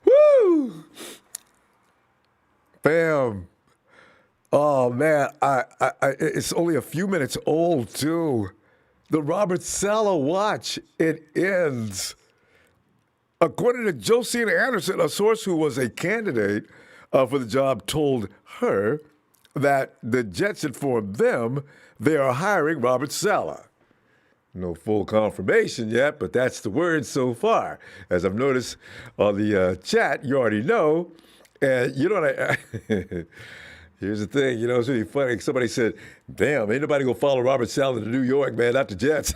Woo! Bam. Oh man, it's only a few minutes old too. The Robert Saleh watch. It ends. According to Josina Anderson, a source who was a candidate for the job told her that the Jets informed them they are hiring Robert Saleh. No full confirmation yet, but that's the word so far. As I've noticed on the chat, you already know. And you know what here's the thing, it's really funny. Somebody said, damn, ain't nobody gonna follow Robert Saleh to New York, man, not the Jets.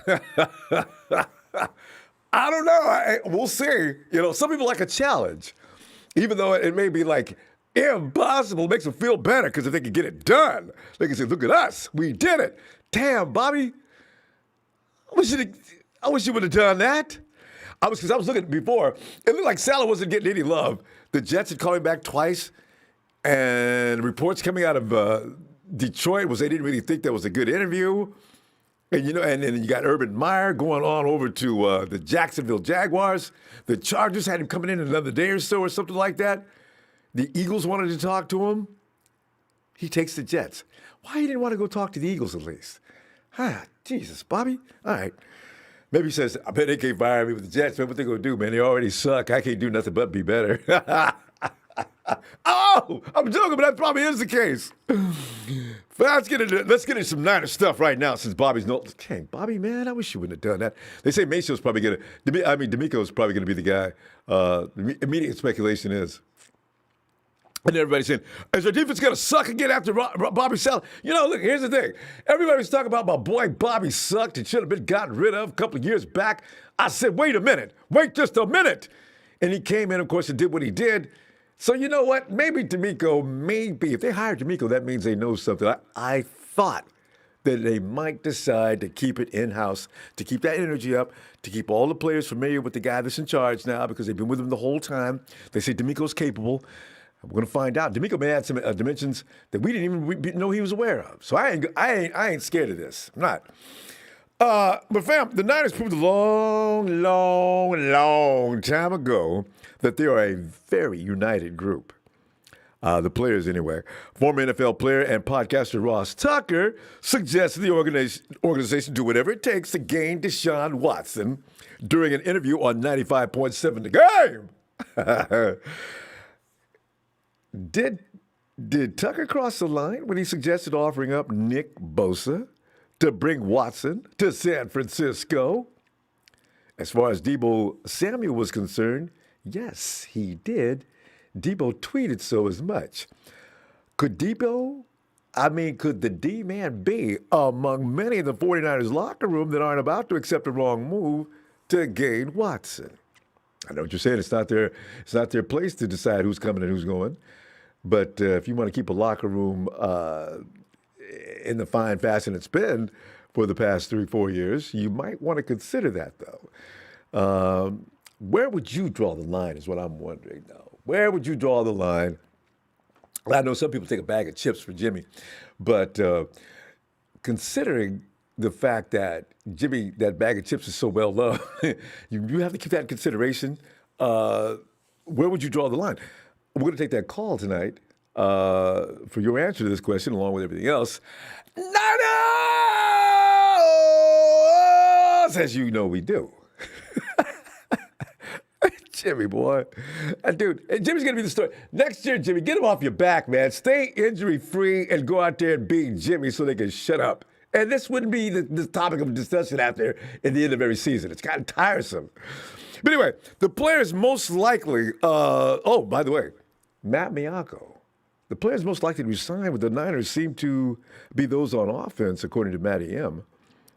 I don't know. We'll see. Some people like a challenge, even though it may be like impossible. It makes them feel better because if they can get it done, they can say, look at us. We did it. Damn, Bobby. I wish you would have done that. Because I was looking before. It looked like Saleh wasn't getting any love. The Jets had called him back twice, and reports coming out of Detroit was they didn't really think that was a good interview. And and then you got Urban Meyer going on over to the Jacksonville Jaguars. The Chargers had him coming in another day or so or something like that. The Eagles wanted to talk to him. He takes the Jets. Why he didn't want to go talk to the Eagles at least? Jesus, Bobby. All right. Maybe he says, I bet they can't fire me with the Jets. Man, what they going to do, man? They already suck. I can't do nothing but be better. Oh, I'm joking, but that probably is the case. Let's get into some Niner stuff right now since Bobby's no. Dang, Bobby, man, I wish you wouldn't have done that. They say Macio's probably going to, D'Amico's probably going to be the guy. The immediate speculation is. And everybody's saying, is our defense going to suck again after Bobby Saleh? Look, here's the thing. Everybody's talking about my boy Bobby sucked and should have been gotten rid of a couple of years back. I said, wait a minute. Wait just a minute. And he came in, of course, and did what he did. So you know what? Maybe D'Amico, if they hire D'Amico, that means they know something. I thought that they might decide to keep it in-house, to keep that energy up, to keep all the players familiar with the guy that's in charge now because they've been with him the whole time. They say D'Amico's capable. We're going to find out. D'Amico may add some dimensions that we didn't even know he was aware of. So I ain't scared of this. I'm not. But fam, the Niners proved a long, long, long time ago that they are a very united group. The players, anyway. Former NFL player and podcaster Ross Tucker suggested the organization do whatever it takes to gain DeShaun Watson during an interview on 95.7 The Game. Did Tucker cross the line when he suggested offering up Nick Bosa to bring Watson to San Francisco? As far as Deebo Samuel was concerned, yes, he did. Deebo tweeted so as much. Could the D-man be among many in the 49ers locker room that aren't about to accept a wrong move to gain Watson? I know what you're saying. It's not their place to decide who's coming and who's going. But if you want to keep a locker room in the fine fashion it's been for the past 3-4 years, you might want to consider that, though. Where would you draw the line is what I'm wondering, though. Where would you draw the line? I know some people take a bag of chips for Jimmy, but considering the fact that Jimmy, that bag of chips is so well loved, you have to keep that in consideration. Where would you draw the line? We're going to take that call tonight for your answer to this question, along with everything else. Niners! As you know we do. Jimmy, boy. Dude, Jimmy's going to be the story. Next year, Jimmy, get him off your back, man. Stay injury-free and go out there and beat Jimmy so they can shut up. And this wouldn't be the topic of discussion out there at the end of every season. It's gotten tiresome. But anyway, the players most likely, by the way, Matt Miyako. The players most likely to resign with the Niners seem to be those on offense, according to Matty M.,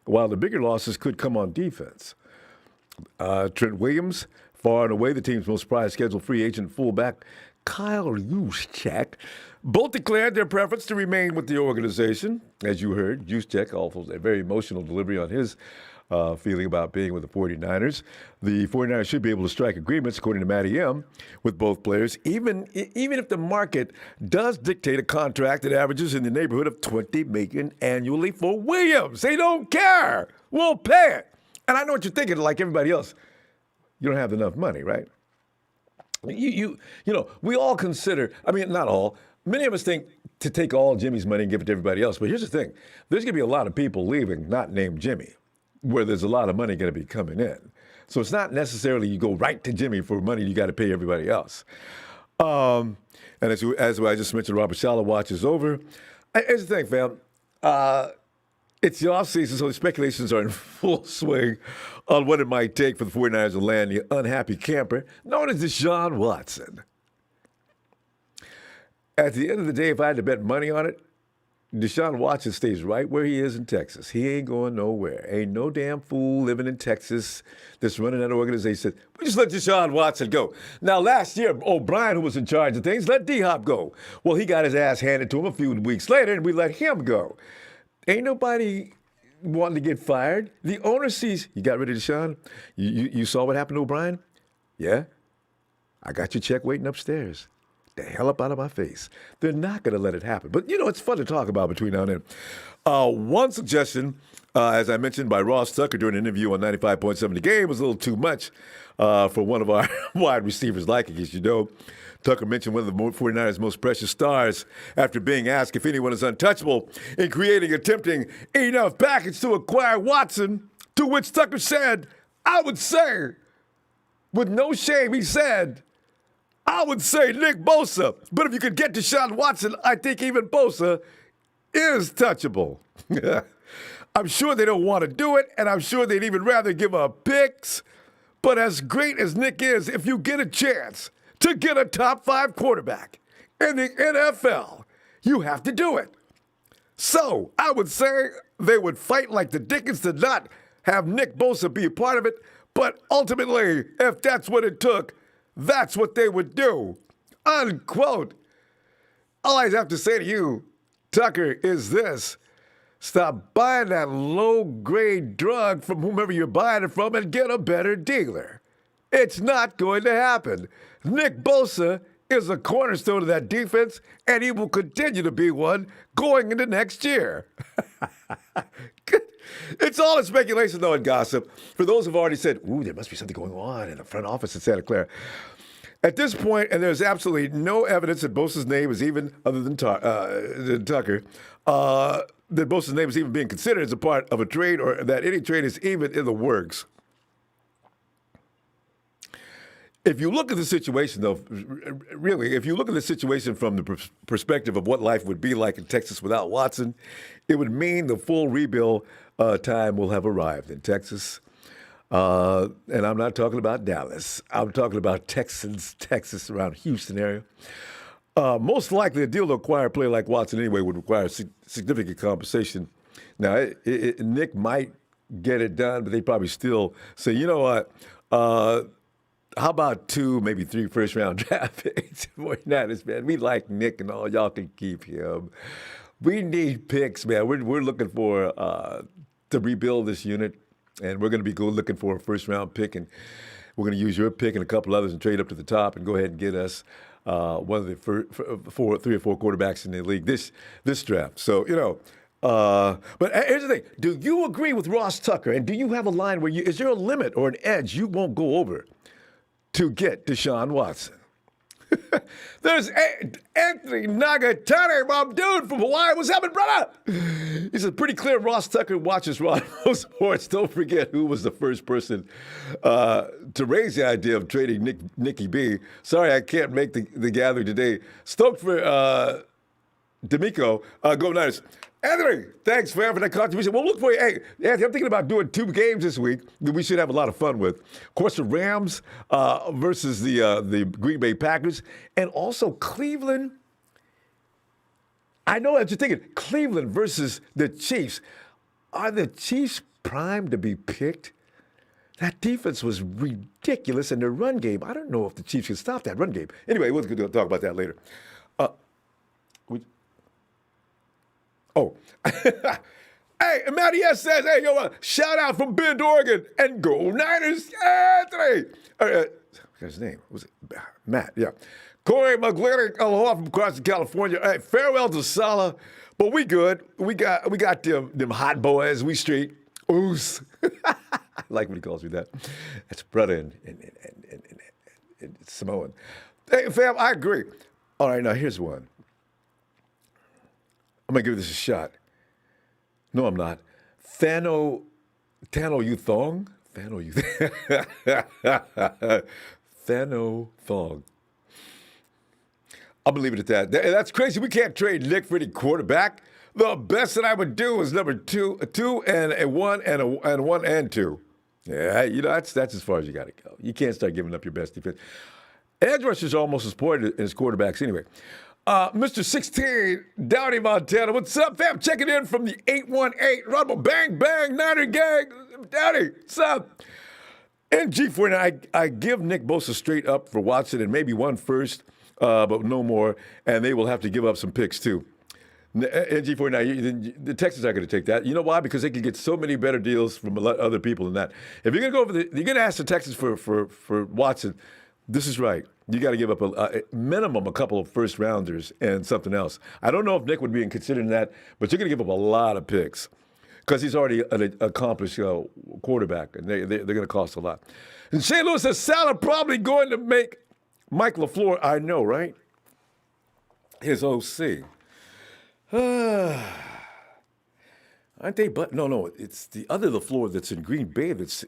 while the bigger losses could come on defense. Trent Williams, far and away the team's most prized scheduled free agent fullback, Kyle Juszczyk, both declared their preference to remain with the organization. As you heard, Juszczyk offers a very emotional delivery on his feeling about being with the 49ers. The 49ers should be able to strike agreements, according to Matty M., with both players, even if the market does dictate a contract that averages in the neighborhood of $20 million annually for Williams. They don't care. We'll pay it. And I know what you're thinking, like everybody else. You don't have enough money, right? we all consider, I mean, not all, many of us think to take all Jimmy's money and give it to everybody else. But here's the thing, there's going to be a lot of people leaving not named Jimmy, where there's a lot of money going to be coming in. So it's not necessarily you go right to Jimmy for money you got to pay everybody else. And as I just mentioned, Robert Saleh watch is over. Here's the thing, fam. It's the offseason, so the speculations are in full swing on what it might take for the 49ers to land the unhappy camper known as DeShaun Watson. At the end of the day, if I had to bet money on it, DeShaun Watson stays right where he is in Texas. He ain't going nowhere. Ain't no damn fool living in Texas that's running that organization. We just let DeShaun Watson go. Now, last year, O'Brien, who was in charge of things, let D-Hop go. Well, he got his ass handed to him a few weeks later, and we let him go. Ain't nobody wanting to get fired. The owner sees, you got rid of DeShaun? You saw what happened to O'Brien? Yeah? I got your check waiting upstairs. The hell up out of my face. They're not going to let it happen. But, it's fun to talk about between now and then. One suggestion, as I mentioned, by Ross Tucker during an interview on 95.7 The Game was a little too much for one of our wide receivers liking, as you know. Tucker mentioned one of the 49ers' most precious stars after being asked if anyone is untouchable in creating and attempting enough package to acquire Watson, to which Tucker said, I would say, with no shame, he said, I would say Nick Bosa. But if you could get DeShaun Watson, I think even Bosa is touchable. I'm sure they don't want to do it, and I'm sure they'd even rather give up picks. But as great as Nick is, if you get a chance to get a top 5 quarterback in the NFL, you have to do it. So I would say they would fight like the Dickens to not have Nick Bosa be a part of it. But ultimately, if that's what it took, that's what they would do. Unquote. All I have to say to you, Tucker, is this. Stop buying that low-grade drug from whomever you're buying it from and get a better dealer. It's not going to happen. Nick Bosa is a cornerstone of that defense, and he will continue to be one going into next year. It's all in speculation, though, and gossip. For those who've already said, ooh, there must be something going on in the front office in Santa Clara. At this point, and there's absolutely no evidence that Bosa's name is even, other than Tucker, that Bosa's name is even being considered as a part of a trade or that any trade is even in the works. If you look at the situation, though, really, if you look at the situation from the perspective of what life would be like in Texas without Watson, it would mean the full rebuild time will have arrived in Texas. And I'm not talking about Dallas. I'm talking about Texas, around Houston area. Most likely, a deal to acquire a player like Watson anyway would require significant compensation. Now, Nick might get it done, but they probably still say, you know what? How about 2, maybe 3 first-round draft picks? 49ers, man. We like Nick and all. Y'all can keep him. We need picks, man. We're looking for to rebuild this unit, and we're going to be looking for a first-round pick, and we're going to use your pick and a couple others and trade up to the top and go ahead and get us one of the 3 or 4 quarterbacks in the league this draft. So, but here's the thing. Do you agree with Ross Tucker, and do you have a line where is there a limit or an edge you won't go over to get DeShaun Watson? There's Anthony Nagatani, my dude from Hawaii. What's happening, brother? He said, pretty clear Ross Tucker watches Ronbo Sports. Don't forget who was the first person to raise the idea of trading Nicky B. Sorry, I can't make the gathering today. Stoked for D'Amico. Go Niners. Anthony, thanks for that contribution. We'll look for you. Hey, Anthony, I'm thinking about doing 2 games this week that we should have a lot of fun with. Of course, the Rams versus the Green Bay Packers, and also Cleveland. I know what you're thinking. Cleveland versus the Chiefs. Are the Chiefs primed to be picked? That defense was ridiculous, and their run game, I don't know if the Chiefs can stop that run game. Anyway, we'll talk about that later. Hey, Matty S says, hey, shout out from Bend, Oregon, and go Niners, Anthony. What's his name? Was it Matt? Yeah. Corey McGlinnick, aloha from Carson, California. Hey, farewell to Salah, but we good. We got them hot boys. We straight. Oos. I like when he calls me that. That's brother It's Samoan. Hey, fam, I agree. All right, now here's one. I'm going to give this a shot. No, I'm not. Tano Thong? Thano Thong. I'm going to leave it at that. That's crazy. We can't trade Nick for any quarterback. The best that I would do is number two and a one and one and two. Yeah, that's as far as you got to go. You can't start giving up your best defense. Edge rushers are almost as important as quarterbacks anyway. Mr. 16, Downey, Montana. What's up, fam? Checking in from the 818 Ronbo. Bang, bang, Niner gang. Downey, what's up? NG49, I give Nick Bosa straight up for Watson and maybe one first, but no more. And they will have to give up some picks, too. NG49, the Texans aren't going to take that. You know why? Because they can get so many better deals from a lot of other people than that. If you're going to go over you're going to ask the Texans for Watson, this is right. You got to give up a minimum a couple of first rounders and something else. I don't know if Nick would be considering that, but you're going to give up a lot of picks because he's already an accomplished quarterback, and they're going to cost a lot. And Shane Lewis says Salah probably going to make Mike LaFleur. I know, right? His OC. Aren't they? But no, it's the other LaFleur that's in Green Bay that's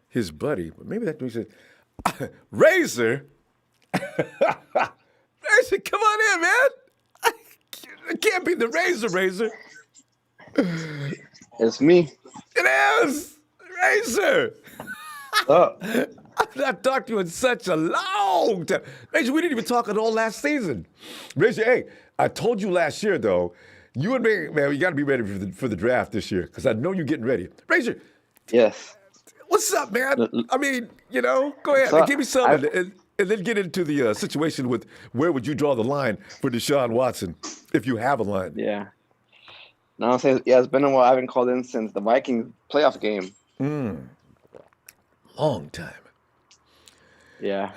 his buddy. But maybe that means Razor. Razor, come on in, man. It can't be the Razor. It's me. It is Razor. Oh. I've not talked to you in such a long time. Razor, we didn't even talk at all last season. Razor, hey, I told you last year, though, you and me, man, you got to be ready for the draft this year because I know you're getting ready. Razor. Yes. What's up, man? I mean, go ahead. Give me something. And then get into the situation with where would you draw the line for DeShaun Watson, if you have a line. Yeah. No, I'll say, it's been a while. I haven't called in since the Vikings playoff game. Long time. Yeah.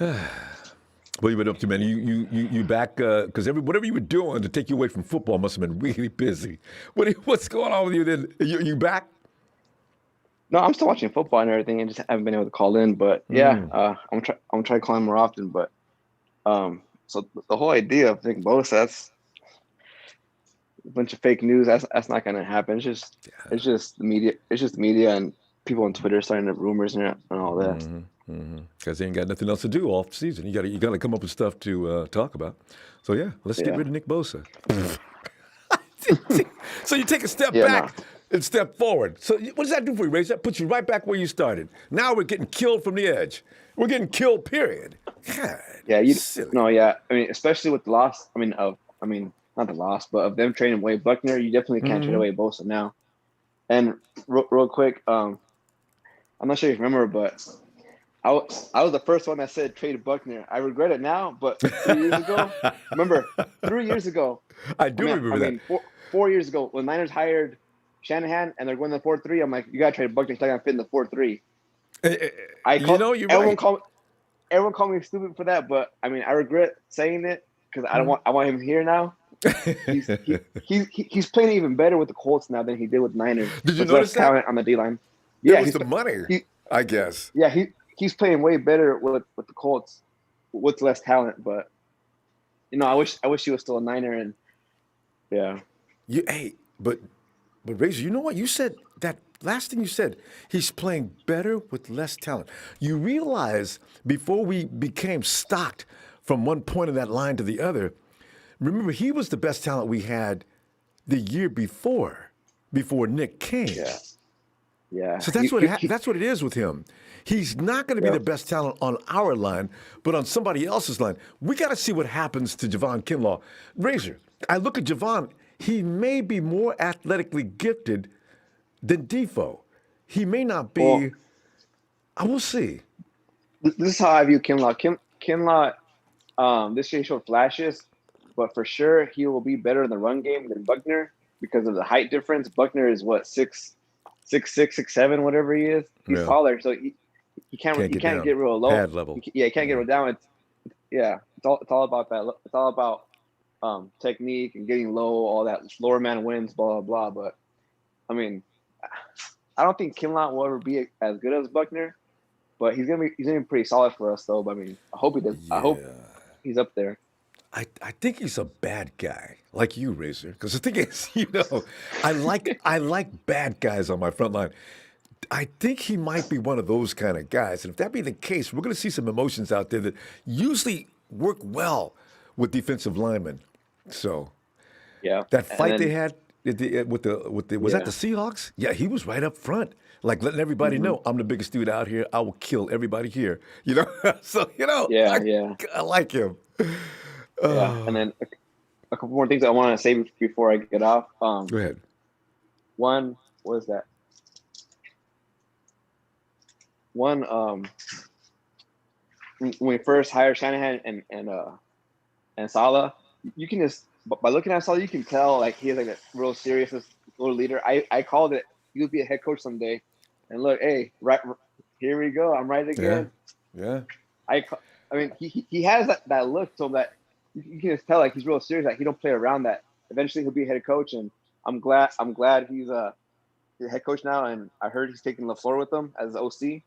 What you been up to, man? You back? Because whatever you were doing to take you away from football must have been really busy. What's going on with you then? You back? No, I'm still watching football and everything. I just haven't been able to call in. But yeah, I'm trying to call in more often. But so the whole idea of Nick Bosa, that's a bunch of fake news. That's not going to happen. It's just the media. It's just the media and people on Twitter starting up rumors and all that. Because they ain't got nothing else to do off season. You got to come up with stuff to talk about. So yeah, let's get rid of Nick Bosa. So you take a step back and step forward. So what does that do for you, Ray? That puts you right back where you started. Now we're getting killed from the edge. We're getting killed. Period. God, silly. I mean, especially with the loss. I mean, not the loss, but of them trading away Buckner, you definitely can't trade away Bosa now. And real quick, I'm not sure if you remember, but I was the first one that said trade Buckner. I regret it now, but 3 years ago, remember, 3 years ago. I remember that. 4 years ago, when Niners hired Shanahan and they're going to 4-3, I'm like, you got to trade Buckner. He's not going to fit in the 4-3. You're right. Everyone called me stupid for that, but I mean, I regret saying it because I want him here now. He's playing even better with the Colts now than he did with Niners. Did you notice that? Talent on the D-line. Yeah, it was the money, I guess. Yeah, he's playing way better with the Colts with less talent, but I wish he was still a Niner and yeah. But Razor, you know what? You said that last thing you said, he's playing better with less talent. You realize before we became stocked from one point of that line to the other, remember he was the best talent we had the year before Nick came. Yeah. Yeah. So that's that's what it is with him. He's not going to be the best talent on our line, but on somebody else's line. We got to see what happens to Javon Kinlaw. Razor, I look at Javon, he may be more athletically gifted than Defoe. He may not be. Well, I will see. This is how I view Kinlaw. Kinlaw, this year he showed flashes, but for sure he will be better in the run game than Buckner because of the height difference. Buckner is what, 6'6", 6'7", whatever he is. He's taller, so he can't get real low. Pad level. He can't get real down. It's all about that. It's all about technique and getting low, all that. Lower man wins, blah, blah, blah. But, I mean, I don't think Kinlaw will ever be as good as Buckner. but he's gonna be pretty solid for us though. But I mean, I hope he does. I hope Yeah. he's up there. I think he's a bad guy, like you, Razor. Because the thing is, I like bad guys on my front line. I think he might be one of those kind of guys. And if that be the case, we're going to see some emotions out there that usually work well with defensive linemen. So Yeah, that and fight then they had with the was that the Seahawks? Yeah, he was right up front, like letting everybody know I'm the biggest dude out here. I will kill everybody here. So yeah, yeah, I like him. yeah, and then a couple more things I want to say before I get off. Go ahead. One was that one when we first hired Shanahan and Saleh, you can just by looking at Saleh, you can tell like he is like a real serious little leader. I called it. He'll be a head coach someday. And look, hey, right here we go. I'm right again. Yeah. I mean, he has that look, so that you can just tell like he's real serious. Like he don't play around. That eventually he'll be a head coach, and I'm glad he's a head coach now. And I heard he's taking LaFleur with him as OC.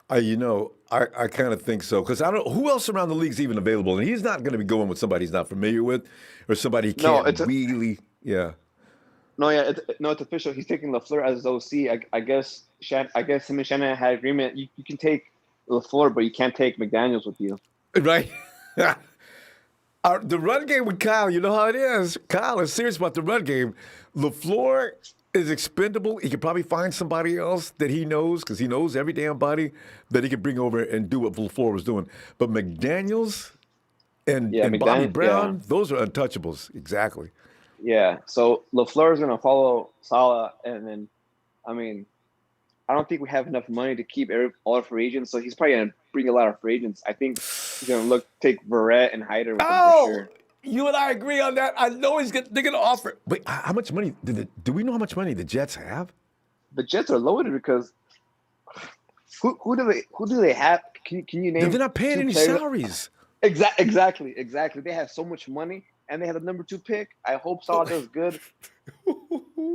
I kind of think so because I don't know who else around the league's even available, and he's not going to be going with somebody he's not familiar with or somebody he can't really. Yeah. No, yeah, it's official. He's taking LaFleur as his OC. I guess him and Shannon had agreement. You can take LaFleur, but you can't take McDaniels with you. Right. The run game with Kyle, you know how it is. Kyle is serious about the run game. LaFleur is expendable. He could probably find somebody else that he knows because he knows every damn body that he could bring over and do what LaFleur was doing. But McDaniels and Bobby Brown, those are untouchables. Exactly. Yeah. So LaFleur is going to follow Saleh, and then, I mean, I don't think we have enough money to keep all our free agents, so he's probably going to bring a lot of free agents. I think he's going to take Verrett and Hyder with him for sure. You and I agree on that. I know they're going to offer. Wait, how much money do we know how much money the Jets have? The Jets are loaded because who do they have? Can you name? They're not paying any salaries. Exactly. They have so much money, and they have the number 2 pick. I hope Saleh does good.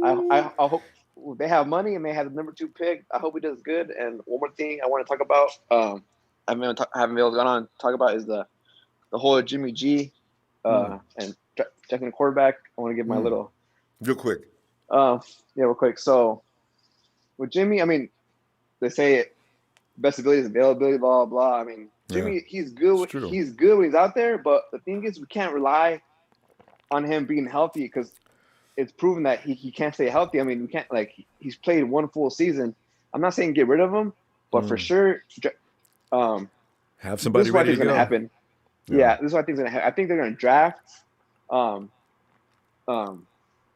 I hope they have money and they have the number 2 pick. I hope he does good. And one more thing I want to talk about, I haven't been able to go on and talk about is the whole Jimmy G and checking the quarterback. I want to give my little real quick. Real quick. So with Jimmy, I mean, they say best ability is availability, blah blah blah. I mean, Jimmy, he's good. He's good when he's out there, but the thing is, we can't rely on him being healthy because it's proven that he can't stay healthy. I mean, we can't he's played one full season. I'm not saying get rid of him, but for sure, have somebody this is what I ready think is to going to go. happen. Yeah, this is what I think is going to happen. I think they're going to draft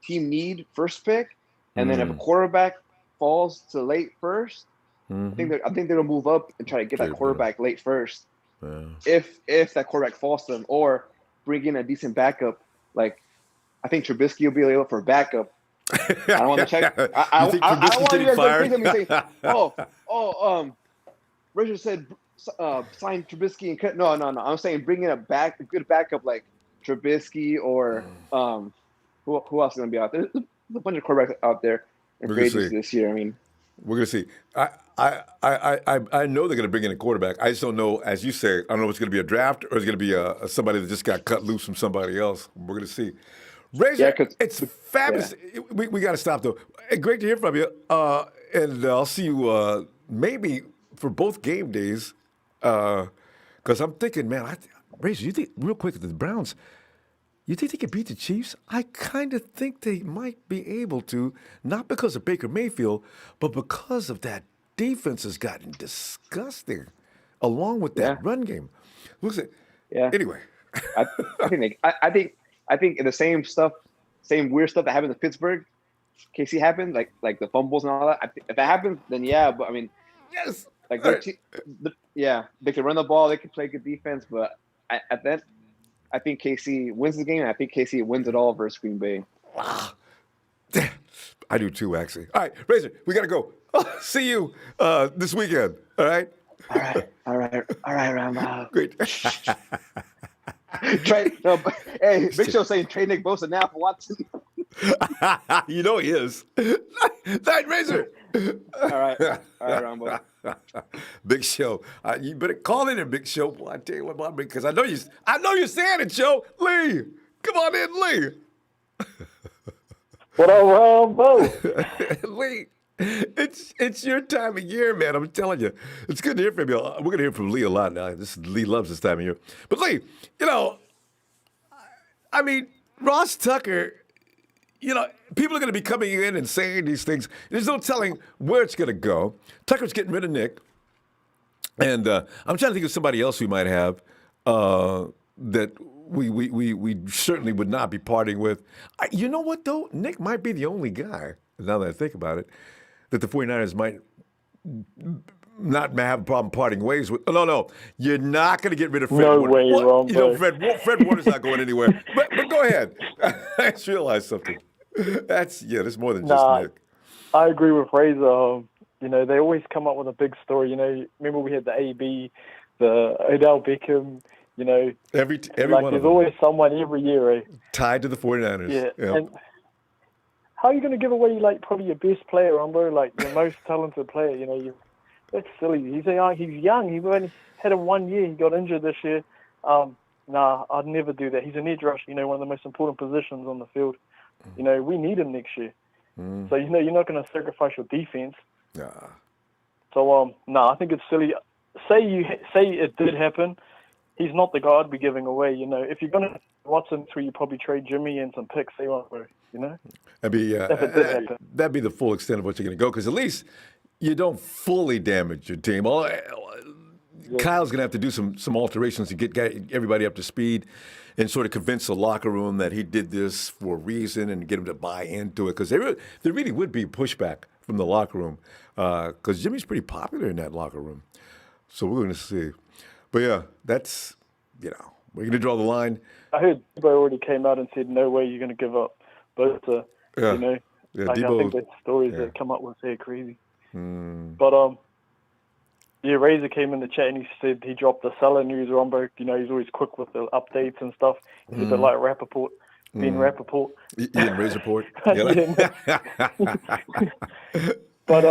team need first pick, and then if a quarterback falls to late first, I think they're going to move up and try to get that quarterback late first. If that quarterback falls to them, or bring in a decent backup, like I think Trubisky will be able for backup. I don't want to check. I don't want you guys to think of me saying, Richard said sign Trubisky and cut. No. I'm saying bring in a good backup like Trubisky or who else is going to be out there? There's a bunch of quarterbacks out there in free agency this year. I mean, we're gonna see. I know they're gonna bring in a quarterback. I just don't know, as you say, I don't know if it's gonna be a draft or it's gonna be somebody that just got cut loose from somebody else. We're gonna see. Razor, it's fabulous. Yeah. We got to stop though. Great to hear from you. And I'll see you maybe for both game days. Because I'm thinking, man, Razor, you think real quick the Browns? You think they could beat the Chiefs? I kind of think they might be able to, not because of Baker Mayfield, but because of that defense has gotten disgusting, along with that run game. Listen, anyway. I think the same weird stuff that happened in Pittsburgh, KC happened, like the fumbles and all that. If that happens, then but I mean, yes, like they can run the ball, they can play good defense, but at that. I think KC wins the game, and I think KC wins it all versus Green Bay. Wow. I do too, actually. All right, Razor, we got to go. See you this weekend, all right? All right, Ronbo. Great. Hey, Big Show saying trade Nick Bosa now for Watson. You know he is. Night, Razor. Ronbo. Big Show. You better call in there, Big Show. Boy, I tell you what, because I know you're saying it, Joe. Lee, come on in, Lee. What up, Ronbo? Lee, it's your time of year, man. I'm telling you, it's good to hear from you. We're gonna hear from Lee a lot now. Lee loves this time of year. But Lee, I mean, Ross Tucker. People are going to be coming in and saying these things. There's no telling where it's going to go. Tucker's getting rid of Nick. And I'm trying to think of somebody else we might have that we certainly would not be parting with. You know what, though? Nick might be the only guy, now that I think about it, that the 49ers might not have a problem parting ways with. No. You're not going to get rid of Fred Warner. No way, Ronbo. Fred Warner's not going anywhere. But go ahead. I just realized something. There's more than just Nick. I agree with Razor. They always come up with a big story. Remember we had the AB, the Odell Beckham. Every like one of there's them. always someone every year, eh? Tied to the 49ers. Yeah. Yep. And how are you going to give away probably your best player, Ronbo, your most talented player? That's silly. He's young. He only had him 1 year. He got injured this year. I'd never do that. He's an edge rush. One of the most important positions on the field. We need him next year. So, you're not going to sacrifice your defense. Nah. So, I think it's silly. Say it did happen. He's not the guy I'd be giving away. If you're going to Watson through, you probably trade Jimmy and some picks. They won't go. That'd be if it did happen. That'd be the full extent of what you're going to go, because at least you don't fully damage your team. Kyle's going to have to do some alterations to get everybody up to speed and sort of convince the locker room that he did this for a reason and get them to buy into it, because there really would be pushback from the locker room, because Jimmy's pretty popular in that locker room. So we're going to see. But yeah, that's, we're going to draw the line. I heard Deebo already came out and said, no way you're going to give up. But, Deebo, I think the stories that come up with, they're crazy. But, Razor came in the chat and he said he dropped the Salah news, Ronbo. He's always quick with the updates and stuff. He's a bit like Rappaport, being Rappaport. Ian Razorport. But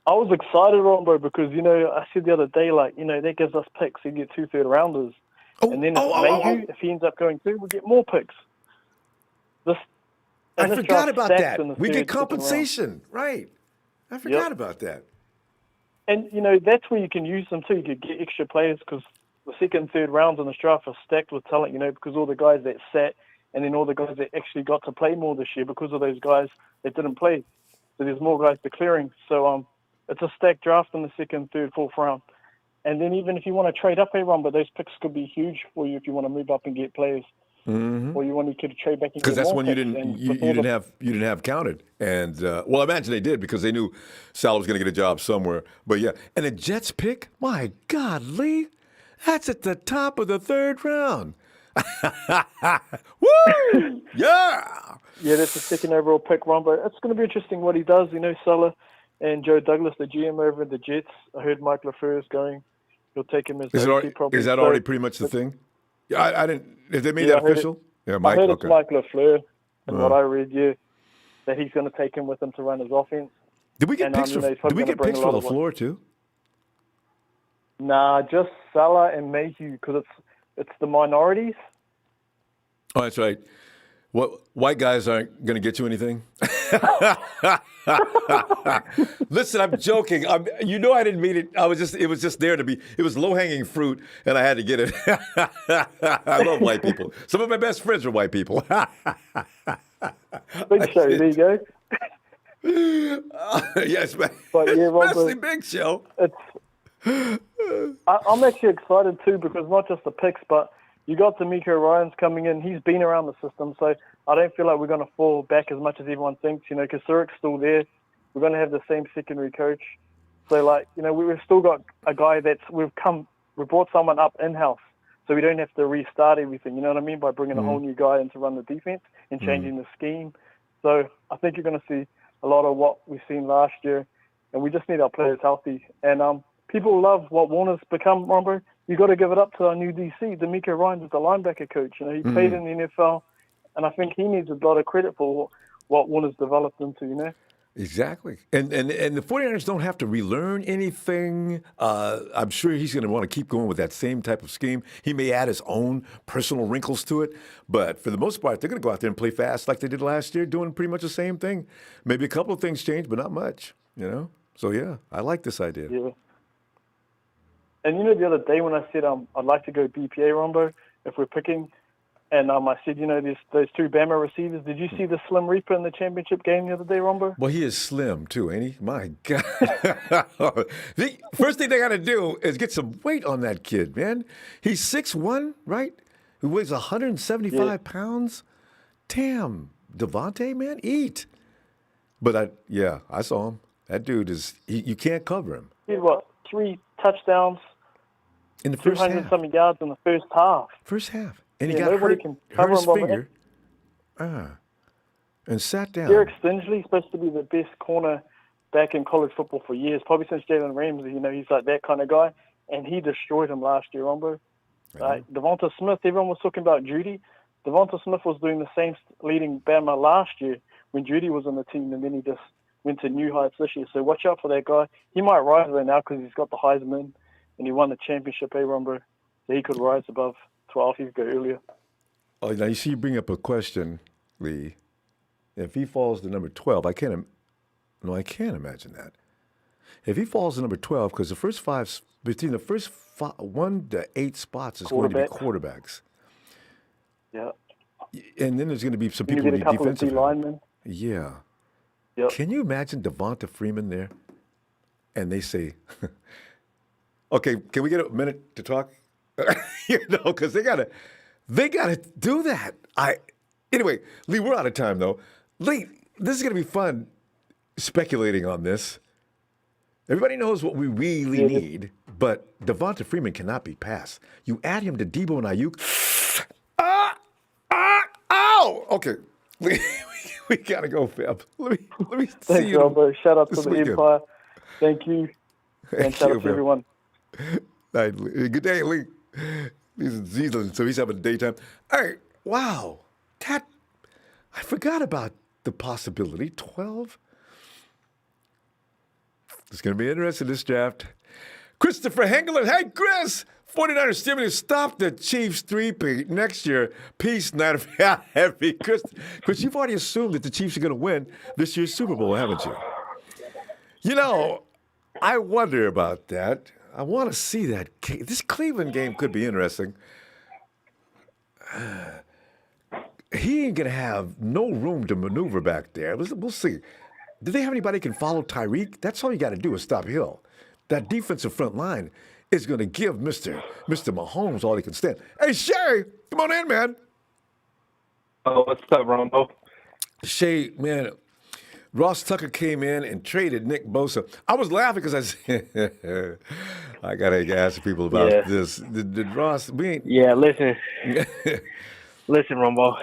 I was excited, Ronbo, because, I said the other day, that gives us picks. You get 2 third-rounders. And then if he ends up going 2, we get more picks. I forgot about that. We get compensation. Right. I forgot about that. And, that's where you can use them too. You could get extra players because the second and third rounds in the draft are stacked with talent, because all the guys that sat and then all the guys that actually got to play more this year because of those guys that didn't play. So there's more guys declaring. So it's a stacked draft in the second, third, fourth round. And then even if you want to trade up a run, but those picks could be huge for you if you want to move up and get players. Or you could trade back and because that's more one you picks. didn't have counted, and I imagine they did because they knew Salah was going to get a job somewhere. But yeah, and the Jets pick, my God, Lee, that's at the top of the third round. Woo! Yeah. Yeah, that's the second overall pick, Ronbo. It's going to be interesting what he does. Salah and Joe Douglas, the GM over at the Jets. I heard Mike LaFleur is going. He'll take him as OC probably. Is that already pretty much the thing? Yeah, I didn't. If they made that official? Yeah, Mike. I heard it's Mike LaFleur, and what I read, that he's going to take him with him to run his offense. Did we get picks for LaFleur too? Nah, just Salah and Mayhew because it's the minorities. Oh, that's right. What white guys aren't going to get you anything? Listen, I'm joking. I didn't mean it. It was just there to be. It was low-hanging fruit, and I had to get it. I love white people. Some of my best friends are white people. Big Show, there you go. Yes, man. But yeah, especially Big Show. I'm actually excited too because not just the picks, but you got D'Amico Ryans coming in. He's been around the system, so I don't feel like we're going to fall back as much as everyone thinks, because Surik's still there. We're going to have the same secondary coach. So, we've still got a guy we brought someone up in-house, so we don't have to restart everything, you know what I mean, by bringing a whole new guy in to run the defense and changing the scheme. So I think you're going to see a lot of what we've seen last year, and we just need our players healthy. And people love what Warner's become, Ronbo. You got to give it up to our new DC. D'Amico Ryans is the linebacker coach. He played in the NFL, and I think he needs a lot of credit for what Warner's developed into. Exactly. And the 49ers don't have to relearn anything. I'm sure he's going to want to keep going with that same type of scheme. He may add his own personal wrinkles to it, but for the most part, they're going to go out there and play fast like they did last year, doing pretty much the same thing. Maybe a couple of things change, but not much, you know? So, yeah, I like this idea. Yeah. And the other day when I said I'd like to go BPA Ronbo if we're picking, and I said, there's those two Bama receivers. Did you see the Slim Reaper in the championship game the other day, Ronbo? Well, he is slim, too, ain't he? My God. The first thing they got to do is get some weight on that kid, man. He's 6'1", right? He weighs 175 pounds. Damn, Devontae, man, eat. But, I saw him. That dude you can't cover him. He had, 3 touchdowns, in the first 200-something yards in the first half. First half. And he got hurt his finger. And sat down. Derek Stingley's supposed to be the best corner back in college football for years, probably since Jalen Ramsey. He's like that kind of guy. And he destroyed him last year, Ronbo. Devonta Smith, everyone was talking about Judy. Devonta Smith was doing the same leading Bama last year when Judy was on the team, and then he just went to new heights this year. So watch out for that guy. He might rise there now because he's got the Heisman, and he won the championship, Ronbo. So he could rise above 12. He could go earlier. Oh, now you see, you bring up a question, Lee. If he falls to number 12, I can't imagine that. If he falls to number 12, because between the first 1 to 8 spots is going to be quarterbacks. Yeah. And then there's going to be some people who need defensive linemen. Yeah. Yep. Can you imagine Devonta Freeman there? And they say, okay, can we get a minute to talk? Because they gotta do that. Anyway, Lee, we're out of time though. Lee, this is gonna be fun speculating on this. Everybody knows what we really need, but Devonta Freeman cannot be passed. You add him to Deebo and Ayuk. Ow! Okay, we gotta go, Fab. Let me see Thanks, you. Ronbo. Shout out to the weekend. Empire. Thank you. And shout out to everyone. Good day, Lee. He's in Zealand, so he's having a daytime. Hey, wow. I forgot about the possibility. 12? It's going to be interesting, this draft. Christopher Hengler. Hey, Chris. 49ers stimulus stop the Chiefs three-peat next year. Peace, Niner. Heavy. Chris, you've already assumed that the Chiefs are going to win this year's Super Bowl, haven't you? I wonder about that. I want to see that. This Cleveland game could be interesting. He ain't going to have no room to maneuver back there. We'll see. Do they have anybody who can follow Tyreek? That's all you got to do is stop Hill. That defensive front line is going to give Mr. Mahomes all he can stand. Hey, Shay, come on in, man. Oh, what's up, Ronbo? Shay, man, Ross Tucker came in and traded Nick Bosa. I was laughing because I said, I got to ask people about this. Did Ross, listen. Listen, Ronbo.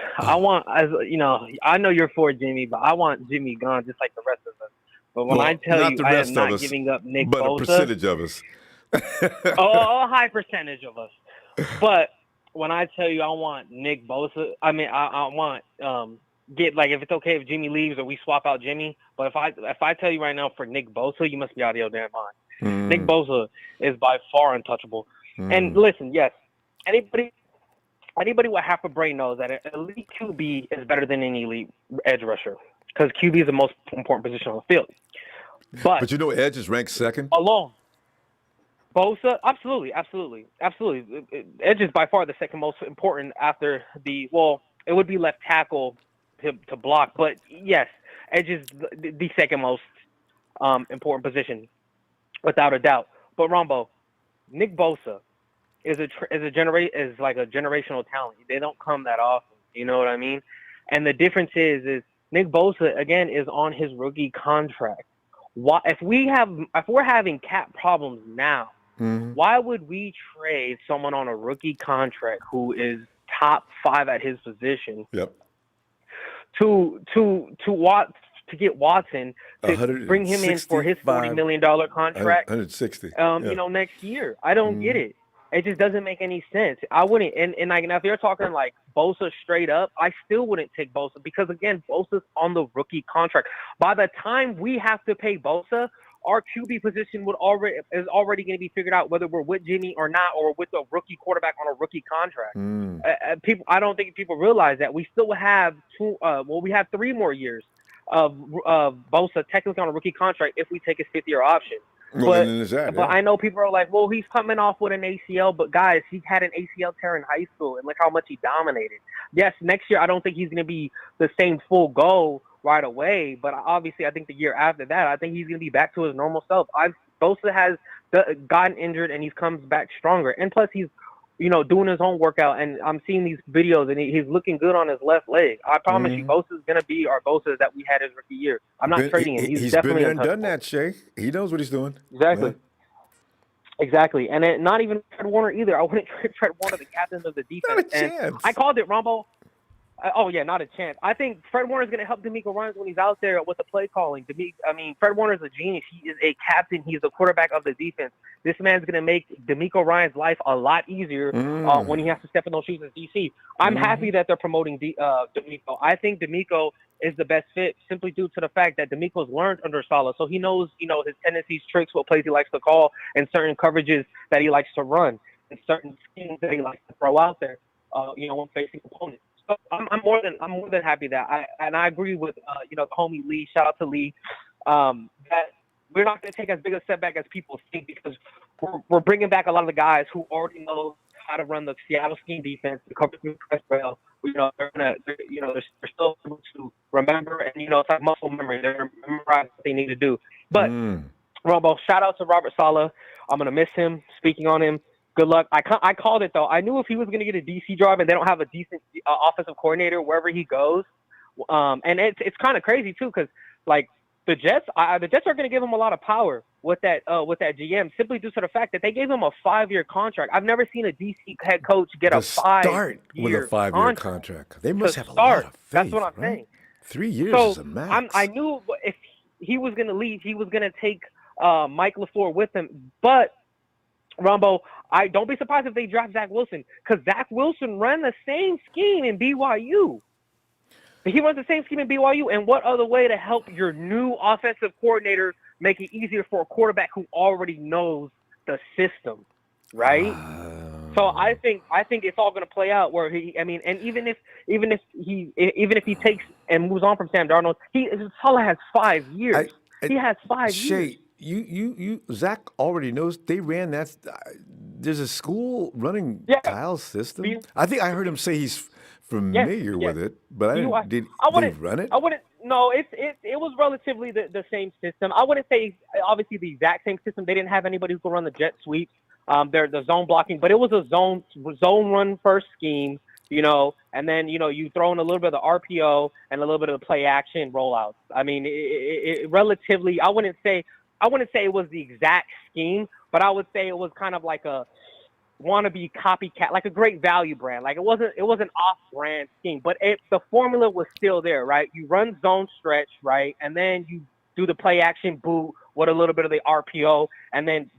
I know you're for Jimmy, but I want Jimmy gone just like the rest of us. But when I tell you I am not giving up Nick Bosa. But a percentage of us. A high percentage of us. But when I tell you I want Nick Bosa, I want if it's okay if Jimmy leaves or we swap out Jimmy. But if I tell you right now for Nick Bosa, you must be out of your damn mind. Nick Bosa is by far untouchable. And listen, yes, anybody with half a brain knows that an elite QB is better than an elite edge rusher because QB is the most important position on the field. But edge is ranked second? Alone. Bosa, absolutely. Edge is by far the second most important after it would be left tackle to block, but yes, edge is the second most important position, without a doubt. But Ronbo, Nick Bosa is like a generational talent. They don't come that often. You know what I mean? And the difference is Nick Bosa again is on his rookie contract. If we're having cap problems now, why would we trade someone on a rookie contract who is top 5 at his position? Yep. To get Watson to bring him in for his $40 million contract. 160. Next year. I don't get it. It just doesn't make any sense. I wouldn't, and like now if you're talking like Bosa straight up, I still wouldn't take Bosa because again, Bosa's on the rookie contract. By the time we have to pay Bosa, our QB position is already going to be figured out whether we're with Jimmy or not, or with a rookie quarterback on a rookie contract. I don't think people realize that we still have we have 3 more years of Bosa technically on a rookie contract if we take his 5th-year option. Well, But I know people are like, well, he's coming off with an ACL. But, guys, he had an ACL tear in high school, and look how much he dominated. Yes, next year I don't think he's going to be the same full go right away. But, obviously, I think the year after that, I think he's going to be back to his normal self. Bosa has gotten injured, and he's comes back stronger. And, plus, he's doing his own workout, and I'm seeing these videos, and he's looking good on his left leg. I promise you, Bosa's going to be our Bosa that we had his rookie year. I'm not trading him. He's definitely been there and done that, Shay. He knows what he's doing. Exactly. Yeah. Exactly. And not even Fred Warner either. I wouldn't trade Fred Warner, the captain of the defense. Not a chance. I called it, Ronbo. Not a chance. I think Fred Warner's going to help Deebo Ryans when he's out there with the play calling. Fred Warner's a genius. He is a captain. He's the quarterback of the defense. This man's going to make Deebo Ryans' life a lot easier when he has to step in those shoes as DC. I'm happy that they're promoting Deebo. I think Deebo is the best fit simply due to the fact that D'Amico's learned under Saleh. So he knows, his tendencies, tricks, what plays he likes to call, and certain coverages that he likes to run, and certain schemes that he likes to throw out there, when facing opponents. So I'm more than happy that I agree with the homie Lee. Shout out to Lee. That we're not going to take as big a setback as people think because we're bringing back a lot of the guys who already know how to run the Seattle scheme defense, the cover three press rail. They're still able to remember, and it's like muscle memory. They're memorizing what they need to do. But Ronbo, shout out to Robert Saleh. I'm gonna miss him. Speaking on him. Good luck. I called it, though. I knew if he was going to get a DC job and they don't have a decent offensive coordinator wherever he goes, and it's kind of crazy, too, because, like, the Jets are going to give him a lot of power with that GM simply due to the fact that they gave him a 5-year contract. I've never seen a DC head coach get a 5-year contract. They must have a lot of faith. That's what I'm saying. 3 years is a max. I knew if he was going to leave, he was going to take Mike LaFleur with him. But, Ronbo, I don't be surprised if they draft Zach Wilson because Zach Wilson ran the same scheme in BYU. He runs the same scheme in BYU, and what other way to help your new offensive coordinator make it easier for a quarterback who already knows the system, right? So I think it's all going to play out where and even if he takes and moves on from Sam Darnold, Saleh has 5 years. He has 5 years. You Zach already knows they ran that. There's a school running Kyle's system. I think I heard him say he's familiar with it, but did he run it? I wouldn't. No, it was relatively the same system. I wouldn't say obviously the exact same system. They didn't have anybody who could run the jet sweeps. They're the zone blocking, but it was a zone run first scheme. And then you throw in a little bit of the RPO and a little bit of the play action rollouts. I mean, it relatively. I wouldn't say it was the exact scheme, but I would say it was kind of like a wannabe copycat, like a great value brand. Like it wasn't off-brand scheme, but the formula was still there, right? You run zone stretch, right, and then you do the play action boot with a little bit of the RPO, and then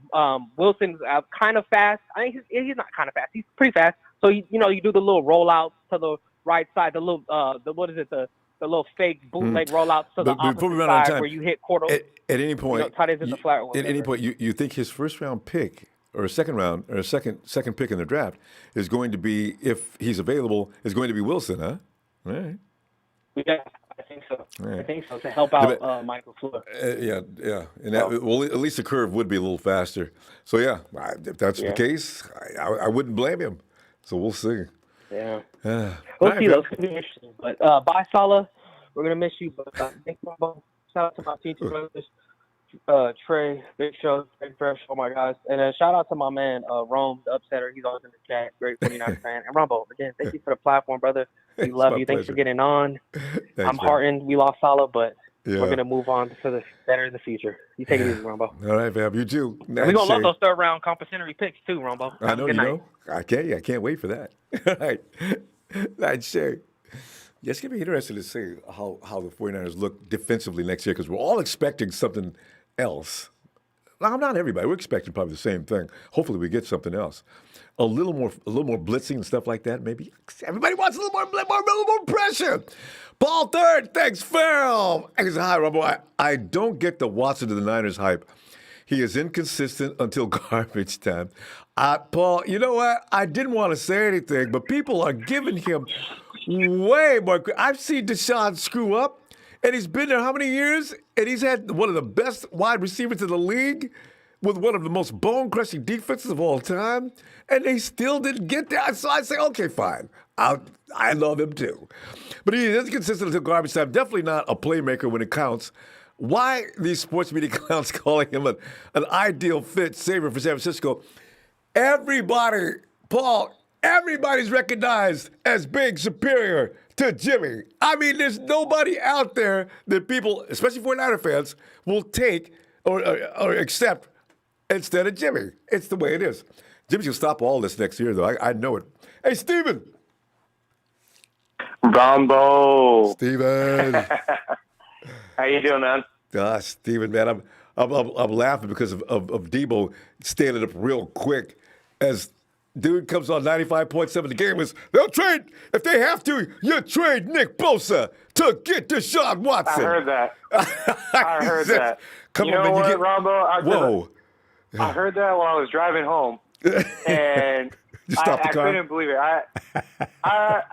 Wilson's kind of fast. I mean, he's not kind of fast. He's pretty fast. So you do the little rollouts to the right side, the little the little fake bootleg rollouts to the opposite side where you hit quarter. At any point, tight ends in the flat. At any point, you think his first round pick or a second round or a second pick in the draft is going to be, if he's available, is going to be Wilson, huh? All right. Yeah, I think so. Right. I think so, to help out Michael Fleur. Yeah. And at least the curve would be a little faster. So, if that's the case, I wouldn't blame him. So we'll see. Yeah. We'll see, though. It's going to be interesting. But bye, Saleh. We're going to miss you. But thank you, Ronbo. Shout out to my teacher brothers, Trey, Big Show, Trey Fresh, all my guys. And then shout out to my man, Rome, the upsetter. He's always in the chat. Great 49 fan. And Ronbo, again, thank you for the platform, brother. We love you. Thanks for getting on. I'm heartened we lost Saleh, but we're going to move on to the better in the future. You take it easy, Ronbo. All right, fam. You too. We're going to love those third-round compensatory picks, too, Ronbo. I know, I can't wait for that. All right. That's Shay. Yeah, it's going to be interesting to see how the 49ers look defensively next year because we're all expecting something else. Now, not everybody. We're expecting probably the same thing. Hopefully, we get something else. A little more blitzing and stuff like that. Maybe everybody wants a little more pressure. Ball third. Thanks, Farrell. Thanks, hi, Ronbo. I don't get the Watson to the Niners hype. He is inconsistent until garbage time. Paul, you know what? I didn't want to say anything, but people are giving him way more. I've seen DeShaun screw up, and he's been there how many years? And he's had one of the best wide receivers in the league with one of the most bone-crushing defenses of all time, and they still didn't get there. So I say, okay, fine. I love him too. But he is consistent until garbage time. Definitely not a playmaker when it counts. Why these sports media clowns calling him an ideal fit saver for San Francisco? Everybody, Paul, everybody's recognized as being superior to Jimmy. I mean, there's nobody out there that people, especially 49er fans, will take or accept instead of Jimmy. It's the way it is. Jimmy's going to stop all this next year, though. I know it. Hey, Steven. Ronbo. Steven. How you doing, man? Steven, man, I'm laughing because of Deebo standing up real quick as dude comes on 95.7. The game is, they'll trade, if they have to, you trade Nick Bosa to get DeShaun Watson. I heard that. I heard that. Come you on, know man. what, Rombo? Whoa. I heard that while I was driving home, and You stopped the car? I couldn't believe it. I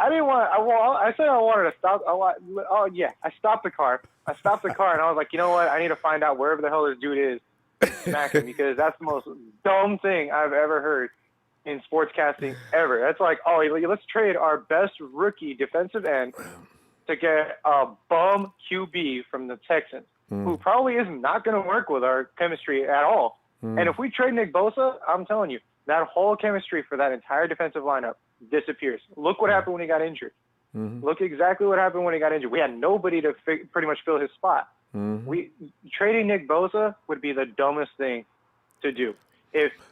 didn't want. I said I wanted to stop. I stopped the car. I stopped the car, and I was like, you know what? I need to find out wherever the hell this dude is, smack him, because that's the most dumb thing I've ever heard in sportscasting ever. That's like, oh, let's trade our best rookie defensive end to get a bum QB from the Texans, who probably is not going to work with our chemistry at all. And if we trade Nick Bosa, I'm telling you, that whole chemistry for that entire defensive lineup disappears. Look what happened when he got injured. Look exactly what happened when he got injured. We had nobody to pretty much fill his spot. Trading Nick Bosa would be the dumbest thing to do.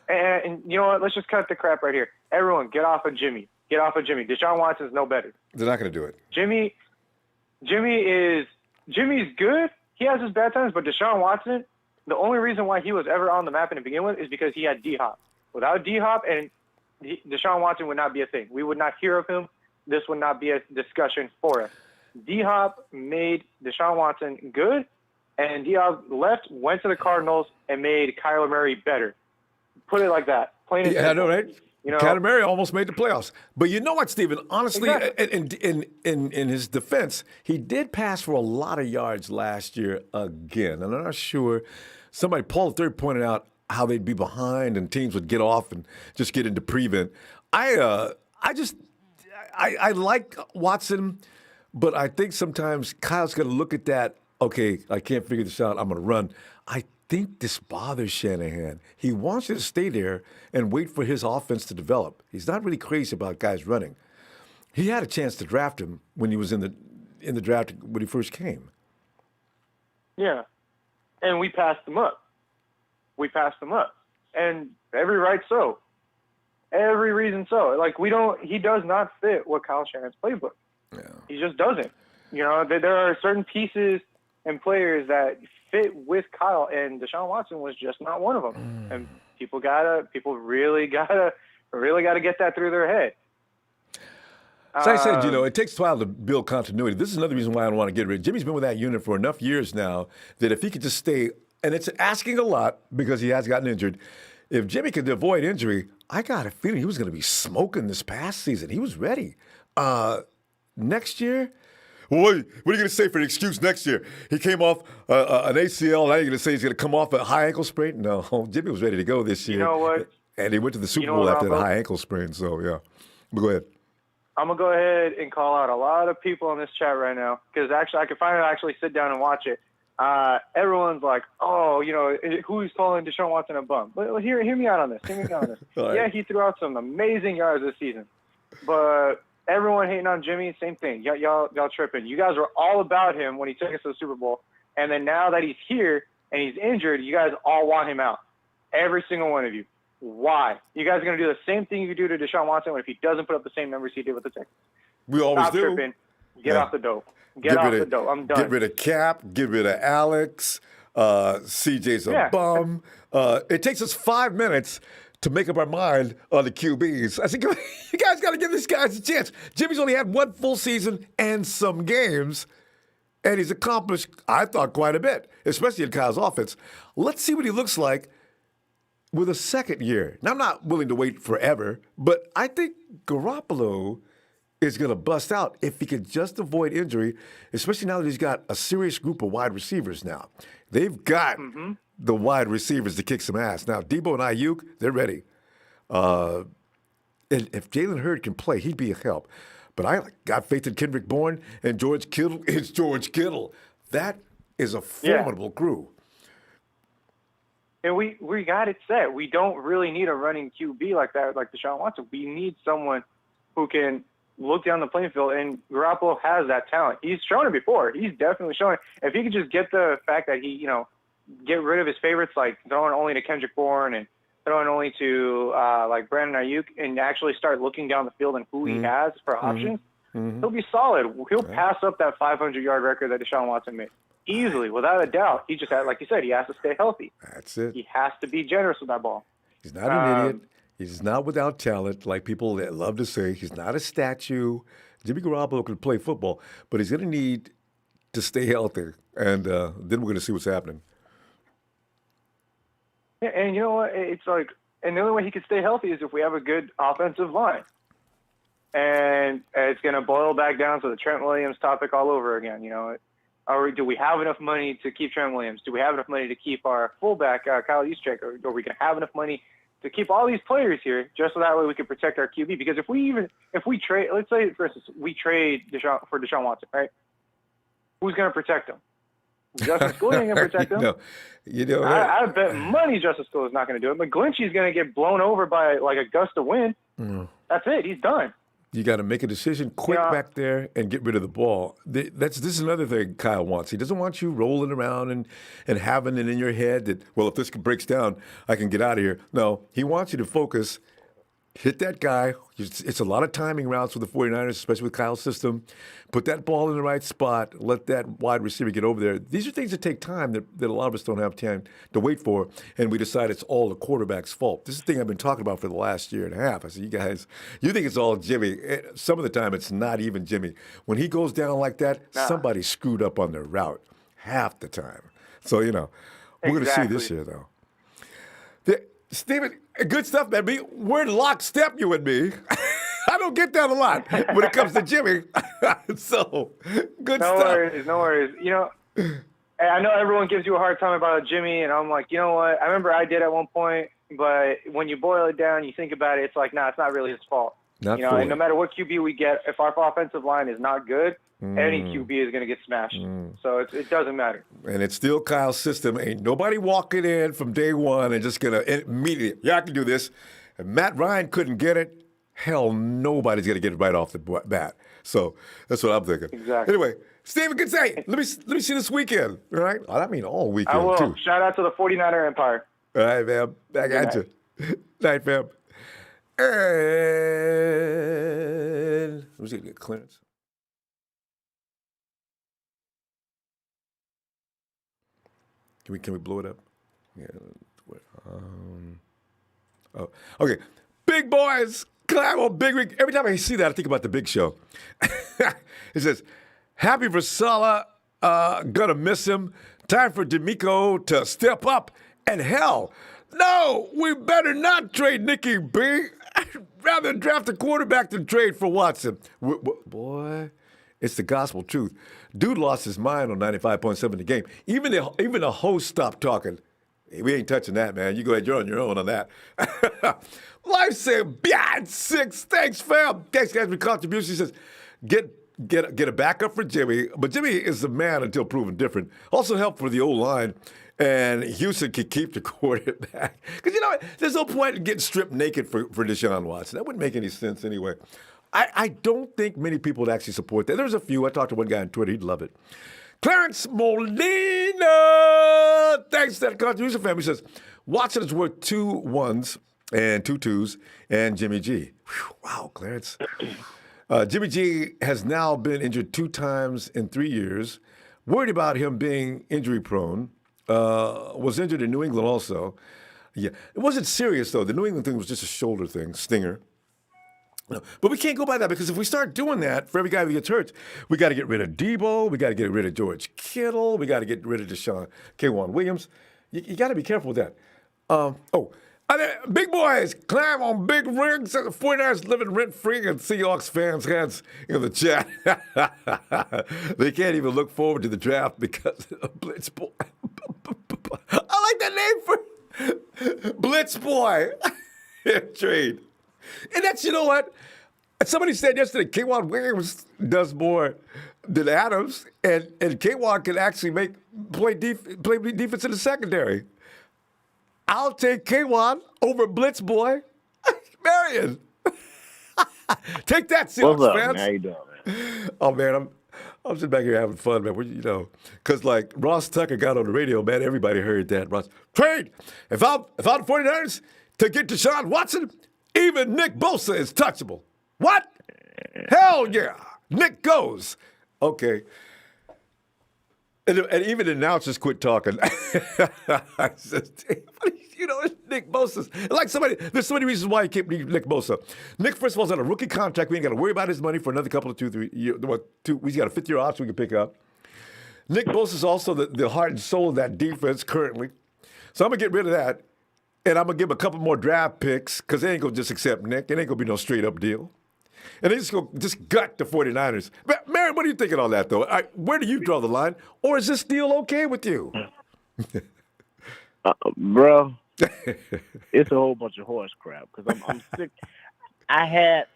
And you know what? Let's just cut the crap right here. Everyone, get off of Jimmy. Get off of Jimmy. DeShaun Watson's no better. They're not going to do it. Jimmy's good. He has his bad times, but DeShaun Watson, the only reason why he was ever on the map to begin with is because he had D-Hop. Without D-Hop, and DeShaun Watson would not be a thing. We would not hear of him. This would not be a discussion for us. D-Hop made DeShaun Watson good, and D-Hop left, went to the Cardinals, and made Kyler Murray better. Put it like that. Plain and simple. I know, right? You know, Kyler Murray almost made the playoffs. But you know what, Steven? Honestly, Exactly. in his defense, he did pass for a lot of yards last year again. And I'm not sure. Somebody, Paul III, pointed out how they'd be behind and teams would get off and just get into prevent. I like Watson, but I think sometimes Kyle's going to look at that, okay, I can't figure this out, I'm going to run. I think this bothers Shanahan. He wants you to stay there and wait for his offense to develop. He's not really crazy about guys running. He had a chance to draft him when he was in the draft when he first came. Yeah. And we passed him up. And every right so. Every reason so. Like, he does not fit what Kyle Shanahan's playbook. Yeah. He just doesn't. You know, there are certain pieces and players that fit with Kyle, and DeShaun Watson was just not one of them. And people really gotta get that through their head. As I said, it takes a while to build continuity. This is another reason why I don't want to get rid of Jimmy's been with that unit for enough years now that if he could just stay, and it's asking a lot because he has gotten injured. If Jimmy could avoid injury, I got a feeling he was going to be smoking this past season. He was ready. Next year, well, what are you going to say for the excuse next year? He came off an ACL. Now you're going to say he's going to come off a high ankle sprain? No, Jimmy was ready to go this year. You know what? And he went to the Super Bowl after the high ankle sprain. So, yeah. But go ahead. I'm going to go ahead and call out a lot of people in this chat right now because actually I could finally sit down and watch it. Everyone's like, oh, who's calling DeShaun Watson a bum? But hear me out on this. Right. Yeah, he threw out some amazing yards this season. But everyone hating on Jimmy, same thing. Y'all tripping. You guys were all about him when he took us to the Super Bowl. And then now that he's here and he's injured, you guys all want him out. Every single one of you. Why? You guys are going to do the same thing you do to DeShaun Watson if he doesn't put up the same numbers he did with the Texans. We always Stop do. Tripping. Get off the dope. Get off the dope. I'm done. Get rid of Cap. Get rid of Alex. CJ's a bum. It takes us 5 minutes to make up our mind on the QBs. I said, you guys got to give these guys a chance. Jimmy's only had one full season and some games, and he's accomplished, I thought, quite a bit, especially in Kyle's offense. Let's see what he looks like with a second year. Now, I'm not willing to wait forever, but I think Garoppolo is going to bust out if he can just avoid injury, especially now that he's got a serious group of wide receivers now. They've got the wide receivers to kick some ass. Now, Deebo and Ayuk, they're ready. And if Jalen Hurd can play, he'd be a help. But I got faith in Kendrick Bourne, and George Kittle is George Kittle. That is a formidable crew. And we got it set. We don't really need a running QB like that, like DeShaun Watson. We need someone who can look down the playing field, and Garoppolo has that talent. He's shown it before. He's definitely shown it. If he could just get the fact that he, get rid of his favorites, like throwing only to Kendrick Bourne and throwing only to like Brandon Ayuk, and actually start looking down the field and who he has for options, he'll be solid. He'll pass up that 500-yard record that DeShaun Watson made easily, without a doubt. He just had, like you said, he has to stay healthy. That's it. He has to be generous with that ball. He's not an idiot. He's not without talent, like people that love to say. He's not a statue. Jimmy Garoppolo can play football, but he's going to need to stay healthy, and then we're going to see what's happening. Yeah, and you know what? It's like, and the only way he can stay healthy is if we have a good offensive line. And it's going to boil back down to the Trent Williams topic all over again. Do we have enough money to keep Trent Williams? Do we have enough money to keep our fullback, Kyle Juszczyk? Or are we going to have enough money to keep all these players here just so that way we can protect our QB? Because if we trade, let's say, for instance, we trade DeShaun Watson, right? Who's going to protect him? Justin School ain't going to protect him. No. I bet money Justin School is not going to do it. McGlinchey's going to get blown over by like a gust of wind. That's it. He's done. You got to make a decision quick back there and get rid of the ball. This is another thing Kyle wants. He doesn't want you rolling around and having it in your head that, well, if this breaks down, I can get out of here. No, he wants you to focus, hit that guy. It's a lot of timing routes with the 49ers, especially with Kyle's system. Put that ball in the right spot. Let that wide receiver get over there. These are things that take time that a lot of us don't have time to wait for, and we decide it's all the quarterback's fault. This is the thing I've been talking about for the last year and a half. I said, you guys, you think it's all Jimmy. Some of the time it's not even Jimmy. When he goes down like that, somebody screwed up on their route half the time. So, we're going to see this year, though. Steven, good stuff, man. We're in lockstep, you and me. I don't get that a lot when it comes to Jimmy. So, good stuff. No worries. I know everyone gives you a hard time about Jimmy, and I'm like, you know what? I remember I did at one point, but when you boil it down, you think about it, it's like, it's not really his fault. And no matter what QB we get, if our offensive line is not good, any QB is going to get smashed. So it doesn't matter. And it's still Kyle's system. Ain't nobody walking in from day one and just going to immediately, I can do this. If Matt Ryan couldn't get it, hell, nobody's going to get it right off the bat. So that's what I'm thinking. Exactly. Anyway, Steven, good say. Let me see this weekend. All right? I mean all weekend, I will. too. Shout out to the 49er Empire. All right, fam. Back at you. Night, fam. And let me see, get clearance. Can we blow it up? Yeah. Okay. Big boys, climb on Big Rig. Every time I see that, I think about the Big Show. It says, happy for Salah, gonna miss him. Time for D'Amico to step up. And hell, no, we better not trade Nicky B. Rather draft a quarterback than trade for Watson. Boy, it's the gospel truth. Dude lost his mind on 95.7 the game. Even the host stopped talking. Hey, we ain't touching that, man. You go ahead, you're on your own on that. Life said, bad 6. Thanks, fam. Thanks, guys, for your contribution. He says, get a backup for Jimmy. But Jimmy is the man until proven different. Also help for the O-line. And Houston can keep the quarterback. Because, there's no point in getting stripped naked for DeShaun Watson. That wouldn't make any sense anyway. I don't think many people would actually support that. There's a few. I talked to one guy on Twitter. He'd love it. Clarence Molina, thanks to that contribution family, says, Watson is worth 2 1s and 2 2s and Jimmy G. Whew, wow, Clarence. Jimmy G has now been injured 2 times in 3 years. Worried about him being injury prone. was injured in New England also. Yeah, it wasn't serious though. The New England thing was just a shoulder thing, stinger. No, but we can't go by that because if we start doing that for every guy who gets hurt, we got to get rid of Deebo, we got to get rid of George Kittle, we got to get rid of DeShaun Williams. You got to be careful with that. Big boys climb on big rigs. The 49ers living rent free, and Seahawks fans' heads in the chat. They can't even look forward to the draft because of Blitz Boy. I like that name for Blitz Boy trade. And that's, you know what? Somebody said yesterday, K'Wan Williams does more than Adams, and K'Wan can actually play defense in the secondary. I'll take K'Wan over Blitz Boy. Marion. Take that, Seahawks fans. How you doing, man? Oh, man, I'm sitting back here having fun, man. Because like Ross Tucker got on the radio, man, everybody heard that. Ross, trade. If I'm the 49ers to get DeShaun Watson, even Nick Bosa is touchable. What? Hell yeah. Nick goes. Okay. And even the announcers quit talking. I said, it's Nick Bosa. There's so many reasons why you can't leave Nick Bosa. Nick, first of all, is on a rookie contract. We ain't got to worry about his money for another couple of 2-3 years. He's got a 5th-year option we can pick up. Nick Bosa is also the heart and soul of that defense currently. So I'm going to get rid of that. And I'm going to give him a couple more draft picks because they ain't going to just accept Nick. It ain't going to be no straight-up deal. And they just gut the 49ers. Mary, what do you think of all that, though? Where do you draw the line? Or is this deal okay with you? Bro, it's a whole bunch of horse crap because I'm sick. I had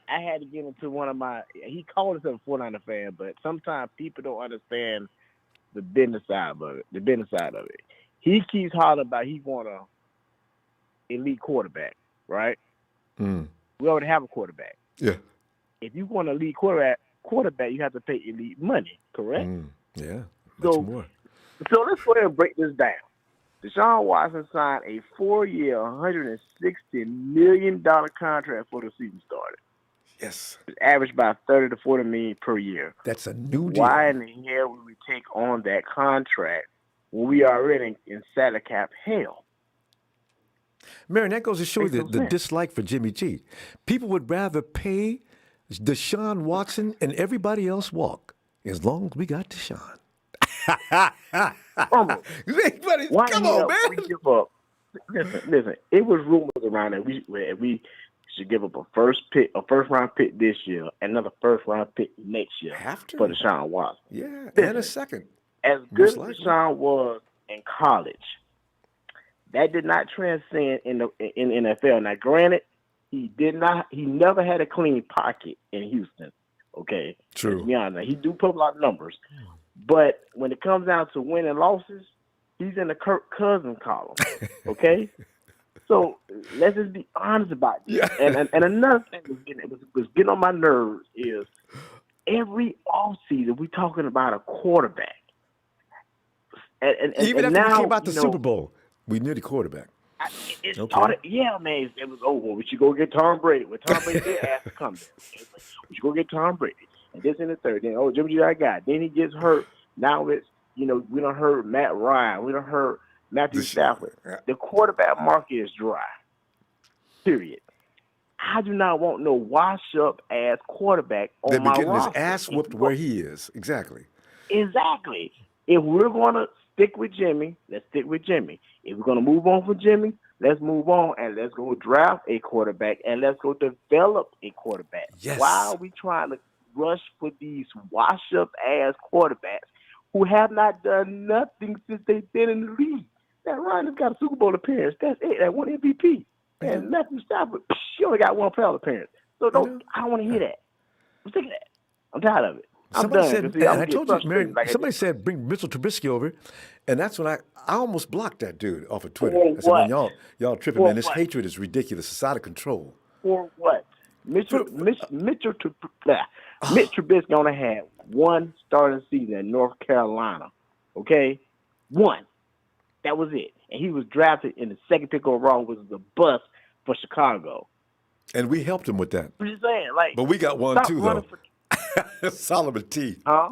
to get into one of my – he called himself a 49er fan, but sometimes people don't understand the business side of it. He keeps hollering about he want a elite quarterback, right? We already have a quarterback. Yeah. If you want an elite quarterback, you have to pay elite money, correct? Yeah, much more. So let's go ahead and break this down. DeShaun Watson signed a 4-year, $160 million contract for the season started. Yes. It's averaged by $30 to $40 million per year. That's a new deal. Why in the hell would we take on that contract when we are already in salary cap hell? Marion, that goes to show you the dislike for Jimmy G. People would rather pay DeShaun Watson and everybody else walk as long as we got DeShaun. Come on, man. We give up? Listen. It was rumors around that we should give up a first round pick this year, and another first round pick next year for DeShaun Watson. Yeah, and a second. As good as DeShaun was in college, that did not transcend in NFL. Now, granted, he never had a clean pocket in Houston. Okay, true. Let's be honest. He do put a lot of numbers, but when it comes down to winning losses, he's in the Kirk Cousins column. Okay, so let's just be honest about this. Yeah. And another thing was getting on my nerves is every offseason we talking about a quarterback. And even and after now, we came out the Super Bowl, we knew the quarterback. It started, man, it was over. We should go get Tom Brady. When Tom Brady did ask to come there. We should go get Tom Brady. And this in the third. Then, Jimmy G, I got. Then he gets hurt. Now it's, we done heard Matt Ryan. We done heard Matthew Stafford. The quarterback market is dry. Period. I do not want no wash-up-ass quarterback on my roster. They're getting his ass whooped where he is. Exactly. Exactly. If we're going to stick with Jimmy, let's stick with Jimmy. If we're going to move on from Jimmy, let's move on and let's go draft a quarterback and let's go develop a quarterback. Yes. Why are we trying to rush for these wash-up-ass quarterbacks who have not done nothing since they've been in the league? That Ryan has got a Super Bowl appearance. That's it. That one MVP. And Matthew Stafford, she only got one playoff appearance. So I don't want to hear that. I'm sick of that. I'm tired of it. Somebody said, I told you, Mary, somebody said bring Mitchell Trubisky over, and that's when I almost blocked that dude off of Twitter. I said, y'all tripping, man. This hatred is ridiculous. It's out of control. For what? Mitch Trubisky only had one starting season in North Carolina. Okay? One. That was it. And he was drafted in the second pick overall, which was a bust for Chicago. And we helped him with that. I'm just saying, but we got one too, though. Solomon T. Huh?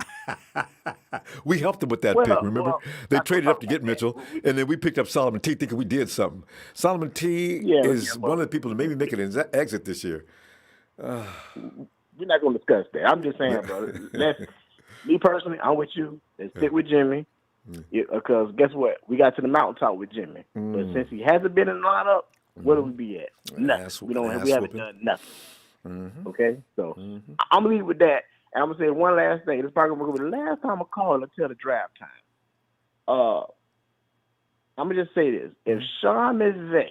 We helped them with that pick, remember? They traded up to get Mitchell, and then we picked up Solomon T thinking we did something. Solomon T is one of the people that maybe make an exit this year. We're not going to discuss that. I'm just saying, bro. Me personally, I'm with you. Let's stick with Jimmy. Because guess what? We got to the mountaintop with Jimmy. But since he hasn't been in the lineup, where do we be at? Nothing. We haven't done nothing. Okay? So I'm going to leave with that. And I'm going to say one last thing. This is probably going to be the last time I call until the draft time. I'm going to just say this. If Sean McVay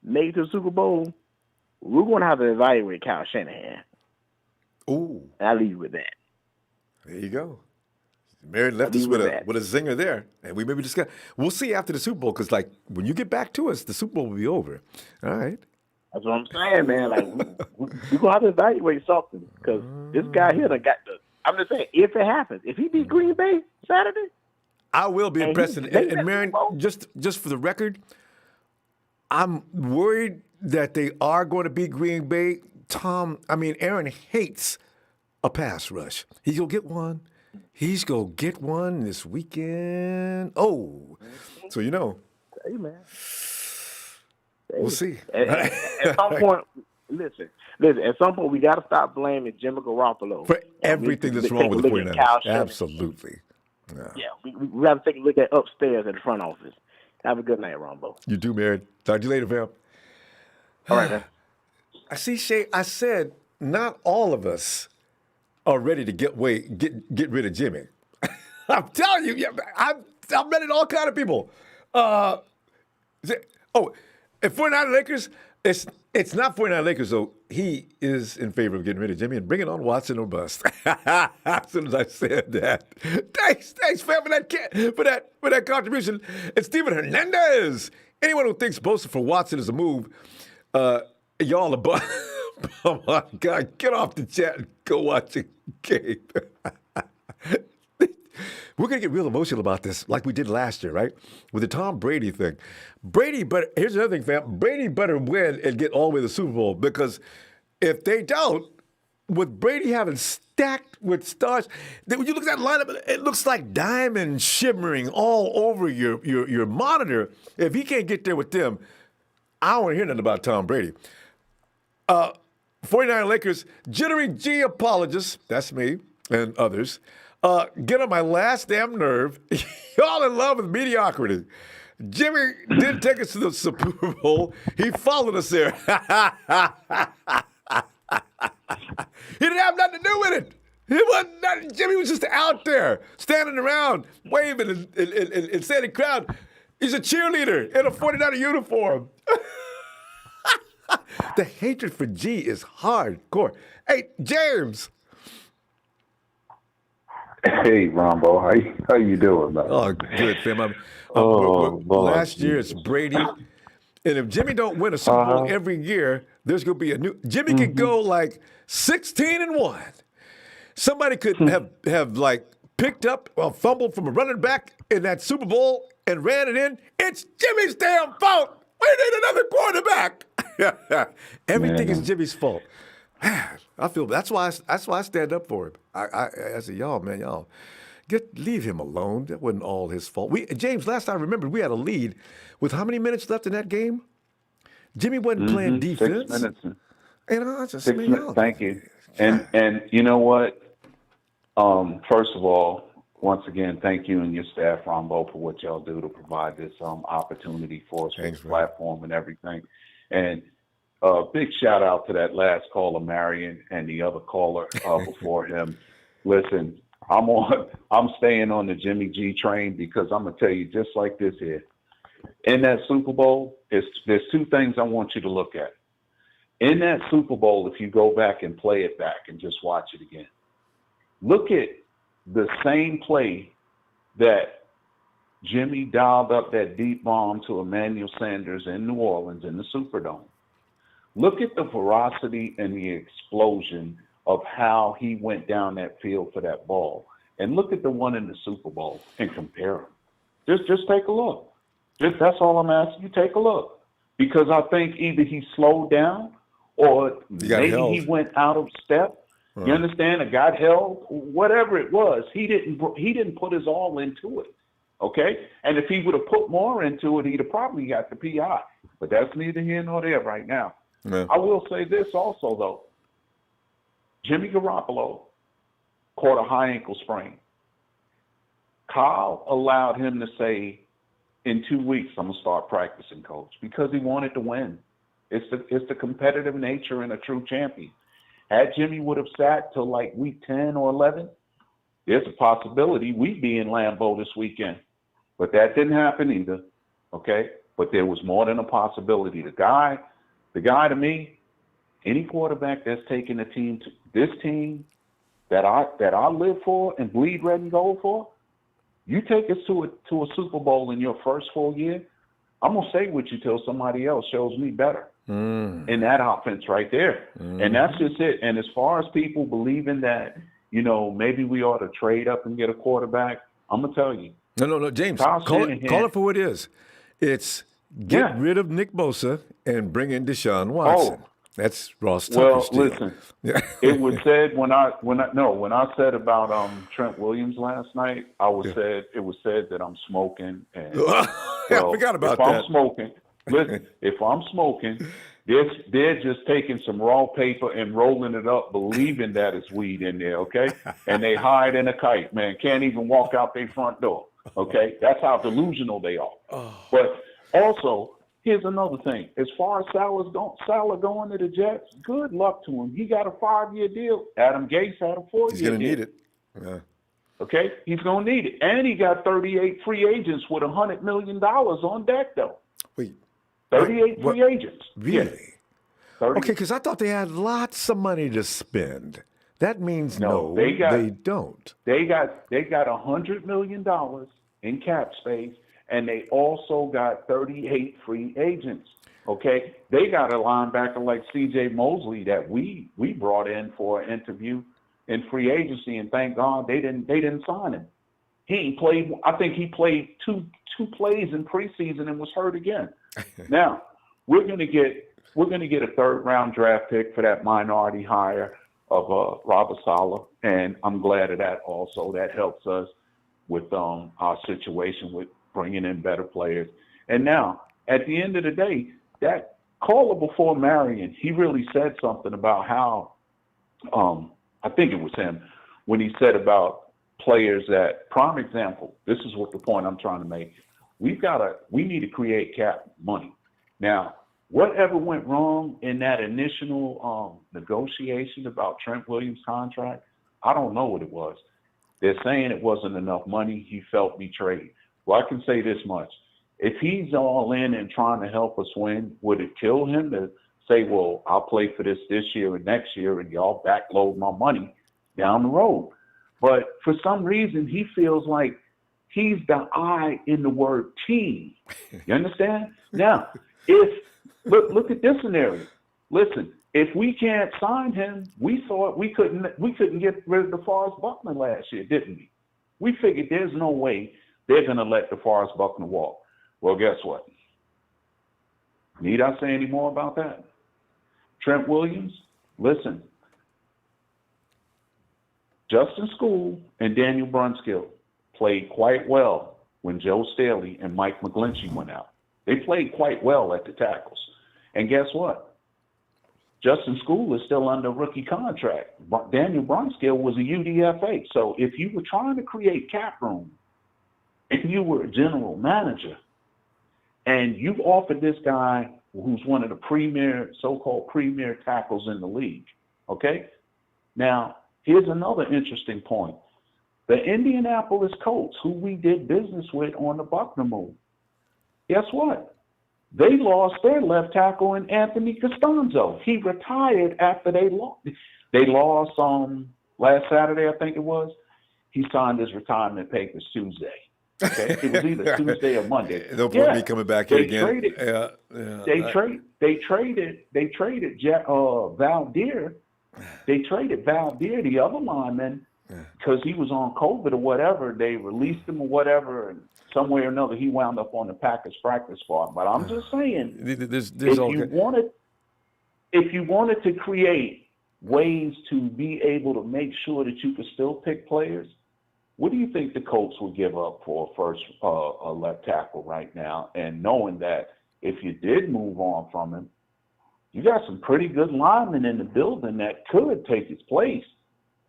makes it to the Super Bowl, we're going to have to evaluate Kyle Shanahan. Ooh. And I'll leave you with that. There you go. Mary left us with a zinger there, and we maybe discuss. We'll see after the Super Bowl, because like when you get back to us, the Super Bowl will be over. All right. That's what I'm saying, man. Like we're gonna have to evaluate something, because this guy here done got the. I'm just saying, if it happens, if he beat Green Bay Saturday, I will be impressed. And Marion, just for the record, I'm worried that they are going to beat Green Bay. Aaron hates a pass rush. He's gonna get one. He's going to get one this weekend. Oh, so you know. Hey, man. We'll see. At some point, listen, at some point, we got to stop blaming Jimmy Garoppolo. For everything that's wrong with the 49ers. Absolutely. Yeah, we have to take a look at upstairs at the front office. Have a good night, Ronbo. You do, Mary. Talk to you later, fam. All right, man. I see, Shay, I said not all of us are ready to get rid of Jimmy. I'm telling you, I'm ready to all kind of people. At 49 Lakers, it's not 49 Lakers, though. He is in favor of getting rid of Jimmy and bringing on Watson or bust. As soon as I said that. Thanks, fam, for that contribution. It's Steven Hernandez. Anyone who thinks Bosa for Watson is a move, y'all are oh my God, get off the chat and go watch the game. We're going to get real emotional about this like we did last year, right? With the Tom Brady thing. Here's another thing, fam. Brady better win and get all the way to the Super Bowl, because if they don't, with Brady having stacked with stars, when you look at that lineup, it looks like diamonds shimmering all over your monitor. If he can't get there with them, I don't want to hear nothing about Tom Brady. 49 Lakers, jittery G apologists, that's me and others, get on my last damn nerve. Y'all in love with mediocrity. Jimmy didn't take us to the Super Bowl. He followed us there. He didn't have nothing to do with it. Jimmy was just out there, standing around, waving and standing crowd. He's a cheerleader in a 49er uniform. The hatred for G is hardcore. Hey, James. Hey, Ronbo. How you doing, man? Oh, good, fam. Last year it's Brady. And if Jimmy don't win a Super Bowl every year, there's going to be a new... Jimmy could go like 16-1. Somebody could have like picked up a fumble from a running back in that Super Bowl and ran it in. It's Jimmy's damn fault. We need another quarterback. Everything is Jimmy's fault. I feel that's why I stand up for him. I said, y'all, leave him alone. That wasn't all his fault. James, last time I remember, we had a lead with how many minutes left in that game? Jimmy wasn't playing defense. 6 minutes. And I just 6 minutes. Thank you. And you know what? First of all, once again, thank you and your staff, Ronbo, for what y'all do to provide this opportunity for us, this platform and everything. And big shout out to that last caller, Marion, and the other caller before him. Listen, I'm staying on the Jimmy G train, because I'm gonna tell you, just like this here, in that Super Bowl, there's two things I want you to look at. In that Super Bowl, if you go back and play it back and just watch it again, look at the same play that Jimmy dialed up that deep bomb to Emmanuel Sanders in New Orleans in the Superdome. Look at the ferocity and the explosion of how he went down that field for that ball. And look at the one in the Super Bowl and compare them. Just take a look. That's all I'm asking you. Take a look. Because I think either he slowed down or maybe he went out of step. You understand? It got held, whatever it was. He didn't put his all into it. Okay? And if he would have put more into it, he'd have probably got the PI. But that's neither here nor there right now. Yeah. I will say this also, though. Jimmy Garoppolo caught a high ankle sprain. Kyle allowed him to say, in 2 weeks, I'm going to start practicing, coach, because he wanted to win. It's the competitive nature in a true champion. Had Jimmy would have sat till like week 10 or 11, there's a possibility we'd be in Lambeau this weekend. But that didn't happen either, okay? But there was more than a possibility. The guy to me, any quarterback that's taking this team that I live for and bleed red and gold for, you take us to a Super Bowl in your first full year, I'm going to stay with you till somebody else shows me better in that offense right there. And that's just it. And as far as people believing that, maybe we ought to trade up and get a quarterback, I'm going to tell you. No, James, call it for what it is. It's get rid of Nick Bosa and bring in DeShaun Watson. That's Ross Tucker's deal. Listen, it was said when I said about Trent Williams last night, it was said that I'm smoking. And I forgot about that. If I'm smoking, they're just taking some raw paper and rolling it up, believing that it's weed in there, okay? And they hide in a kite, man. Can't even walk out their front door, okay? That's how delusional they are. But also, here's another thing. As far as Salah going to the Jets, good luck to him. He got a 5-year deal. Adam Gase had a 4-year deal. He's going to need it. Yeah. Okay? He's going to need it. And he got 38 free agents with $100 million on deck, though. Wait. 38 free agents. Really? Yeah. Okay, because I thought they had lots of money to spend. That means no, they don't. They got $100 million in cap space, and they also got 38 free agents. Okay, they got a linebacker like C.J. Mosley that we brought in for an interview in free agency, and thank God they didn't sign him. He played. I think he played two plays in preseason and was hurt again. Now we're gonna get a 3rd-round draft pick for that minority hire of Robert Saleh, and I'm glad of that. Also, that helps us with our situation with bringing in better players. And now, at the end of the day, that caller before Marion, he really said something about how, I think it was him, when he said about players that, prime example, this is what the point I'm trying to make. We need to create cap money. Now, whatever went wrong in that initial negotiation about Trent Williams' contract, I don't know what it was. They're saying it wasn't enough money. He felt betrayed. Well, I can say this much. If he's all in and trying to help us win, would it kill him to say, well, I'll play for this year and next year and y'all backload my money down the road? But for some reason, he feels like he's the I in the word team. You understand? Now, look at this scenario. Listen, if we can't sign him, we thought we couldn't get rid of DeForest Buckner last year, didn't we? We figured there's no way they're going to let DeForest Buckner walk. Well, guess what? Need I say any more about that? Trent Williams, listen. Justin School and Daniel Brunskill played quite well when Joe Staley and Mike McGlinchey went out. They played quite well at the tackles. And guess what? Justin School is still under rookie contract. Daniel Brunskill was a UDFA. So if you were trying to create cap room, if you were a general manager, and you've offered this guy who's one of the so-called premier tackles in the league, okay? Now, here's another interesting point. The Indianapolis Colts, who we did business with on the Buckner move, guess what? They lost their left tackle in Anthony Costanzo. He retired after they lost. They lost last Saturday, I think it was. He signed his retirement papers Tuesday. Okay, it was either Tuesday or Monday. No point me coming back here again. They traded Val Deer. They traded Val Deer, the other lineman, because he was on COVID or whatever. They released him or whatever, and somewhere or another he wound up on the Packers practice squad. But I'm just saying, if you wanted to create ways to be able to make sure that you can still pick players, what do you think the Colts would give up for a first left tackle right now? And knowing that if you did move on from him, you got some pretty good linemen in the building that could take his place.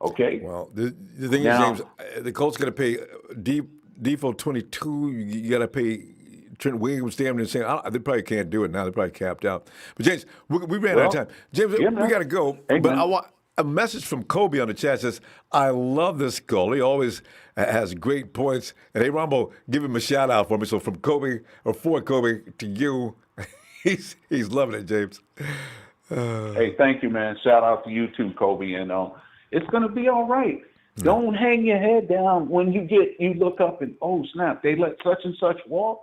Okay. Well, the thing now, is, James, the Colts got to pay Deebo 22. You got to pay Trent Williams damn near saying they probably can't do it now. They're probably capped out. But James, we ran out of time. James, we got to go. Hey, but man. I want a message from Kobe on the chat says, "I love this goal. He always has great points." And hey, Ronbo, give him a shout out for me. So from Kobe or for Kobe to you, he's loving it, James. Hey, thank you, man. Shout out to you too, Kobe. And it's gonna be all right. Don't hang your head down when you look up and oh snap, they let such and such walk.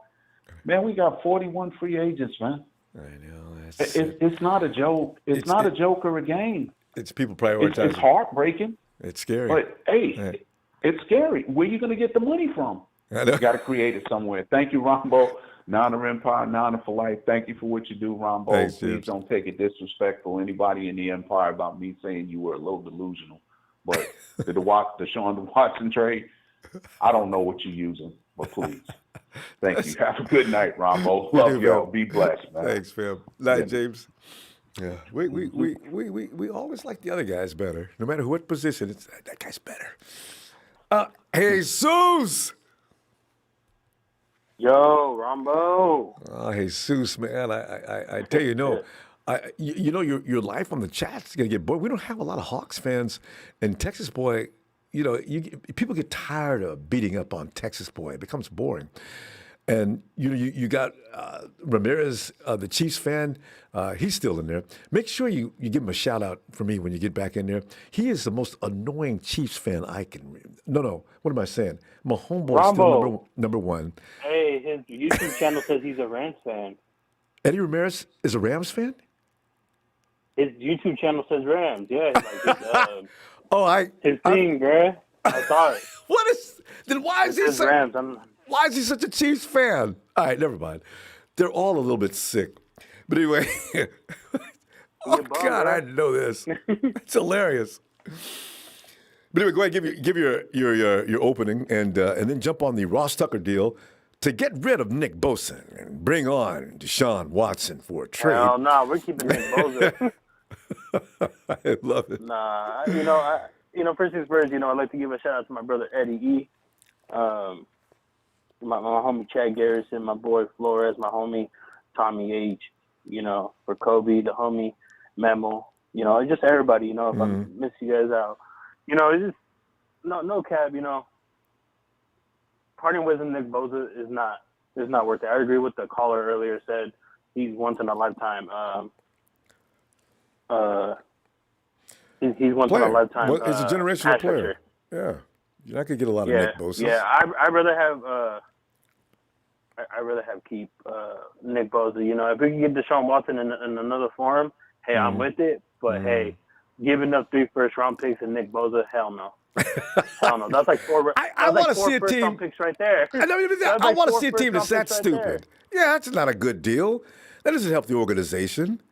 Man, we got 41 free agents, man. I know. It's not a joke. It's not a joke or a game. It's people prioritizing. It's heartbreaking. It's scary. But hey, it's scary. Where are you going to get the money from? You got to create it somewhere. Thank you, Ronbo. Nana Empire, Nana for life. Thank you for what you do, Ronbo. Thanks, Please James. don't take it disrespectful. Anybody in the Empire about me saying you were a little delusional. But the DeShaun Watson trade, I don't know what you're using, but please. Thank you. Have a good night, Ronbo. Love y'all. Be blessed, man. Thanks, fam. Night, James. Yeah, we always like the other guys better. No matter what position, it's that guy's better. Jesus. Yo, Ronbo. Oh, Jesus, man. I tell you, you know, your life on the chat's gonna get bored. We don't have a lot of Hawks fans, and Texas boy, you know, people get tired of beating up on Texas boy. It becomes boring. And you got Ramirez, the Chiefs fan. He's still in there. Make sure you give him a shout out for me when you get back in there. He is the most annoying Chiefs fan I can. No. What am I saying? My homeboy still number one. Hey, his YouTube channel says he's a Rams fan. Eddie Ramirez is a Rams fan. His YouTube channel says Rams. Yeah, like his thing, bruh. I saw it. What is? Then why is he says Rams? Why is he such a Chiefs fan? All right, never mind. They're all a little bit sick. But anyway, God, I know this. It's hilarious. But anyway, go ahead and give your opening and then jump on the Ross Tucker deal to get rid of Nick Bosa and bring on DeShaun Watson for a trade. Hell no, we're keeping Nick Bosa. I love it. Nah, first things first, I'd like to give a shout out to my brother Eddie E. My homie Chad Garrison, my boy Flores, my homie Tommy H, for Kobe, the homie Memo, just everybody, if I miss you guys out. It's just no cap, parting with Nick Bosa is not worth it. I agree with the caller earlier said he's once in a lifetime. He's once in a lifetime. Well, he's a generational player. Yeah. You're not gonna get a lot of Nick Bosa. Yeah, I'd rather have keep Nick Bosa. If we can get DeShaun Watson in another form, hey, I'm with it. But hey, giving up 3 first-round picks and Nick Bosa, hell no. Hell no. That's like four. I want to see a team. Picks right there. I want to see a team that's that stupid. Yeah, that's not a good deal. That doesn't help the organization.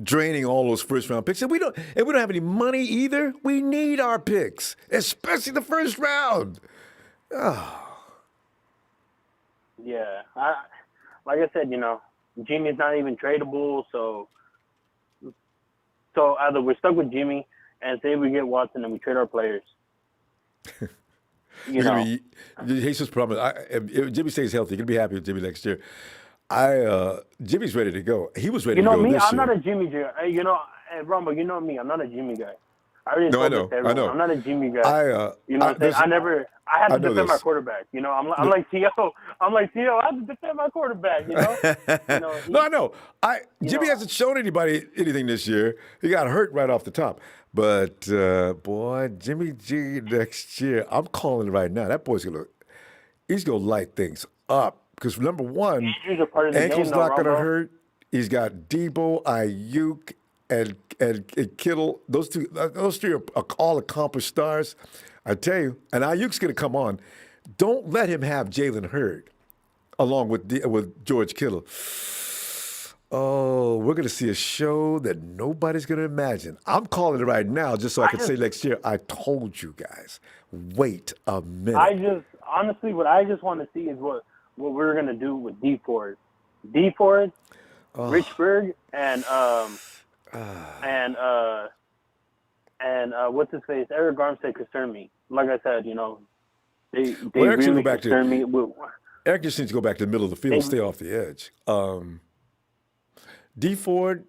Draining all those first-round picks, and we don't have any money either. We need our picks, especially the first round. Oh. Yeah, like I said, Jimmy's not even tradable, so either we're stuck with Jimmy, and say we get Watson and we trade our players. Jesus promised. If Jimmy stays healthy, you're gonna be happy with Jimmy next year. Jimmy's ready to go. He was ready to go me, this I'm year. not a Jimmy guy. Ronbo, you know me. I'm not a Jimmy guy. I already I know. I'm not a Jimmy guy. I had to defend my quarterback. I'm like T.O. I have to defend my quarterback, No, I know. Jimmy hasn't shown anybody anything this year. He got hurt right off the top. But, boy, Jimmy G next year, I'm calling it right now. That boy's he's going to light things up. Because, number one, ankle's not going to hurt. He's got Deebo, Ayuk, and Kittle. Those three are all accomplished stars. I tell you, and Ayuk's going to come on. Don't let him have Jalen Hurd along with George Kittle. Oh, we're going to see a show that nobody's going to imagine. I'm calling it right now just so I can say next year, I told you guys. Wait a minute. Honestly, what I just want to see is what we're going to do with D Ford. D Ford, Richburg, and what's his face? Eric Armstead concern me. Like I said, they really concern me. Eric just needs to go back to the middle of the field, stay off the edge. D Ford,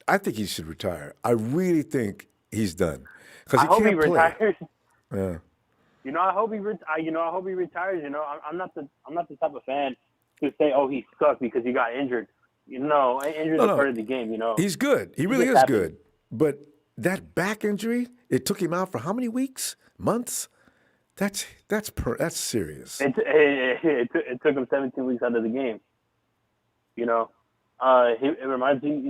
I think he should retire. I really think he's done because he can't play. Retires. Yeah. I hope he retires. I'm not the type of fan to say, "Oh, he sucked because he got injured." Injured is part of the game. He's good. He really is good. But that back injury, it took him out for how many weeks, months? That's serious. It took him 17 weeks out of the game. It reminds me.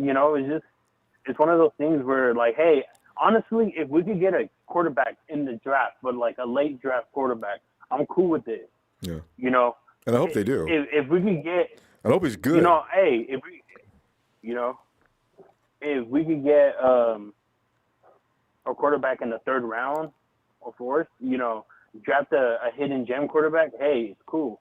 It's one of those things where, like, hey, honestly, if we could get a quarterback in the draft, but like a late draft quarterback, I'm cool with it. Yeah. And I hope they do. If we could get, I hope he's good. If we could get a quarterback in the third round or fourth, draft a hidden gem quarterback, hey, it's cool.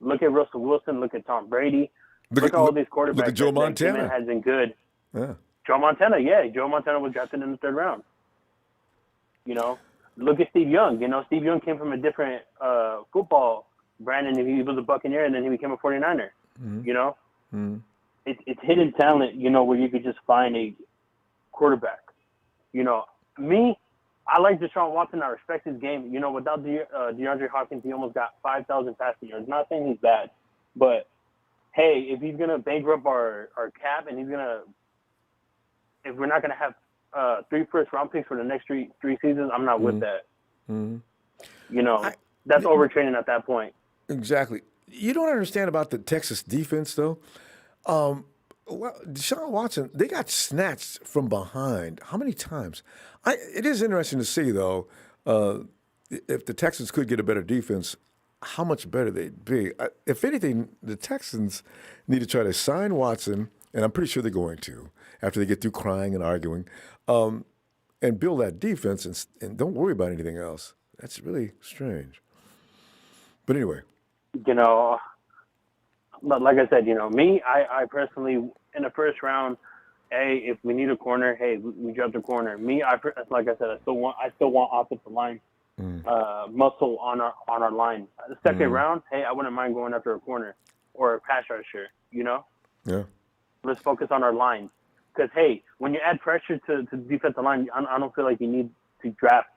Look at Russell Wilson. Look at Tom Brady. Look at all these quarterbacks. Look at Joe Montana. Has been good. Yeah. Joe Montana, Joe Montana was drafted in the third round. Look at Steve Young. Steve Young came from a different football brand, and he was a Buccaneer, and then he became a 49er. Mm-hmm. It's hidden talent, where you could just find a quarterback. Me, I like DeShaun Watson. I respect his game. Without DeAndre Hopkins, he almost got 5,000 passing yards. Not saying he's bad, but hey, if he's gonna bankrupt our cap, and if we're not gonna have 3 first-round picks for the next three seasons, I'm not with that. Mm-hmm. That's overtraining at that point. Exactly. You don't understand about the Texas defense, though. DeShaun Watson, they got snatched from behind. How many times? It is interesting to see, though, if the Texans could get a better defense, how much better they'd be. If anything, the Texans need to try to sign Watson, and I'm pretty sure they're going to, after they get through crying and arguing, and build that defense and don't worry about anything else. That's really strange. But anyway. But like I said, me, I personally, in the first round, hey, if we need a corner, hey, we draft a corner. Me, like I said, I still want offensive line muscle on our line. The second round, hey, I wouldn't mind going after a corner or a pass rusher. Yeah. Let's focus on our line, because hey, when you add pressure to the defensive line, I don't feel like you need to draft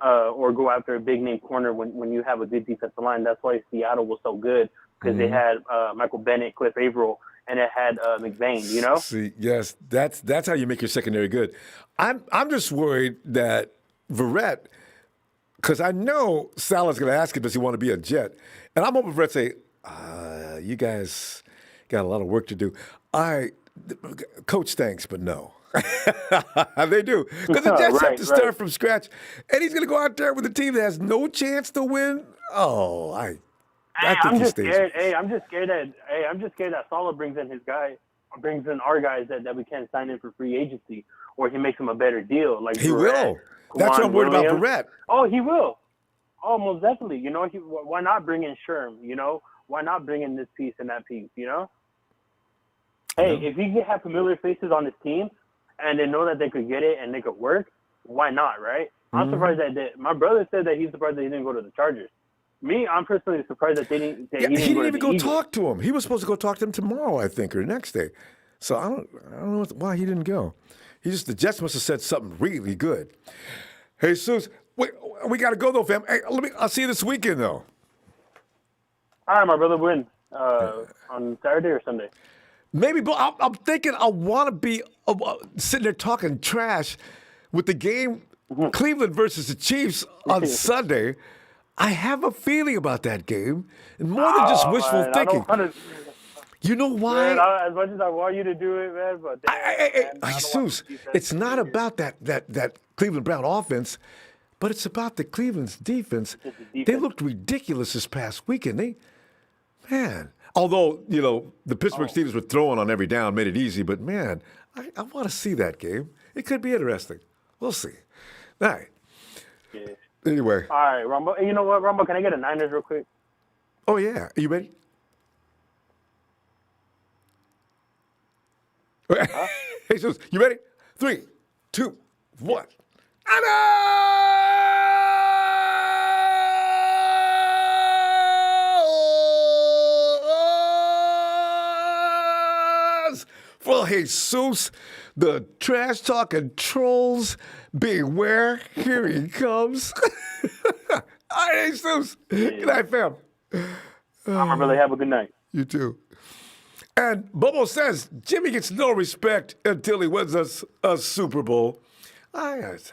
or go after a big name corner when you have a good defensive line. That's why Seattle was so good, because they had Michael Bennett, Cliff Averill, and it had McVane. See, yes, that's how you make your secondary good. I'm just worried that Verrett, because I know Salah's going to ask him, does he want to be a Jet? And I'm hoping Verrett say, you guys got a lot of work to do. Coach thanks, but no. They do. Because the Jets have to start from scratch. And he's going to go out there with a team that has no chance to win. Oh, I think he stays. I'm just scared that Salah brings in our guys that we can't sign in for free agency, or he makes them a better deal. Like he will. That's what I'm worried about Verrett. Oh, he will. Oh, most definitely. Why not bring in Sherm? Why not bring in this piece and that piece? Hey, if he can have familiar faces on his team, and they know that they could get it and they could work, why not, right? I'm surprised that my brother said that he's surprised that he didn't go to the Chargers. Me, I'm personally surprised that he didn't even go talk to him. He was supposed to go talk to him tomorrow, I think, or the next day. So I don't know why he didn't go. The Jets must have said something really good. Hey, Jesus, we got to go though, fam. Hey, I'll see you this weekend though. All right, my brother, win on Saturday or Sunday. Maybe, but I'm thinking I want to be sitting there talking trash with the game, Cleveland versus the Chiefs on Sunday. I have a feeling about that game, and more than just wishful thinking. You know why? Man, as much as I want you to do it, man, but Jesus, it's not about that Cleveland Brown offense, but it's about the Cleveland's defense. They looked ridiculous this past weekend. Although, the Pittsburgh Steelers were throwing on every down, made it easy. But, man, I want to see that game. It could be interesting. We'll see. All right. Yeah. Anyway. All right, Rumble. And you know what, Rumble? Can I get a Niners real quick? Oh, yeah. Are you ready? Huh? Jesus, you ready? 3, 2, 1. For Jesus, the trash talking trolls, beware, here he comes. All right, Jesus. Good night, fam. I'm really have a good night. You too. And Bobo says Jimmy gets no respect until he wins a Super Bowl. It's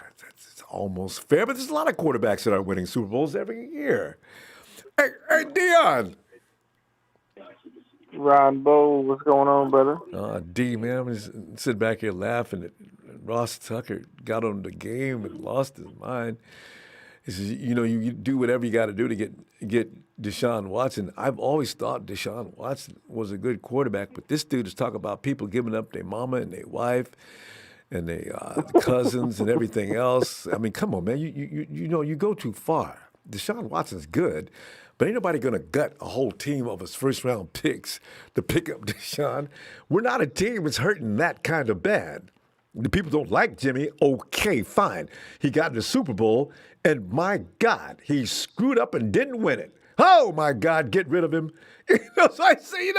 almost fair, but there's a lot of quarterbacks that are winning Super Bowls every year. Hey, Dion. Ronbo, what's going on, brother? D, man, I'm just sitting back here laughing that Ross Tucker got on the game and lost his mind. He says, you do whatever you got to do to get DeShaun Watson. I've always thought DeShaun Watson was a good quarterback, but this dude is talking about people giving up their mama and their wife and their cousins and everything else. I mean, come on, man. You go too far. DeShaun Watson's good, but ain't nobody going to gut a whole team of his first-round picks to pick up DeShaun. We're not a team that's hurting that kind of bad. The people don't like Jimmy. Okay, fine. He got in the Super Bowl, and my God, he screwed up and didn't win it. Oh, my God, get rid of him. So I say,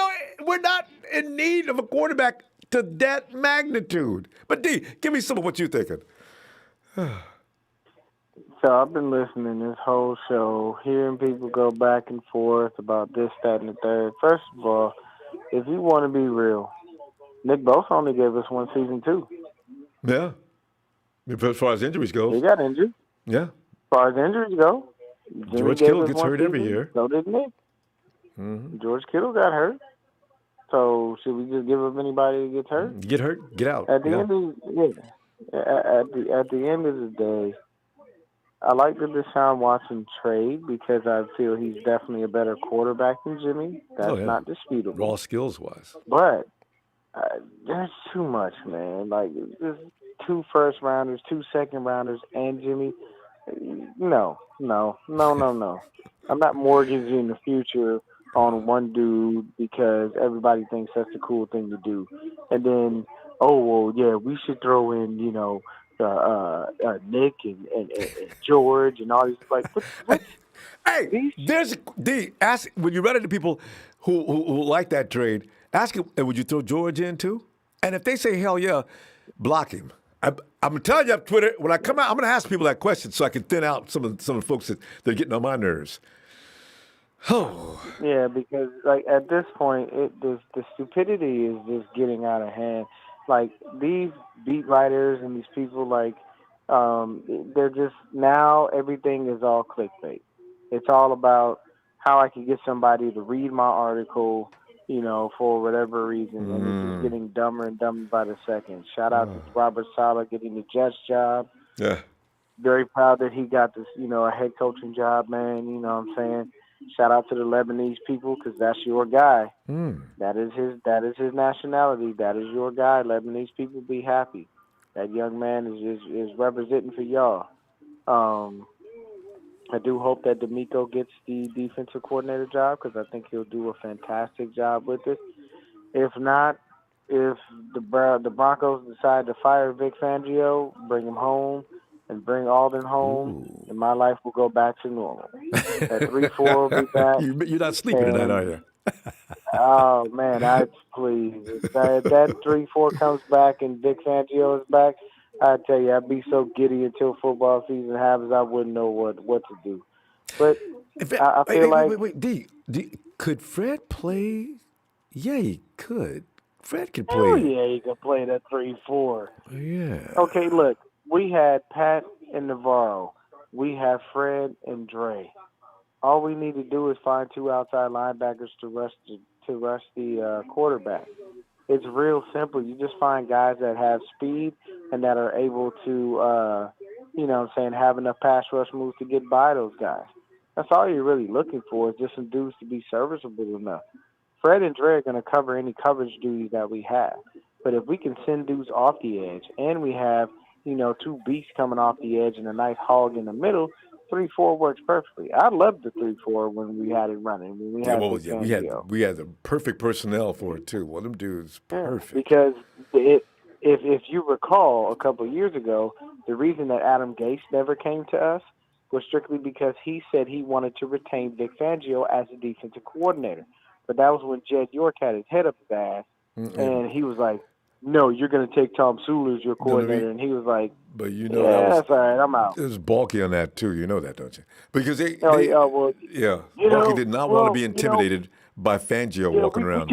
we're not in need of a quarterback to that magnitude. But, D, give me some of what you're thinking. So I've been listening this whole show, hearing people go back and forth about this, that, and the third. First of all, if you want to be real, Nick Bosa only gave us one season, too. Yeah. As far as injuries go. He got injured. Yeah. As far as injuries go. George Kittle gets hurt every year. So did Nick. Mm-hmm. George Kittle got hurt. So should we just give up anybody that gets hurt? Get hurt, get out. At the end of the day, I like the DeShaun Watson trade because I feel he's definitely a better quarterback than Jimmy. That's not disputable. Raw skills-wise. But there's too much, man. Like, there's 2 first-rounders, 2 second-rounders, and Jimmy. No. I'm not mortgaging the future on one dude because everybody thinks that's the cool thing to do. And then, we should throw in, Nick and George and all these. Like, what? Hey, ask when you run into people who like that trade. Ask him, would you throw George in too? And if they say hell yeah, block him. I'm telling you on Twitter, when I come out, I'm going to ask people that question so I can thin out some of the folks that are getting on my nerves. Oh. Yeah, because like at this point, the stupidity is just getting out of hand. Like these beat writers and these people, like they're just now everything is all clickbait. It's all about how I can get somebody to read my article, for whatever reason, and it's just getting dumber and dumber by the second. Shout out to Robert Saleh getting the Jets job. Yeah. Very proud that he got this, a head coaching job, man. You know what I'm saying? Shout out to the Lebanese people because that's your guy. That is his nationality. That is your guy. Lebanese people, be happy. That young man is representing for y'all. I do hope that D'Amico gets the defensive coordinator job because I think he'll do a fantastic job with it. If not, if the Broncos decide to fire Vic Fangio, bring him home, and bring Alden home, and my life will go back to normal. That 3-4 will be back. You're not sleeping tonight, are you? Oh, man, please. If that 3-4 comes back and Vic Fangio is back, I tell you, I'd be so giddy until football season happens, I wouldn't know what to do. But I feel Wait, D, could Fred play? Yeah, he could. Fred could play. Oh, yeah, he could play that 3-4. Yeah. Okay, look, we had Pat and Navarro. We have Fred and Dre. All we need to do is find 2 outside linebackers to rush the quarterback. It's real simple. You just find guys that have speed and that are able to, have enough pass rush moves to get by those guys. That's all you're really looking for is just some dudes to be serviceable enough. Fred and Dre are going to cover any coverage duties that we have. But if we can send dudes off the edge and we have, two beasts coming off the edge and a nice hog in the middle, 3-4 works perfectly. I loved the 3-4 when we had it running. When we had we had the perfect personnel for it too. Well, them dudes perfect. Because if you recall, a couple of years ago, the reason that Adam Gase never came to us was strictly because he said he wanted to retain Vic Fangio as a defensive coordinator. But that was when Jed York had his head up his ass, and he was like, "No, you're going to take Tom Sula as your coordinator." And he was like, "But that's all right, I'm out." It was bulky on that too. You know that, don't you? Because Bulky did not want to be intimidated by Fangio walking around.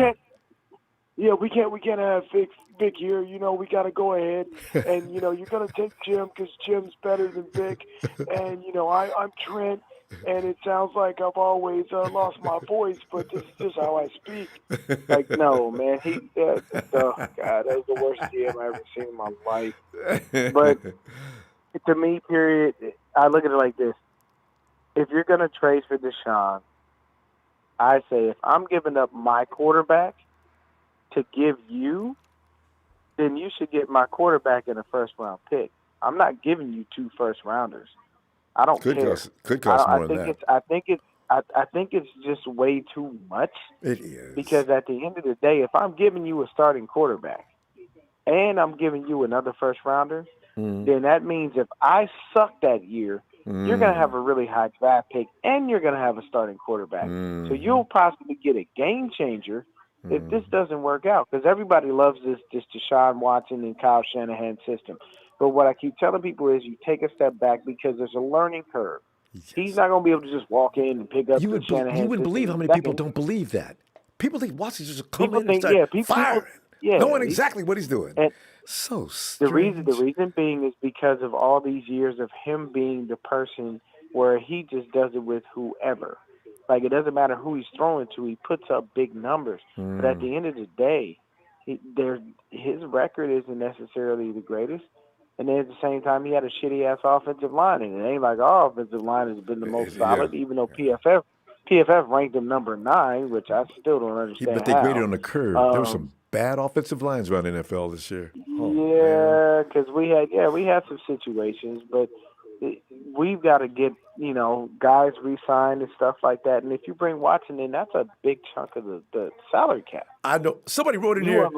We can't have Vic here. We got to go ahead, and you're going to take Jim because Jim's better than Vic, and I'm Trent. And it sounds like I've always lost my voice, but this is just how I speak. Like, no, man. God, that was the worst GM I've ever seen in my life. But to me, period, I look at it like this. If you're going to trade for DeShaun, I say if I'm giving up my quarterback to give you, then you should get my quarterback in a first-round pick. I'm not giving you 2 first-rounders. I don't care. Could cost more than that. I think it's just way too much. It is. Because at the end of the day, if I'm giving you a starting quarterback and I'm giving you another first rounder, then that means if I suck that year, you're going to have a really high draft pick and you're going to have a starting quarterback. So you'll possibly get a game changer if this doesn't work out. Because everybody loves this DeShaun Watson and Kyle Shanahan system. But what I keep telling people is you take a step back because there's a learning curve. Yes. He's not going to be able to just walk in and pick up the Shanahan. You wouldn't believe how many people don't believe that. People think Watson's just come in and start firing, knowing exactly what he's doing. And so strange. The reason being is because of all these years of him being the person where he just does it with whoever. Like, it doesn't matter who he's throwing to. He puts up big numbers. But at the end of the day, his record isn't necessarily the greatest. And then at the same time, he had a shitty-ass offensive line. And it ain't like our offensive line has been the most solid, even though PFF ranked him number 9, which I still don't understand. But they graded on the curve. There were some bad offensive lines around the NFL this year. Because we had some situations. But we've got to get, guys re-signed and stuff like that. And if you bring Watson in, that's a big chunk of the salary cap. I know. Somebody wrote in here,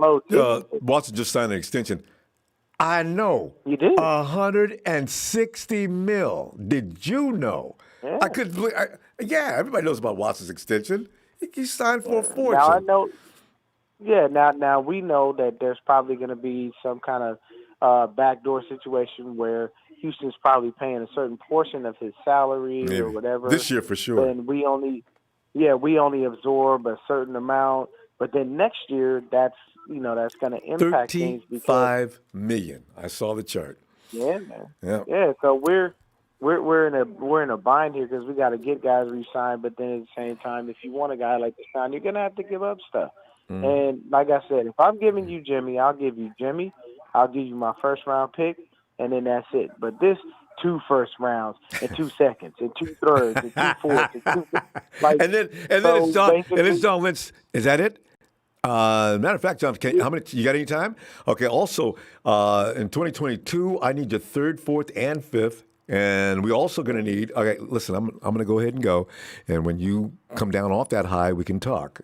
Watson just signed an extension. I know. You did? $160 million. Did you know? Yeah. I couldn't believe. Everybody knows about Watson's extension. He signed for a fortune. Now I know. Yeah. Now we know that there's probably going to be some kind of backdoor situation where Houston's probably paying a certain portion of his salary or whatever. This year for sure. And we only absorb a certain amount. But then next year, that's going to impact things. $35 million. I saw the chart. Yeah, man. Yeah. Yeah. So we're in a bind here because we got to get guys re-signed. But then at the same time, if you want a guy like DeShaun, you're going to have to give up stuff. And like I said, if I'm giving you Jimmy, I'll give you Jimmy. I'll give you my first round pick, and then that's it. But this 2 first rounds and 2 seconds and 2 thirds and 2 fourths and 2 like, and then it's John Lynch. Is that it? Matter of fact, John, how many? You got any time? Okay. Also, in 2022, I need your 3rd, 4th, and 5th, and we also going to need. Okay, listen, I'm going to go ahead and go, and when you come down off that high, we can talk.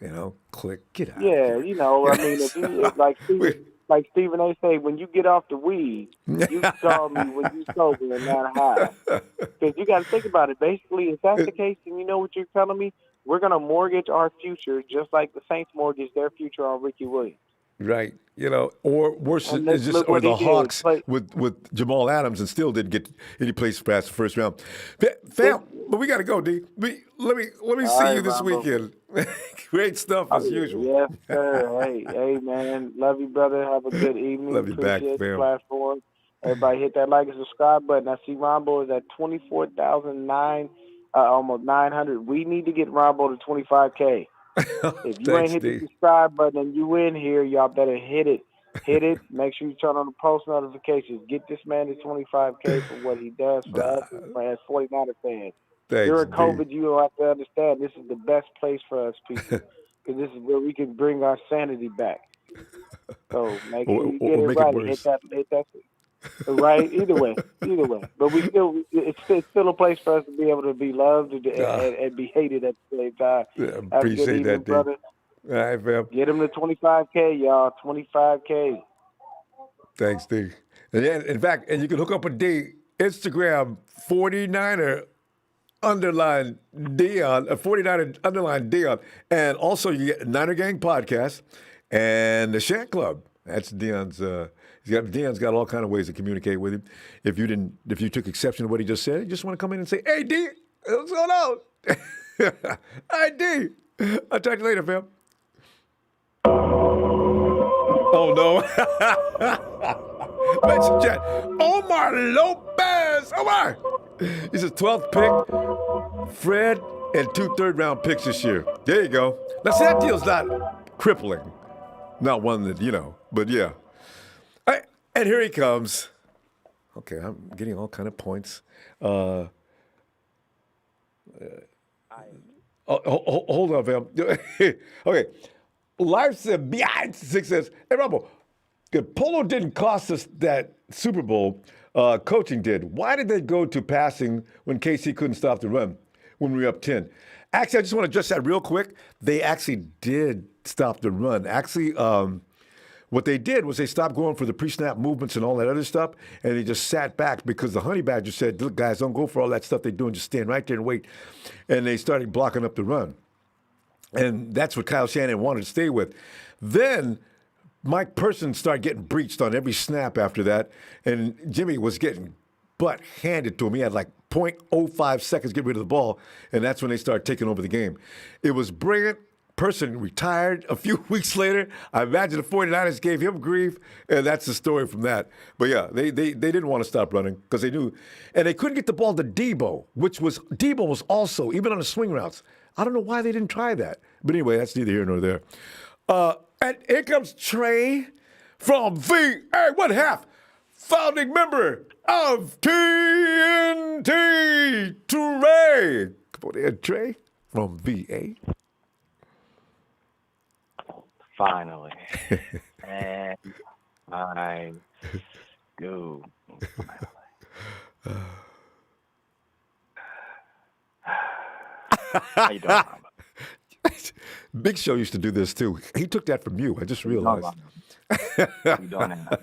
Click, get out. Yeah, I mean, if you like Stephen A. say, when you get off the weed, you saw me when you sober and not high. Because you got to think about it. Basically, if that's the case, then you know what you're telling me. We're going to mortgage our future just like the Saints mortgaged their future on Ricky Williams. Right. Or worse, or the Hawks with Jamal Adams and still didn't get any place past the first round. Fam, but we got to go, D. Let me see you this weekend. Great stuff as usual. Yes, sir. hey, man. Love you, brother. Have a good evening. Love you back, fam. Platform. Everybody hit that like and subscribe button. I see Ronbo is at 24,009. Almost 900. We need to get Ronbo to 25K. If you ain't hit the subscribe button and you in here, y'all better hit it. Hit it. Make sure you turn on the post notifications. Get this man to 25K for what he does for us as 49er fans. During COVID, you don't have to understand this is the best place for us people. because this is where we can bring our sanity back. So make Or you get it make it right. worse. Hit that. Right, either way. But it's still a place for us to be able to be loved and be hated at the same time. Yeah, Have a good appreciate evening, that, D. brother. All right, fam. Get him to 25K, y'all. 25K. Thanks, D. And then, in fact, and you can hook up with D. Instagram 49er underline Dion, 49er underline Dion. And also you get Niner Gang podcast and the Shank Club. That's Dion's. Dion's got all kind of ways to communicate with him. If you took exception to what he just said, you just want to come in and say, "Hey, D, what's going on?" Hey, D. I'll talk to you later, fam. Oh no. Mention chat. Omar Lopez. Omar. He's his 12th pick. Fred and 2 third-round picks this year. There you go. Now, see, that deal's not crippling. Not one that, but yeah. All right, and here he comes. Okay, I'm getting all kind of points. Hold on, fam. Okay. Life's behind 6 says, "Hey, Ronbo, if Polo didn't cost us that Super Bowl, coaching did. Why did they go to passing when KC couldn't stop the run when we were up 10? Actually, I just want to address that real quick. They actually did stop the run. Actually, what they did was they stopped going for the pre-snap movements and all that other stuff, and they just sat back because the Honey Badger said, look, guys, don't go for all that stuff they're doing. Just stand right there and wait. And they started blocking up the run. And that's what Kyle Shanahan wanted to stay with. Then Mike Person started getting breached on every snap after that, and Jimmy was getting butt handed to him. He had like 0.05 seconds to get rid of the ball, and that's when they started taking over the game. It was brilliant. Person retired a few weeks later. I imagine the 49ers gave him grief, and that's the story from that. But yeah, they didn't want to stop running because they knew. And they couldn't get the ball to Deebo, Deebo was also, even on the swing routes. I don't know why they didn't try that. But anyway, that's neither here nor there. And here comes Trey from VA, one half, founding member of TNT, Trey. Come on in, Trey from VA. Finally. And I go. How you doing, Ronbo? Big Show used to do this too. He took that from you. I just realized. You doing that?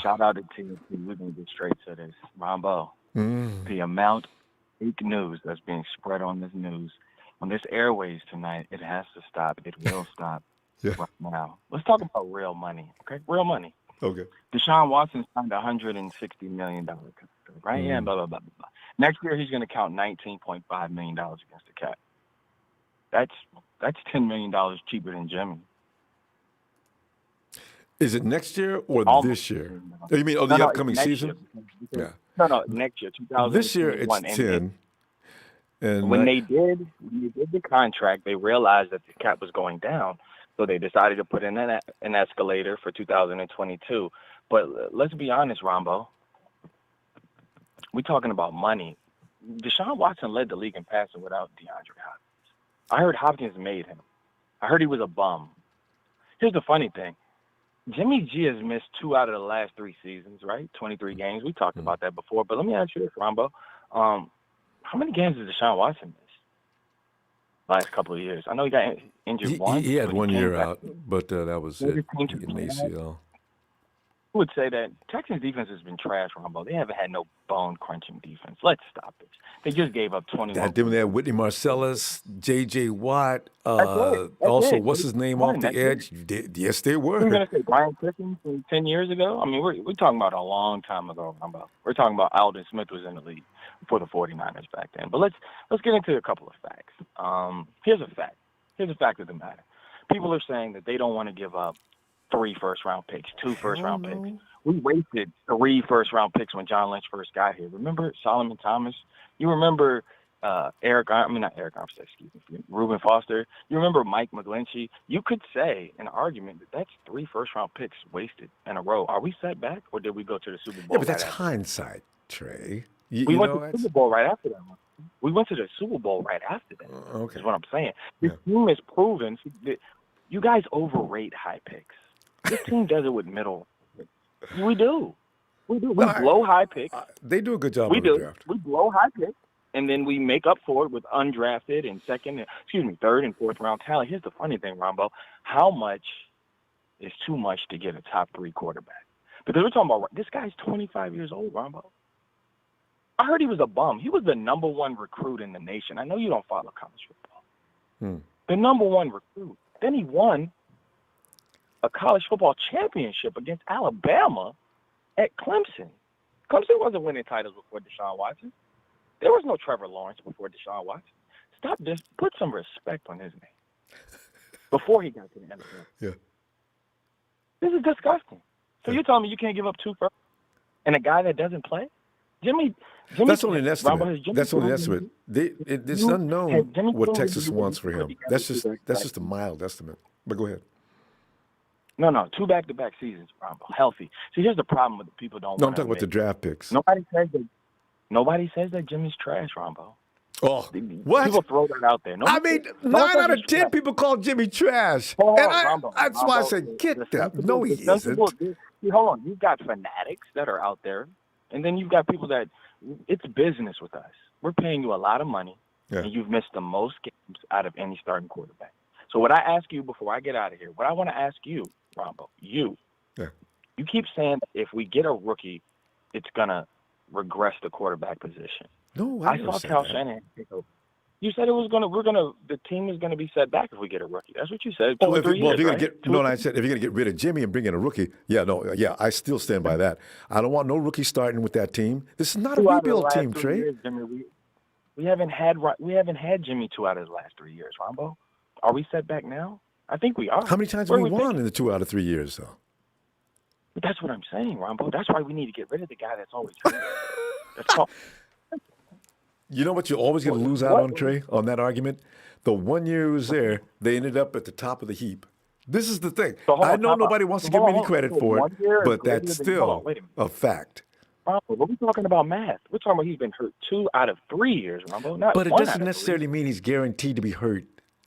Shout out to TNT. We're going to get straight to this. Ronbo, the amount of fake news that's being spread on this news, on this airways tonight, it has to stop. It will stop right now. Let's talk about real money, okay? Real money. Okay. DeShaun Watson signed a $160 million contract, right? Yeah, blah, blah, blah, blah. Next year, he's going to count $19.5 million against the cap. That's $10 million cheaper than Jimmy. Is it next year or this year? Oh, you mean the upcoming season? Yeah. No, next year, 2021. This year it's 10. And when they did the contract, they realized that the cap was going down, so they decided to put in an escalator for 2022. But let's be honest, Ronbo. We're talking about money. DeShaun Watson led the league in passing without DeAndre Hopkins. I heard Hopkins made him. I heard he was a bum. Here's the funny thing. Jimmy G has missed 2 out of the last 3 seasons, right? 23 games. We talked about that before. But let me ask you this, Ronbo. How many games did DeShaun Watson miss last couple of years? I know he got injured once. He had 1 year out, but that was it. An ACL. I would say that Texans defense has been trash, Ronbo. They haven't had no bone-crunching defense. Let's stop it. They just gave up 21. Them there, Whitney Marcellus, J.J. Watt. Also, what's his name off the edge? Yes, they were. We're going to say Brian Pickens from 10 years ago? I mean, we're talking about a long time ago, Ronbo. We're talking about Aldon Smith was in the league for the 49ers back then. But let's get into a couple of facts. Here's a fact. Here's a fact of the matter. People are saying that they don't want to give up 3 first-round picks, 2 first-round picks. We wasted 3 first-round picks when John Lynch first got here. Remember Solomon Thomas? You remember Reuben Foster? You remember Mike McGlinchey? You could say an argument that that's 3 first-round picks wasted in a row. Are we set back, or did we go to the Super Bowl? Yeah, but that's hindsight, Trey. We went to the Super Bowl right after that one. We went to the Super Bowl right after that. Okay. Is what I'm saying. This team is proven that you guys overrate high picks. This team does it with middle. We do. We blow high picks. They do a good job We on the do. draft. We blow high picks, and then we make up for it with undrafted and third and fourth round talent. Here's the funny thing, Ronbo. How much is too much to get a top 3 quarterback? Because we're talking about this guy's 25 years old, Ronbo. I heard he was a bum. He was the number 1 recruit in the nation. I know you don't follow college football. The number 1 recruit. Then he won a college football championship against Alabama at Clemson. Clemson wasn't winning titles before DeShaun Watson. There was no Trevor Lawrence before DeShaun Watson. Stop this. Put some respect on his name before he got to the NFL. Yeah. This is disgusting. So you're telling me you can't give up 2 firsts and a guy that doesn't play? Jimmy That's only an estimate. That's only an estimate. It's unknown what Texas wants for him. That's just a mild estimate. But go ahead. No, 2 back-to-back seasons, Ronbo, healthy. See, here's the problem with the people don't. No, I'm talking about the draft picks. Nobody says that Jimmy's trash, Ronbo. Oh, what? People throw that out there. 9 out of 10 people call Jimmy trash. That's why I said, get that. No, he isn't. See, hold on. You've got fanatics that are out there, and then you've got people that it's business with us. We're paying you a lot of money, and you've missed the most games out of any starting quarterback. So what I ask you before I get out of here, what I want to ask you, Ronbo, you keep saying that if we get a rookie, it's going to regress the quarterback position. No, I saw Cal Shanahan take over. You said the team is gonna be set back if we get a rookie. That's what you said. If you're gonna get, I said if you're gonna get rid of Jimmy and bring in a rookie, I still stand by that. I don't want no rookie starting with that team. This is not a rebuild team, Trey. Years, Jimmy, we haven't had Jimmy 2 out of his last 3 years, Ronbo. Are we set back now? I think we are. How many times have we won in the 2 out of 3 years, though? But that's what I'm saying, Ronbo. That's why we need to get rid of the guy that's always hurt. That's all. You know what you're always going to lose out on, Trey, on that argument? The 1 year he was there, they ended up at the top of the heap. This is the thing. I know nobody wants to give me any credit for it, but that's still a fact. Ronbo, we're talking about math. We're talking about he's been hurt 2 out of 3 years, Ronbo. But it doesn't necessarily mean he's guaranteed to be hurt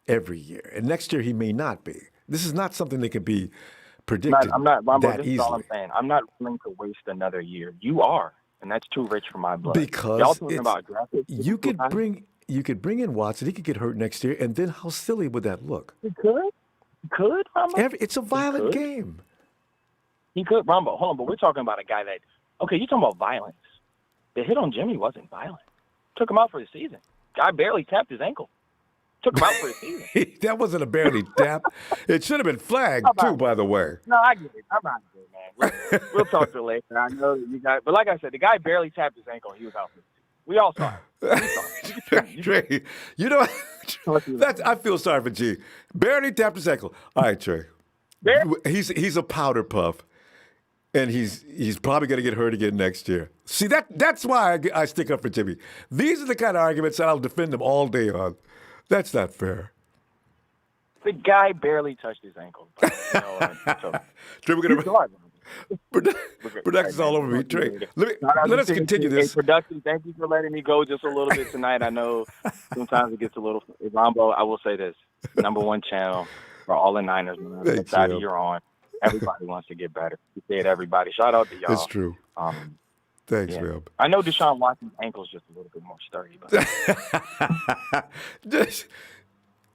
every year. And next year he may not be. This is not something that can be predicted Ronbo, that this easily. is all I'm saying. I'm not willing to waste another year. You are. And that's too rich for my blood. Because y'all talking about draft picks, you could bring in Watson. He could get hurt next year, and then how silly would that look? He could. It's a violent game. He could, Ronbo. Hold on, but we're talking about a guy that. Okay, you're talking about violence. The hit on Jimmy wasn't violent. Took him out for the season. Guy barely tapped his ankle. Took him out for the season. That wasn't a barely tap. It should have been flagged too, by the way. No, I get it. I'm not good, man. We'll talk to it later. I know that you guys, but like I said, the guy barely tapped his ankle. He was out for the season. We all saw it. Trey, I feel sorry for G. Barely tapped his ankle. All right, Trey. He's a powder puff, and he's probably going to get hurt again next year. See, that's why I stick up for Jimmy. These are the kind of arguments that I'll defend him all day on. That's not fair. The guy barely touched his ankle. Trey, we're going to production's all over me. Trey, let us continue this. Hey, production, thank you for letting me go just a little bit tonight. I know sometimes it gets a little. Ronbo, I will say this: #1 channel for all the Niners. The side you're on, everybody wants to get better. You said everybody. Shout out to y'all. It's true. Thanks, man. I know DeShaun Watson's ankle's just a little bit more sturdy. But.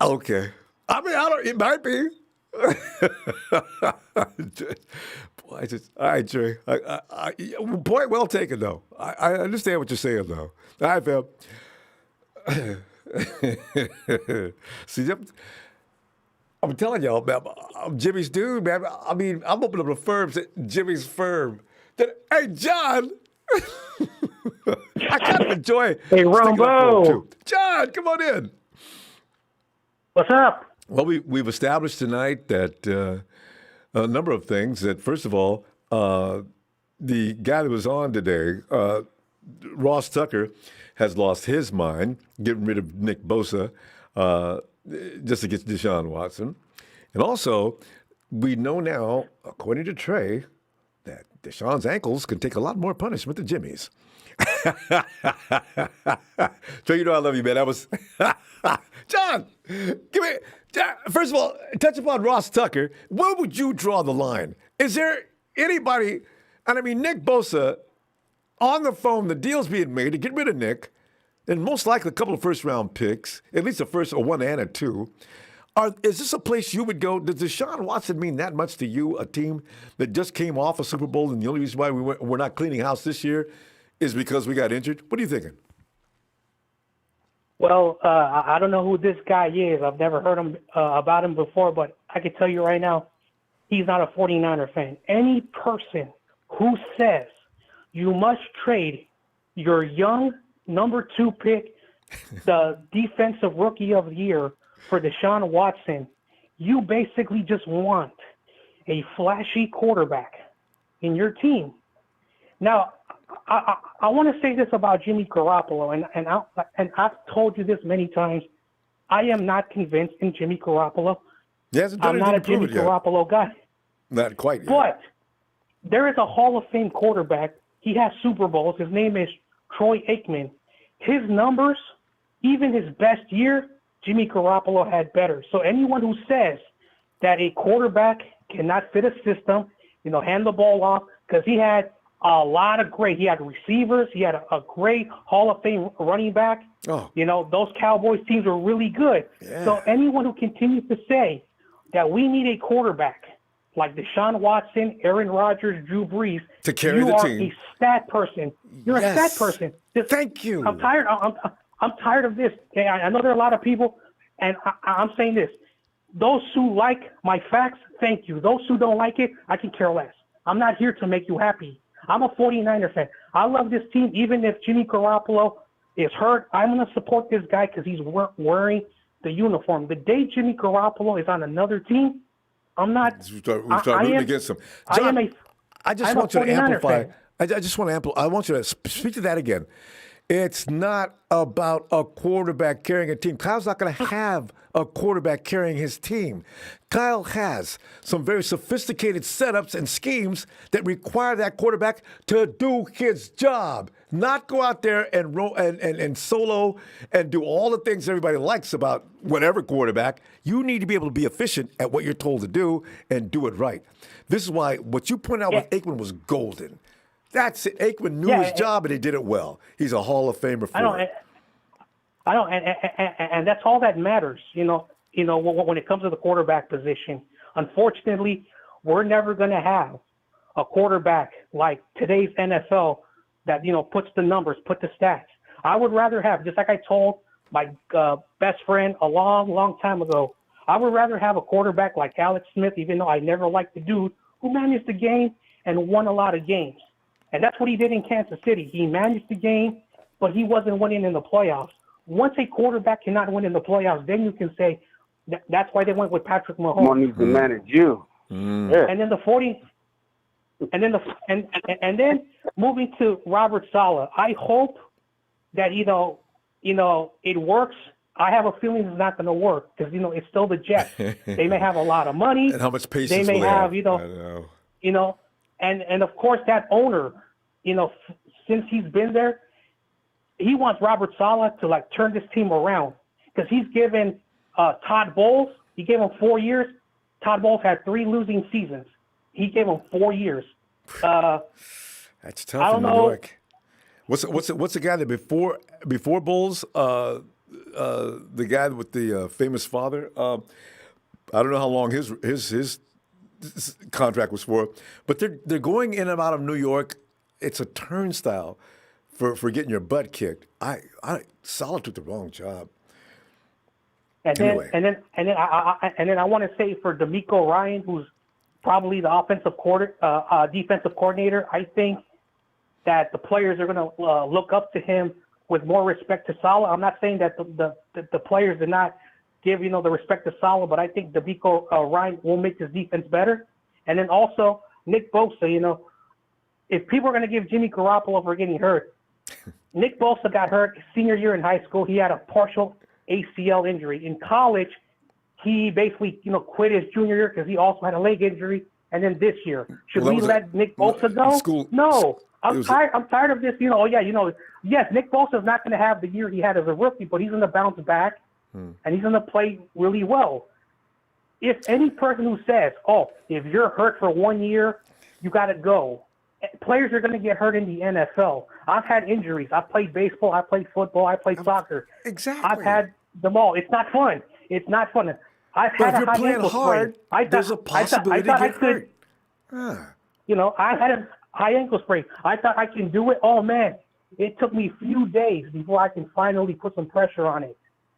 Okay. I mean, it might be. Boy, all right, Trey. Point well taken, though. I understand what you're saying, though. All right, Phil. See, I'm telling y'all, man, I'm Jimmy's dude, man. I mean, I'm opening up a firm, Jimmy's firm. Hey, John. I kind of enjoy. Hey, Ronbo. John, come on in. What's up? Well, we've established tonight that a number of things. That first of all, the guy that was on today, Ross Tucker, has lost his mind, getting rid of Nick Bosa just against DeShaun Watson. And also, we know now, according to Trey, that DeShaun's ankles can take a lot more punishment than Jimmy's. Trey, you know I love you, man. That was John. Give me. First of all, touch upon Ross Tucker. Where would you draw the line? Is there anybody? And I mean, Nick Bosa on the phone. The deal's being made to get rid of Nick, and most likely a couple of first-round picks, at least a first, a one and a two. Is this a place you would go? Does DeShaun Watson mean that much to you? A team that just came off a Super Bowl, and the only reason why we're not cleaning house this year is because we got injured? What are you thinking? Well, I don't know who this guy is. I've never heard about him before, but I can tell you right now, he's not a 49er fan. Any person who says you must trade your young number 2 pick, the defensive rookie of the year, for DeShaun Watson, you basically just want a flashy quarterback in your team. Now, I want to say this about Jimmy Garoppolo, and I've told you this many times. I am not convinced in Jimmy Garoppolo. I'm not a Jimmy Garoppolo guy. Not quite yet. But there is a Hall of Fame quarterback. He has Super Bowls. His name is Troy Aikman. His numbers, even his best year, Jimmy Garoppolo had better. So anyone who says that a quarterback cannot fit a system, hand the ball off, because he had a lot of he had receivers, he had a great Hall of Fame running back. Oh. Those Cowboys teams were really good. Yeah. So anyone who continues to say that we need a quarterback like Deshaun Watson, Aaron Rodgers, Drew Brees, to carry the team. You are a stat person. You're a stat person. Thank you. I'm tired. I'm tired of this. Okay, I know there are a lot of people, and I'm saying this. Those who like my facts, thank you. Those who don't like it, I can care less. I'm not here to make you happy. I'm a 49er fan. I love this team. Even if Jimmy Garoppolo is hurt, I'm going to support this guy because he's wearing the uniform. The day Jimmy Garoppolo is on another team, I'm not. We start rooting against him. John, I just want you to amplify. I just want to amplify. I want you to speak to that again. It's not about a quarterback carrying a team. Kyle's not going to have a quarterback carrying his team. Kyle has some very sophisticated setups and schemes that require that quarterback to do his job, not go out there and solo and do all the things everybody likes about whatever quarterback. You need to be able to be efficient at what you're told to do and do it right. This is why what you pointed out with Aikman was golden. That's it. Aikman knew his job, and he did it well. He's a Hall of Famer for it. And that's all that matters. When it comes to the quarterback position, unfortunately, we're never going to have a quarterback like today's NFL that puts the numbers, put the stats. I would rather have, just like I told my best friend a long time ago, I would rather have a quarterback like Alex Smith, even though I never liked the dude, who managed the game and won a lot of games. And that's what he did in Kansas City. He managed the game, but he wasn't winning in the playoffs. Once a quarterback cannot win in the playoffs, then you can say that's why they went with Patrick Mahomes. Someone needs to manage you. Yeah. And then and then moving to Robert Saleh. I hope that it works. I have a feeling it's not going to work because it's still the Jets. They may have a lot of money. And how much patience they may have? I know. And of course that owner, since he's been there, he wants Robert Saleh to turn this team around because he's given Todd Bowles, he gave him 4 years. Todd Bowles had 3 losing seasons. He gave him 4 years. That's tough in New York. What's the guy that before Bowles, the guy with the famous father? I don't know how long his contract was for, but they're going in and out of New York. It's a turnstile for getting your butt kicked. Saleh took the wrong job. And then I want to say for DeMeco Ryan, who's probably the defensive coordinator, I think that the players are going to look up to him with more respect to Saleh. I'm not saying that the players did not give the respect to Saleh, but I think DeMeco Ryan will make this defense better. And then also Nick Bosa. If people are going to give Jimmy Garoppolo for getting hurt, Nick Bosa got hurt his senior year in high school. He had a partial ACL injury. In college, he basically quit his junior year because he also had a leg injury. And then this year, should we let Nick Bosa go? No. I'm tired of this. Yes, Nick Bosa is not going to have the year he had as a rookie, but he's going to bounce back, and he's going to play really well. If any person who says, "Oh, if you're hurt for 1 year, you got to go," players are going to get hurt in the NFL. I've had injuries. I've played baseball. I played football. I played soccer. Exactly. I've had them all. It's not fun. It's not fun. I've But had if a you're high playing ankle hard, sprain. there's a possibility to get hurt. I had a high ankle sprain. I thought I can do it. Oh, man. It took me a few days before I can finally put some pressure on it.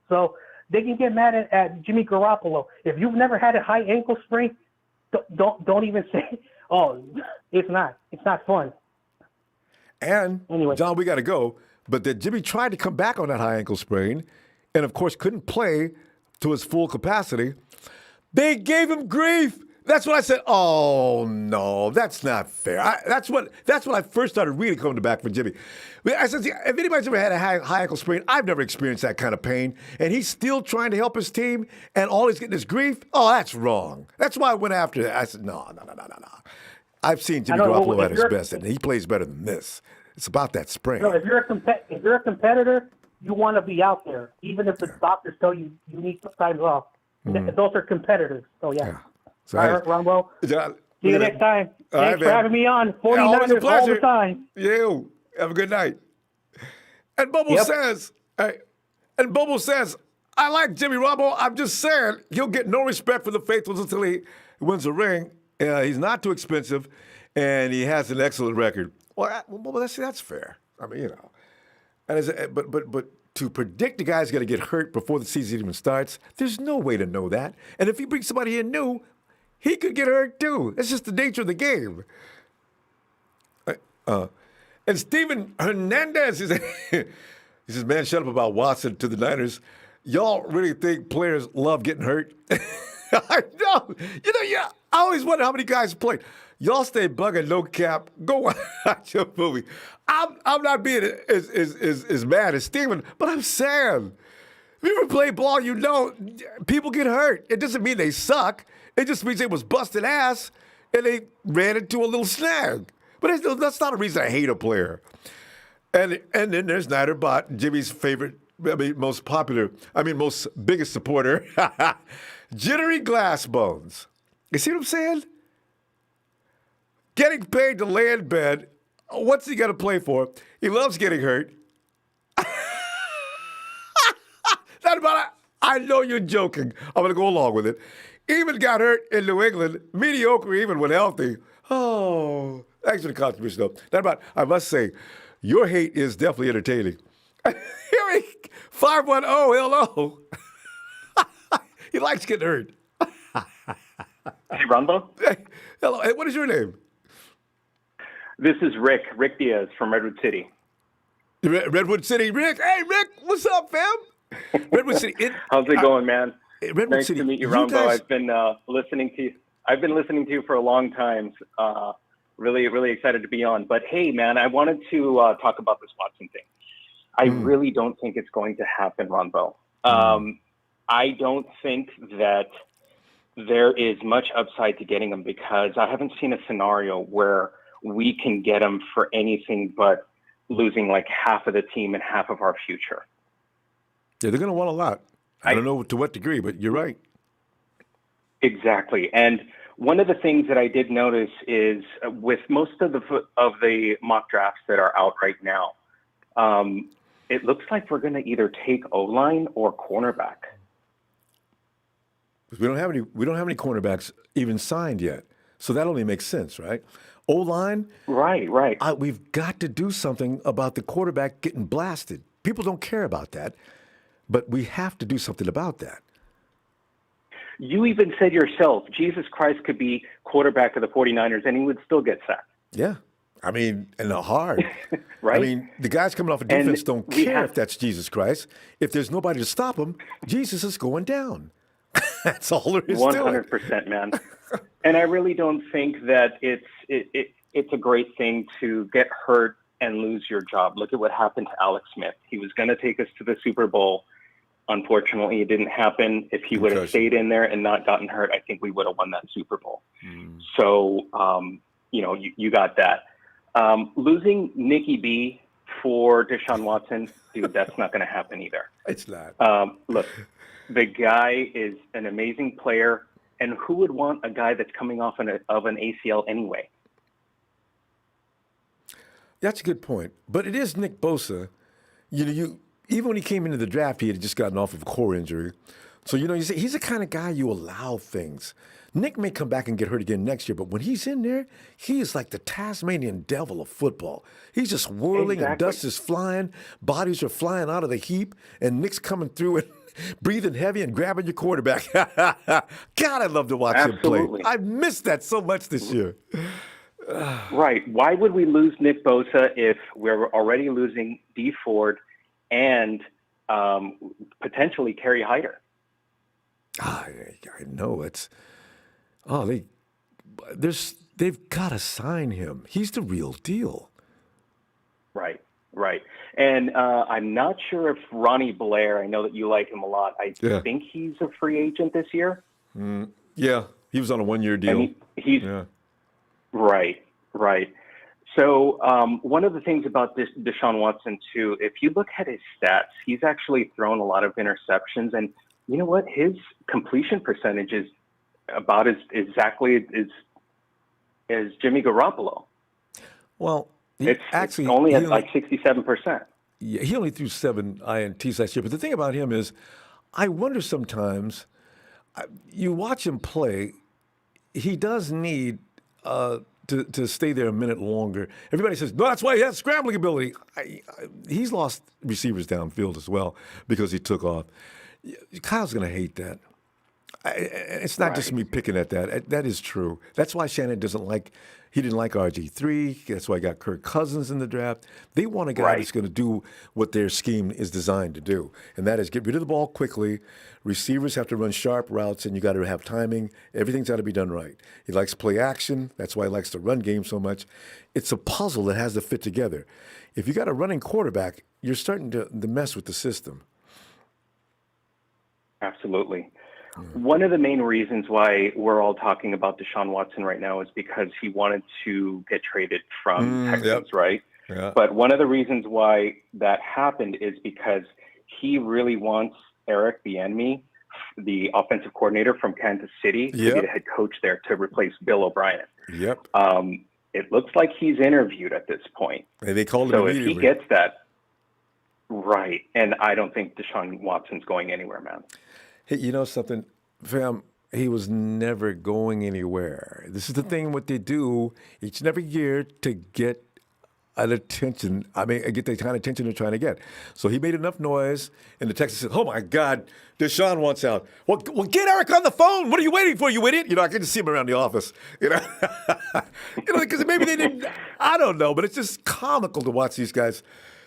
So they can get mad at Jimmy Garoppolo. If you've never had a high ankle sprain, don't even say, oh, it's not fun. And, anyway, John, we got to go. But that Jimmy tried to come back on that high ankle sprain and, of course, couldn't play to his full capacity. They gave him grief. That's what I said. Oh, no, that's not fair. That's when I first started really coming back for Jimmy. I said, if anybody's ever had a high ankle sprain, I've never experienced that kind of pain. And he's still trying to help his team, and all he's getting is grief. Oh, that's wrong. That's why I went after it. I said, no. I've seen Jimmy Garoppolo at his best, and he plays better than this. It's about that sprain. No, if you're a competitor, you want to be out there, even if the doctors tell you need time off. Those are competitors. So, yeah. So, all right, Ronbo. See you next time. Thanks for having me on. 49ers all the time. Yeah. Have a good night. And Bobo says, I like Jimmy Ronbo. I'm just saying he'll get no respect for the faithfuls until he wins a ring. He's not too expensive, and he has an excellent record. Well, that's fair. I mean, And but to predict the guy's going to get hurt before the season even starts, there's no way to know that. And if he brings somebody in new, he could get hurt too. That's just the nature of the game. And Steven Hernandez he says, man, shut up about Watson to the Niners. Y'all really think players love getting hurt? I know. I always wonder how many guys play. Y'all stay bugging, no cap. Go watch your movie. I'm not being as mad as Steven, but I'm saying, if you ever play ball, people get hurt. It doesn't mean they suck. It just means they was busted ass and they ran into a little snag. But that's not a reason I hate a player. And then there's Snyder Bot, Jimmy's most biggest supporter, Jittery Glassbones. You see what I'm saying? Getting paid to lay in bed. What's he got to play for? He loves getting hurt. I know you're joking. I'm going to go along with it. Even got hurt in New England. Mediocre even when healthy. Oh, thanks for the contribution, though. I must say, your hate is definitely entertaining. 510, hello. He likes getting hurt. Hey, Ronbo. Hey, hello. Hey, what is your name? This is Rick Diaz from Redwood City. Redwood City, Rick. Hey, Rick, what's up, fam? Redwood City. How's it going, man? Redwood nice City. to meet you, Ronbo. I've been listening to you. I've been listening to you for a long time. Really, really excited to be on. But hey, man, I wanted to talk about this Watson thing. I really don't think it's going to happen, Ronbo. I don't think that there is much upside to getting him because I haven't seen a scenario where we can get him for anything but losing like half of the team and half of our future. Yeah, they're going to want a lot. I don't know to what degree, but you're right. Exactly. And one of the things that I did notice is with most of the mock drafts that are out right now, it looks like we're going to either take O-line or cornerback. We don't have any cornerbacks even signed yet. So that only makes sense, right? O-line? Right. We've got to do something about the quarterback getting blasted. People don't care about that, but we have to do something about that. You even said yourself, Jesus Christ could be quarterback of the 49ers and he would still get sacked. Yeah. I mean, and hard. Right? I mean, the guys coming off of defense don't care if that's Jesus Christ. If there's nobody to stop him, Jesus is going down. That's all there is 100%, to it. man. And I really don't think that it's a great thing to get hurt and lose your job. Look at what happened to Alex Smith. He was going to take us to the Super Bowl. Unfortunately, it didn't happen. If he would have stayed in there and not gotten hurt, I think we would have won that Super Bowl. So, you got that. Losing Nicky B for DeShaun Watson, dude, that's not going to happen either. It's not. Look, the guy is an amazing player, and who would want a guy that's coming off of an ACL anyway? That's a good point. But it is Nick Bosa. Even when he came into the draft, he had just gotten off of a core injury. So, you say he's the kind of guy you allow things. Nick may come back and get hurt again next year, but when he's in there, he is like the Tasmanian devil of football. He's just whirling and dust is flying, bodies are flying out of the heap, and Nick's coming through and breathing heavy and grabbing your quarterback. God, I love to watch him play. I missed that so much this year. Right. Why would we lose Nick Bosa if we're already losing Dee Ford and potentially Kerry Hyder? I know they've got to sign him. He's the real deal. Right. And I'm not sure if Ronnie Blair, I know that you like him a lot. I think he's a free agent this year. Yeah, he was on a 1-year deal. He's right. So one of the things about this DeShaun Watson too, if you look at his stats, he's actually thrown a lot of interceptions, and you know what? His completion percentage is about exactly as Jimmy Garoppolo. Well, it's only at like 67%. Yeah, he only threw 7 INTs last year. But the thing about him is, I wonder sometimes, you watch him play, he does need to stay there a minute longer. Everybody says, no, that's why he has scrambling ability. He's lost receivers downfield as well because he took off. Kyle's going to hate that. It's not just me picking at that. That is true. That's why Shannon didn't like RG3. That's why I got Kirk Cousins in the draft. They want a guy that's going to do what their scheme is designed to do, and that is get rid of the ball quickly. Receivers have to run sharp routes, and you got to have timing. Everything's got to be done right. He likes play action. That's why he likes the run game so much. It's a puzzle that has to fit together. If you got a running quarterback, you're starting to mess with the system. Absolutely. One of the main reasons why we're all talking about DeShaun Watson right now is because he wanted to get traded from Texans, right? Yeah. But one of the reasons why that happened is because he really wants Eric Bieniemy, the offensive coordinator from Kansas City, to be the head coach there to replace Bill O'Brien. Yep. It looks like he's interviewed at this point. And they called him so immediately. If he gets that, right, and I don't think DeShaun Watson's going anywhere, man. Hey, you know something, fam? He was never going anywhere. This is the thing, what they do each and every year to get an attention. Get the kind of attention they're trying to get. So he made enough noise, and the Texans said, oh, my God, DeShaun wants out. Well, get Eric on the phone. What are you waiting for, you idiot? I can just see him around the office. Because maybe they didn't. I don't know, but it's just comical to watch these guys.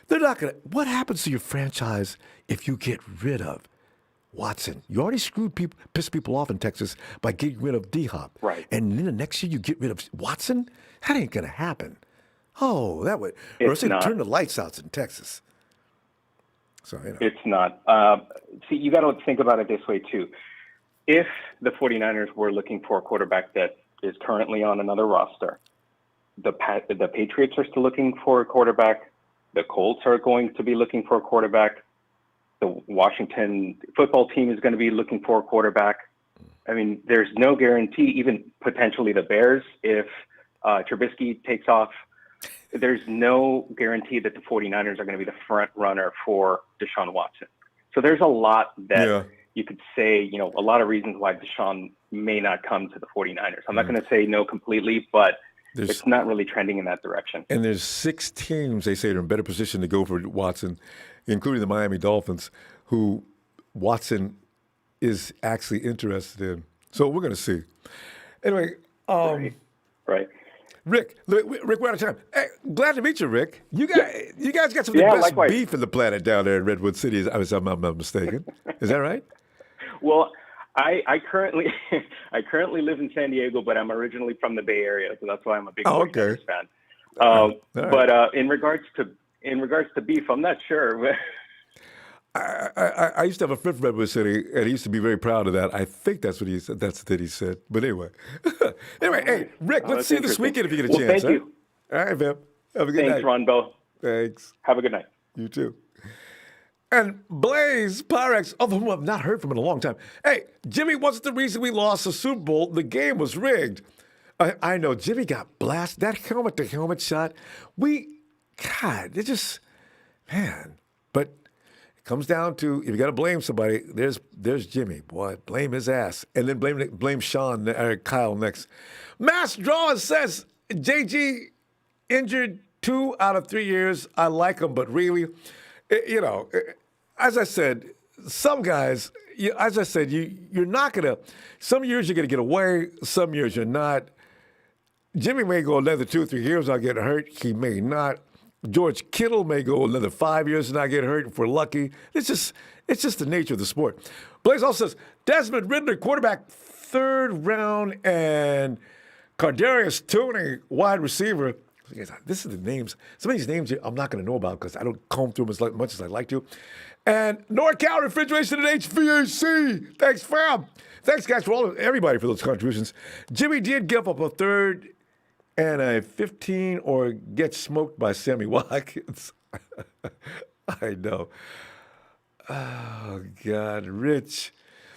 They're not going to. What happens to your franchise if you get rid of Watson? You already pissed people off in Texas by getting rid of D-Hop. Right. And then the next year you get rid of Watson? That ain't going to happen. Oh, that would. Or It's else they not. turn the lights out in Texas. So, It's not. See, you got to think about it this way, too. If the 49ers were looking for a quarterback that is currently on another roster, the Patriots are still looking for a quarterback. The Colts are going to be looking for a quarterback. The Washington football team is going to be looking for a quarterback. There's no guarantee, even potentially the Bears, if Trubisky takes off, there's no guarantee that the 49ers are going to be the front runner for DeShaun Watson. So there's a lot that you could say, a lot of reasons why DeShaun may not come to the 49ers. I'm not going to say no completely, but it's not really trending in that direction. And there's 6 teams, they say, are in better position to go for Watson, including the Miami Dolphins, who Watson is actually interested in. So we're going to see. Anyway. Right. Rick, we're out of time. Hey, glad to meet you, Rick. You guys got some of the best likewise. beef in the planet down there in Redwood City. I'm not mistaken. Is that right? Well, I currently live in San Diego, but I'm originally from the Bay Area, so that's why I'm a big 49ers fan. But in regards to beef, I'm not sure. I used to have a friend from Redwood City, and he used to be very proud of that. I think that's what he said. That's what he said. But anyway, hey, Rick, let's see you this weekend if you get a chance. Thank you. All right, Vip. Have a good Thanks, night. Ronbo. Thanks. Have a good night. You too. And Blaze Pyrex, of whom I've not heard from in a long time. Hey, Jimmy wasn't the reason we lost the Super Bowl. The game was rigged. I know Jimmy got blasted. That helmet-to-helmet shot. God, it just, man. But it comes down to, if you got to blame somebody, there's Jimmy. Boy, blame his ass. And then blame Kyle next. Mass Draw says, JG injured 2 out of 3 years. I like him, but really, as I said, some guys, you're not going to, some years you're going to get away, some years you're not. Jimmy may go another 2 or 3 years and not get hurt. He may not. George Kittle may go another 5 years and not get hurt if we're lucky. It's just the nature of the sport. Blaze also says, Desmond Ridder, quarterback, 3rd round, and Kadarius Toney, wide receiver. This is the names. Some of these names I'm not going to know about because I don't comb through them as much as I'd like to. And NorCal Refrigeration and HVAC. Thanks, fam. Thanks, guys, everybody for those contributions. Jimmy did give up a 3rd and a 15 or get smoked by Sammy Watkins. I know. Oh, God, Rich.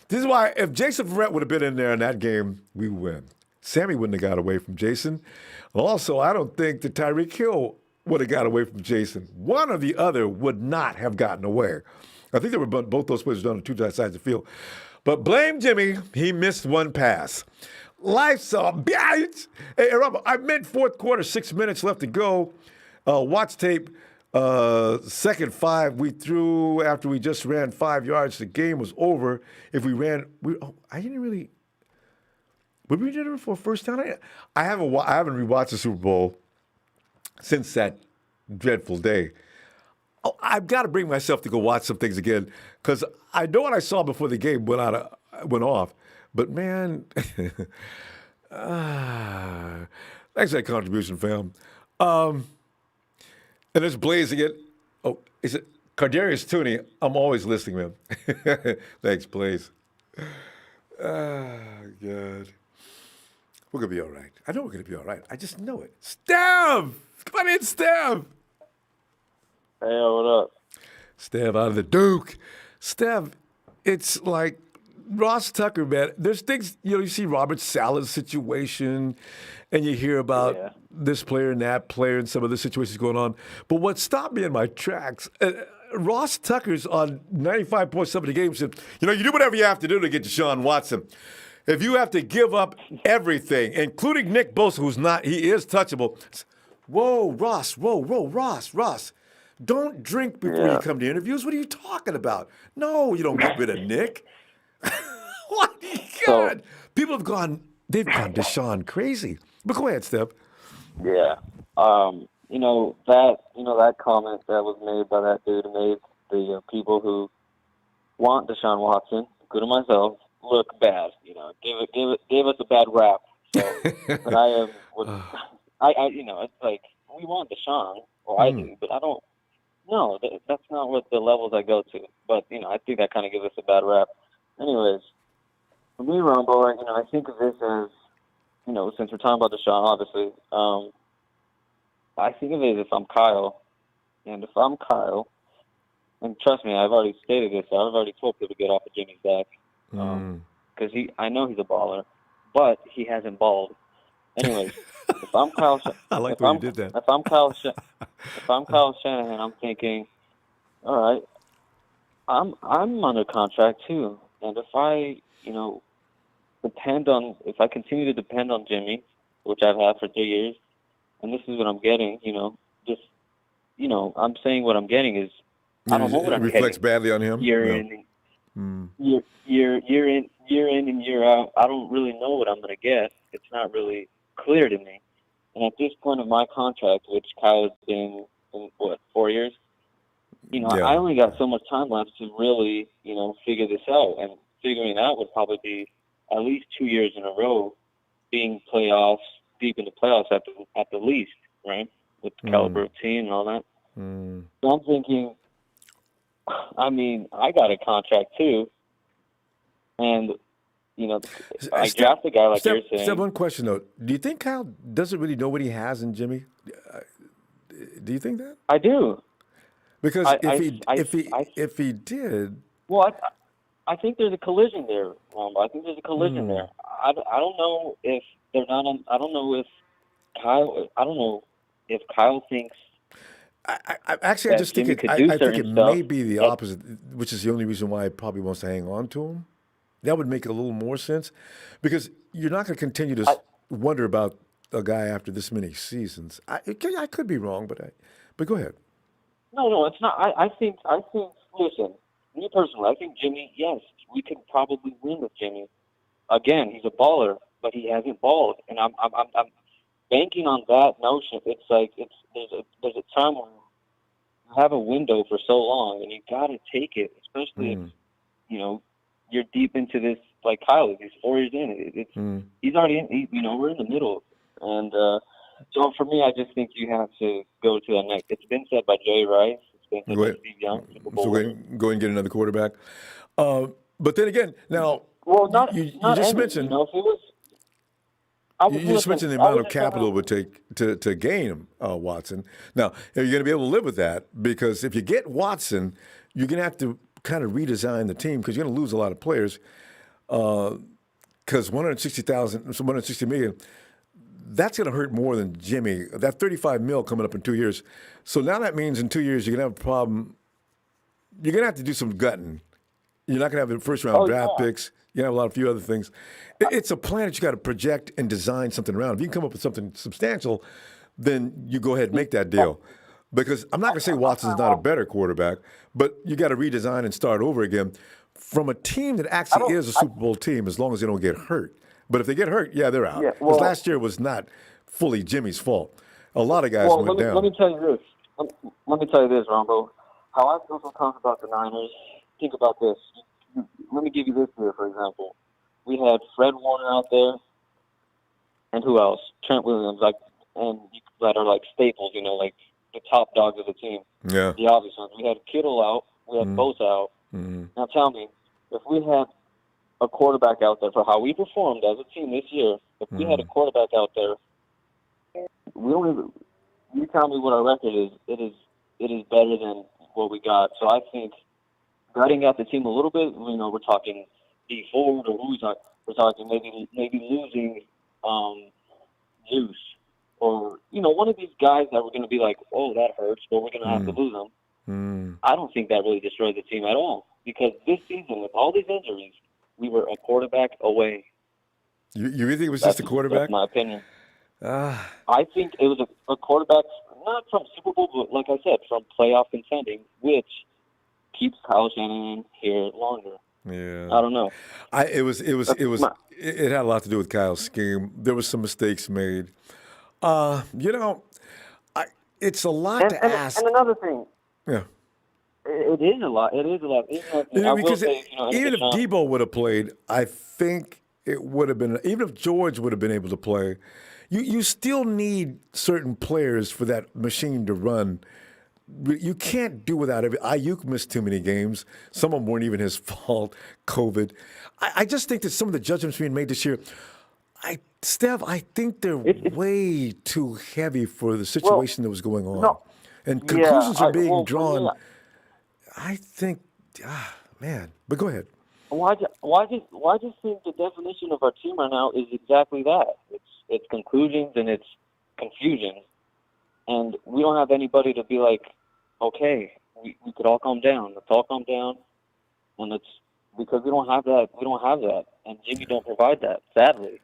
This is why if Jason Verrett would have been in there in that game, we win. Sammy wouldn't have got away from Jason. Also, I don't think that Tyreek Hill would have got away from Jason. One or the other would not have gotten away. I think they were both those players done on 2 sides of the field. But blame Jimmy. He missed one pass. Life's a bitch. Hey, Ronbo, I meant 4th quarter, 6 minutes left to go. Watch tape. 2nd 5 we threw after we just ran 5 yards. The game was over. If we ran, I didn't really. Would we did it for a first down? I haven't rewatched the Super Bowl since that dreadful day. I've got to bring myself to go watch some things again because I know what I saw before the game went off. But man, thanks for that contribution, fam. And there's Blaze again. Oh, is it Kadarius Toney? I'm always listening, man. Thanks, Blaze. God. We're going to be all right. I know we're going to be all right. I just know it. Stev! Come on in, Stev! Hey, what up? Stev out of the Duke. Stev, it's like Ross Tucker, man. There's things, you see Robert Sala's situation, and you hear about this player and that player and some of the situations going on. But what stopped me in my tracks, Ross Tucker's on 95.7 of the game said, you do whatever you have to do to get DeShaun Watson. If you have to give up everything, including Nick Bosa, he is touchable. Whoa, Ross, Ross. Don't drink before you come to interviews. What are you talking about? No, you don't get rid of Nick. What? God. People they've gone DeShaun crazy. But go ahead, Steph. Yeah. That comment that was made by that dude made the people who want DeShaun Watson, including myself, look bad. Gave us a bad rap. So, but it's like we want DeShaun, or I do, but I don't. No, that's not what the levels I go to. But I think that kind of gives us a bad rap. Anyways, for me, Ronbo, I think of this as, since we're talking about DeShaun, obviously, I think of it as if I'm Kyle, and if I'm Kyle, and trust me, I've already stated this. I've already told people to get off of Jimmy's back because I know he's a baller, but he hasn't balled. Anyways, if I'm Kyle, I like the way you did that. If I'm Kyle Shanahan, I'm thinking, all right, I'm under contract too, and if I continue to depend on Jimmy, which I've had for 3 years, and this is what I'm getting, I'm saying what I'm getting is I don't know what I'm getting. It reflects badly on him. Year in and year out, I don't really know what I'm going to get. It's not really clear to me. And at this point of my contract, which Kyle has been in 4 years, I only got so much time left to really, figure this out. And figuring it out would probably be at least 2 years in a row, being deep in the playoffs at the least, right? With the caliber of team and all that. So I'm thinking, I got a contract too, and I draft a guy like you're saying. Steph, one question though: do you think Kyle doesn't really know what he has in Jimmy? Do you think that? I do. Because I if he did, well, I think there's a collision there, Ronbo. I think there's a collision there. I don't know if they're not on. I don't know if Kyle. I don't know if Kyle thinks. I just think I think it may be the opposite, which is the only reason why he probably wants to hang on to him. That would make a little more sense, because you're not going to continue to wonder about a guy after this many seasons. I could be wrong, but go ahead. No, it's not. I think. Listen, me personally, I think Jimmy. Yes, we could probably win with Jimmy. Again, he's a baller, but he hasn't balled, and I'm banking on that notion. It's like there's a time where you have a window for so long, and you got to take it, especially if you're deep into this. Like Kyle, he's 4 years in. He's already in. We're in the middle, and so for me, I just think you have to go to the next. It's been said by Jay Rice. It's been said by Steve Young. So go ahead and get another quarterback. But then again, now you just mentioned. You just mentioned the amount of capital it would take to gain him, Watson. Now, you're going to be able to live with that, because if you get Watson, you're going to have to kind of redesign the team, because you're going to lose a lot of players. Because $160 million, that's going to hurt more than Jimmy. That $35 million coming up in 2 years. So now that means in 2 years you're going to have a problem. You're going to have to do some gutting. You're not going to have first-round draft picks. You're going to have a few other things. It's a plan that you got to project and design something around. If you can come up with something substantial, then you go ahead and make that deal. Because I'm not going to say Watson's not a better quarterback, but you got to redesign and start over again from a team that actually is a Super Bowl team, as long as they don't get hurt. But if they get hurt, they're out. Because last year was not fully Jimmy's fault. A lot of guys went down. Let me tell you this. Let me tell you this, Ronbo. How I feel sometimes about the Niners, think about this. Let me give you this here, for example. We had Fred Warner out there, and who else? Trent Williams, that are like staples, like the top dogs of the team. Yeah. The obvious ones. We had Kittle out. We had Bosa out. Now tell me, if we had a quarterback out there for how we performed as a team this year, if we had a quarterback out there, you tell me what our record is. It is better than what we got. So I think gutting out the team a little bit, we're talking D Ford, or who we're talking maybe losing Juice, or one of these guys that we're going to be like, oh, that hurts, but we're going to have to lose them. I don't think that really destroyed the team at all, because this season, with all these injuries, we were a quarterback away. You really think it was just a quarterback? That's my opinion. I think it was a quarterback, not from Super Bowl, but like I said, from playoff contending, which keeps Kyle Shanahan here longer. Yeah, I don't know. It had a lot to do with Kyle's scheme. There was some mistakes made. It's a lot to ask. And another thing. Yeah. It is a lot. It is a lot. Because even if Deebo would have played, I think it would have been. Even if George would have been able to play, you still need certain players for that machine to run. You can't do without it. Ayuk missed too many games. Some of them weren't even his fault. COVID. I just think that some of the judgments being made this year, Steph, I think they're way too heavy for the situation that was going on. No, and conclusions are being drawn. I think, man. But go ahead. Why just think the definition of our team right now is exactly that? It's conclusions and it's confusion. And we don't have anybody to be like, okay, we could all calm down. Let's all calm down. And it's because we don't have that. We don't have that. And Jimmy don't provide that, sadly.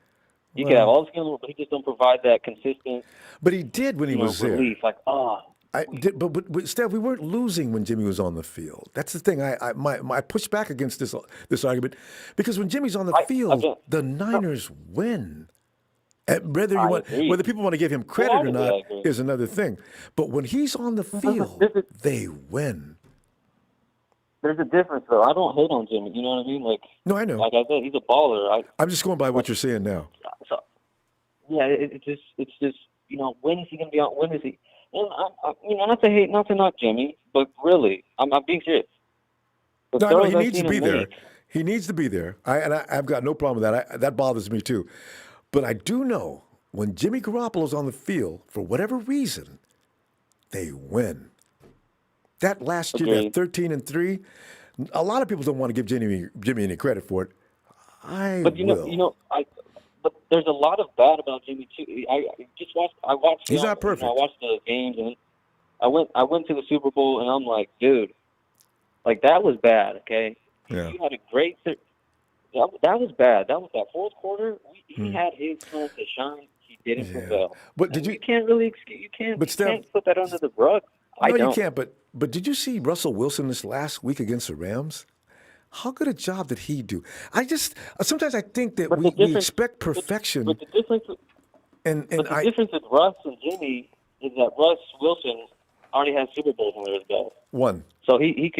He can have all the skill, but he just don't provide that consistent. But he did when he was relief. there. Like, But Steph, we weren't losing when Jimmy was on the field. That's the thing. I push back against this argument, because when Jimmy's on the field, the Niners win. Whether people want to give him credit or not is another thing. But when he's on the field, they win. There's a difference, though. I don't hate on Jimmy. You know what I mean? No, I know. Like I said, he's a baller. I'm just going by what you're saying now. So, yeah, it's just when is he going to be on? When is he? And not to hate, not to knock Jimmy, but really, I'm being serious. No, he needs to be there. He needs to be there. I've got no problem with that. That bothers me too. But I do know when Jimmy Garoppolo's on the field, for whatever reason, they win. That last year, that 13-3, a lot of people don't want to give Jimmy any credit for it. But but there's a lot of bad about Jimmy too. I watched. He's not perfect. I watched the games, and I went to the Super Bowl, and I'm like, dude, like that was bad. Okay, yeah. You had a great. That was bad. That was that fourth quarter. He had his chance to shine. He didn't prevail. But did you? You can't really excuse. You can't put that under the rug. No, you can't. But did you see Russell Wilson this last week against the Rams? How good a job did he do? Sometimes I think that we expect perfection. But the difference with Russ and Jimmy is that Russ Wilson already has Super Bowls under his belt. One. So he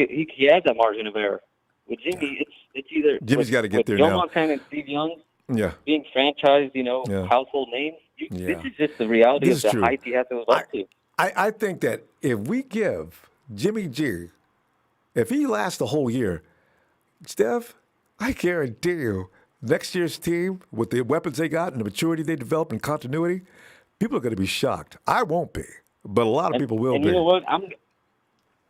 has that margin of error. With Jimmy, it's either Jimmy's got to get there Joe now. Montana and Steve Young, yeah, being franchised, household names. This is just the reality of the height he has to live up to. I think that if we give Jimmy G, if he lasts the whole year, Steph, I guarantee you, next year's team, with the weapons they got and the maturity they develop and continuity, people are going to be shocked. I won't be, but a lot of people will be. You know what? I'm going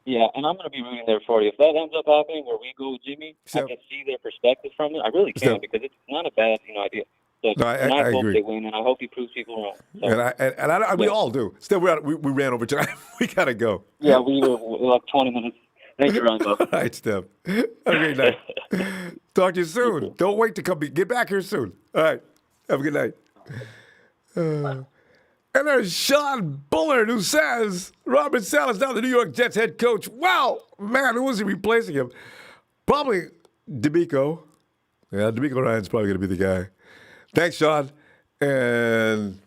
to be rooting there for you. If that ends up happening where we go with Jimmy, I can see their perspective from it. I really can because it's not a bad idea. So, no, I hope agree. they win, and I hope he proves people wrong. So, we all do. Still, we ran over time. We got to go. Yeah, we were like 20 minutes. Thank you, Ronbo. All right, Steph. Have a great night. Talk to you soon. Don't wait to come. Get back here soon. All right. Have a good night. And there's Sean Bullard who says Robert Saleh's now the New York Jets head coach. Wow, man, who was he replacing him? Probably D'Amico. Yeah, D'Amico Ryan's probably going to be the guy. Thanks, Sean. And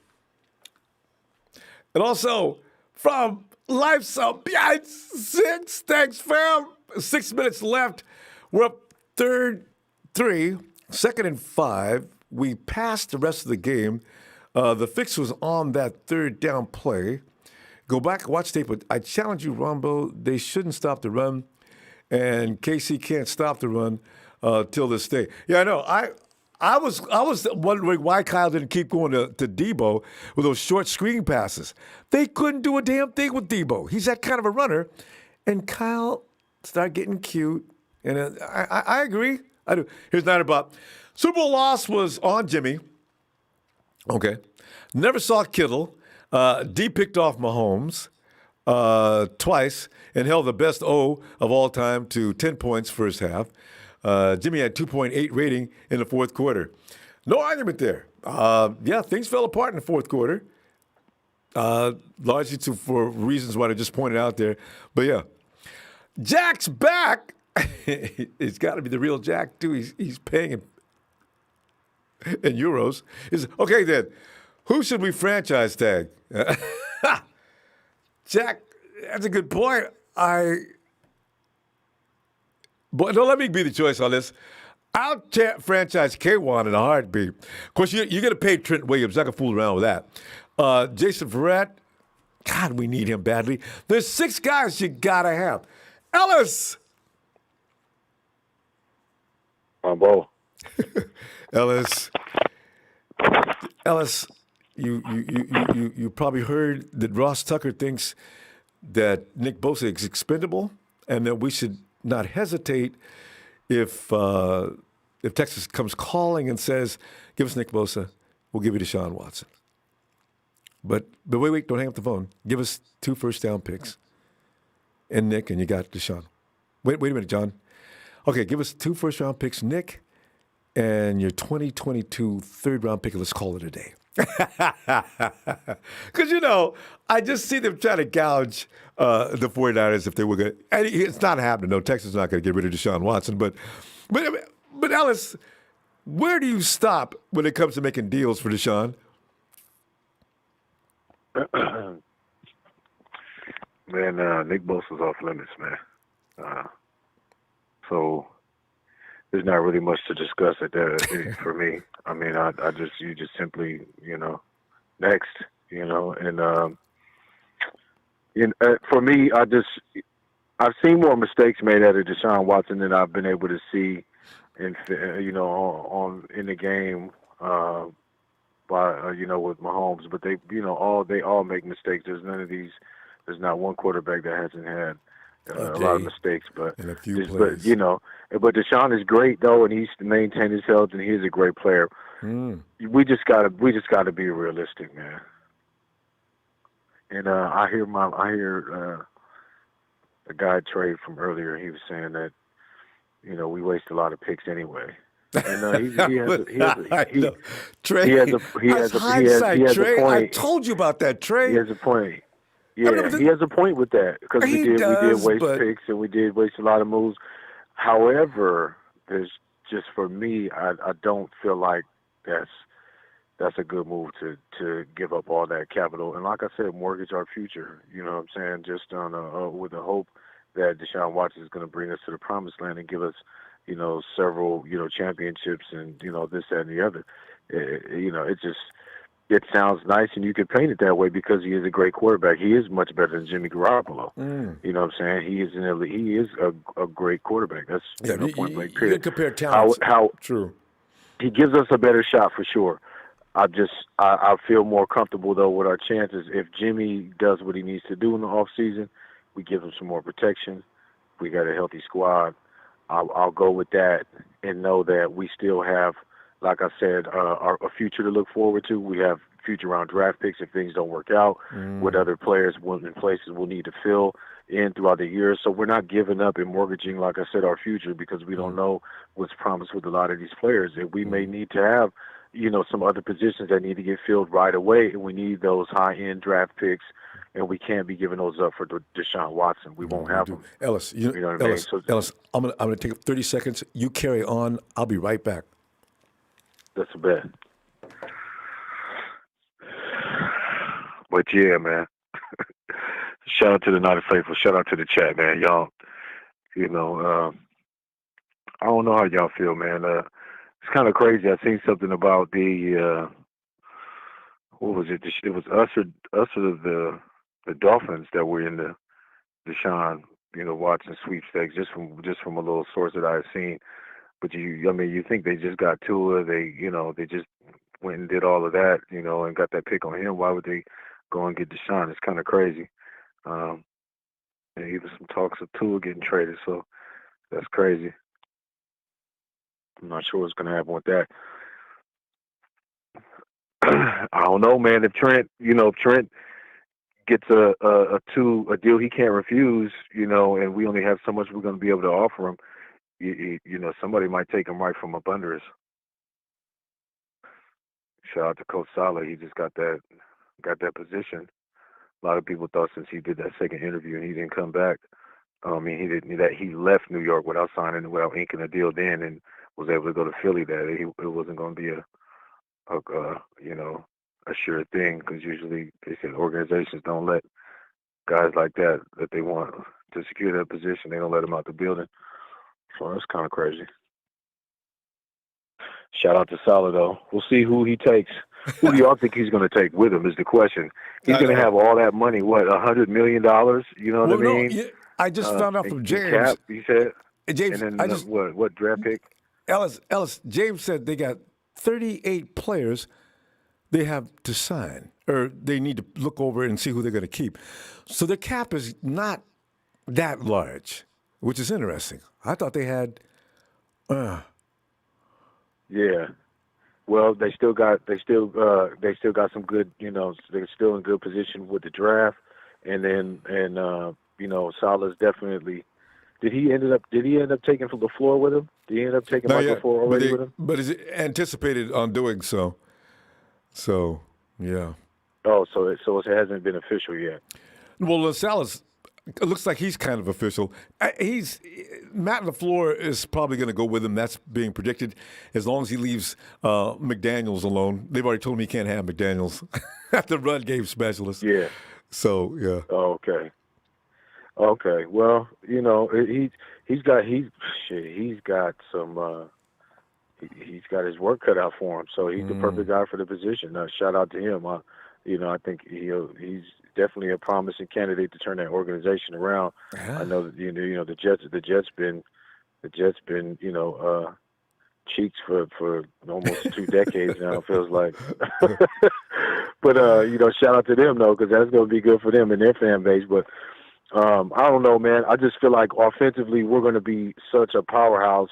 also from Life's Up Behind 6. Thanks, fam. 6 minutes left. We're up 3rd, 2nd and 5. We passed the rest of the game. The fix was on that 3rd down play. Go back and watch tape. But I challenge you, Ronbo, they shouldn't stop the run. And KC can't stop the run till this day. Yeah, I know. I was wondering why Kyle didn't keep going to Deebo with those short screen passes. They couldn't do a damn thing with Deebo. He's that kind of a runner. And Kyle started getting cute. And I agree. I do. Here's Niner Bob. Super Bowl loss was on Jimmy. Okay. Never saw Kittle. D picked off Mahomes twice and held the best O of all time to 10 points first half. Jimmy had 2.8 rating in the fourth quarter. No argument there. Things fell apart in the fourth quarter, largely for reasons what I just pointed out there. But yeah, Jack's back. It's got to be the real Jack too. He's paying him in euros. Okay then, who should we franchise tag? Jack, that's a good point. But don't let me be the choice on this. I'll franchise K1 in a heartbeat. Of course, you're going to pay Trent Williams. I can fool around with that. Jason Verrett, God, we need him badly. There's 6 guys you got to have. Ellis. Ronbo. Ellis, you probably heard that Ross Tucker thinks that Nick Bosa is expendable and that we should not hesitate if Texas comes calling and says, give us Nick Bosa, we'll give you DeShaun Watson. But wait, don't hang up the phone. Give us 2 first-down picks and Nick, and you got DeShaun. Wait a minute, John. Okay, give us 2 first-round picks, Nick, and your 2022 third-round pick, and let's call it a day. Because, I just see them trying to gouge the 49ers if they were going to. And it's not happening. No, Texas is not going to get rid of DeShaun Watson. But Ellis, where do you stop when it comes to making deals for DeShaun? Man, Nick Bosa's off limits, man. So there's not really much to discuss at that for me. I mean, you just simply, next, and for me, I've seen more mistakes made out of DeShaun Watson than I've been able to see, in the game, with Mahomes. But they all make mistakes. There's none of these There's not one quarterback that hasn't had a lot of mistakes, but and a few just, plays. but you know, but DeShaun is great though, and he's maintained his health, and he's a great player. We just gotta be realistic, man. And I hear a guy Trey from earlier. He was saying that we waste a lot of picks anyway. And he has a point. I told you about that, Trey. He has a point. Yeah, he has a point with that because we did waste picks and we did waste a lot of moves. However, there's just for me, I don't feel like that's a good move to give up all that capital. And like I said, mortgage our future. You know what I'm saying? Just on with the hope that DeShaun Watson is going to bring us to the promised land and give us, several, championships and, this, that, and the other. It sounds nice, and you could paint it that way because he is a great quarterback. He is much better than Jimmy Garoppolo. You know what I'm saying? He is a great quarterback. That's point blank period. You compare talents. True. He gives us a better shot for sure. I feel more comfortable though with our chances if Jimmy does what he needs to do in the off season. We give him some more protection. We got a healthy squad. I'll go with that and know that we still have, like I said, a future to look forward to. We have future round draft picks if things don't work out. What other players in places we'll need to fill in throughout the year. So we're not giving up and mortgaging, like I said, our future because we don't know what's promised with a lot of these players. And we may need to have, some other positions that need to get filled right away. And we need those high-end draft picks. And we can't be giving those up for DeShaun Watson. We won't have them. Ellis, know what I mean? Ellis, I'm gonna take 30 seconds. You carry on. I'll be right back. That's a bet. But yeah, man. Shout out to the Not Faithful. Shout out to the chat, man. Y'all, I don't know how y'all feel, man. It's kind of crazy. I seen something about the what was it? It was us or the Dolphins that were in the DeShaun, Watson sweepstakes just from a little source that I had seen. But you think they just got Tua, they just went and did all of that, and got that pick on him. Why would they go and get DeShaun? It's kind of crazy. And even some talks of Tua getting traded, so that's crazy. I'm not sure what's going to happen with that. I don't know, man. If Trent gets a deal he can't refuse, and we only have so much we're going to be able to offer him, somebody might take him right from up under us. Shout out to Coach Saleh. He just got that position. A lot of people thought since he did that second interview and he didn't come back, he left New York without inking a deal then and was able to go to Philly it wasn't going to be a sure thing because usually they said organizations don't let guys like that they want to secure that position. They don't let them out the building. So that's kind of crazy. Shout out to Saleh, though. We'll see who he takes. Who do y'all think he's going to take with him is the question. He's going to have all that money, what, $100 million? You know what I mean? No, I just found out from James. Cap, he said. James, and then what draft pick? Ellis, James said they got 38 players they have to sign, or they need to look over and see who they're going to keep. So their cap is not that large, which is interesting. I thought they had. Yeah. Well, they still got some good. They're still in good position with the draft, and Saleh's definitely. Did he end up taking from the floor with him? Did he end up taking Michael Floor already with him? But is it anticipated on doing so? So, yeah. Oh, so it hasn't been official yet. Well, Saleh's, it looks like he's kind of official. Matt LaFleur is probably going to go with him. That's being predicted as long as he leaves McDaniels alone. They've already told him he can't have McDaniels at the run game specialist. Yeah. So, yeah. Oh, okay. Okay. Well, he's got his work cut out for him. So he's the perfect guy for the position. Shout out to him. I think he's definitely a promising candidate to turn that organization around. Yeah. I know that the Jets been cheeks for almost 2 decades now. It feels like, But shout out to them though, because that's going to be good for them and their fan base. But I don't know, man. I just feel like offensively we're going to be such a powerhouse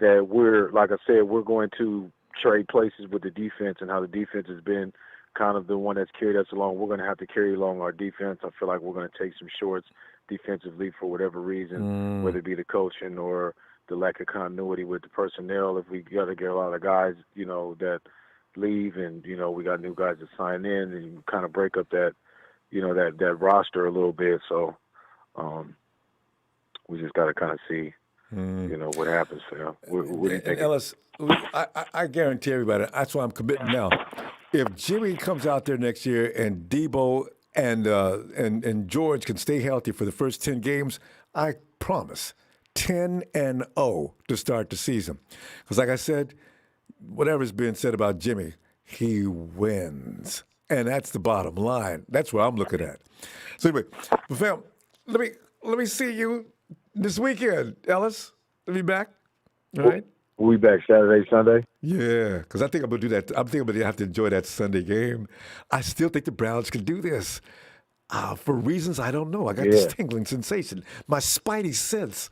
that like I said, we're going to trade places with the defense, and how the defense has been kind of the one that's carried us along. We're going to have to carry along our defense. I feel like we're going to take some shorts defensively for whatever reason, whether it be the coaching or the lack of continuity with the personnel. If we got to get a lot of guys, that leave, and we got new guys to sign in, and kind of break up that, that roster a little bit. So we just got to kind of see, what happens for them. What do you think? Ellis, I guarantee everybody. That's why I'm committing now. If Jimmy comes out there next year and Deebo and George can stay healthy for the first 10 games, I promise 10-0 to start the season. Because like I said, whatever's been said about Jimmy, he wins. And that's the bottom line. That's what I'm looking at. So anyway, fam, let me see you this weekend, Ellis. Let me back. All right? We'll be back Saturday, Sunday? Yeah, because I think I'm going to do that. I'm thinking I'm going to have to enjoy that Sunday game. I still think the Browns can do this. For reasons I don't know. I got this tingling sensation. My spidey sense.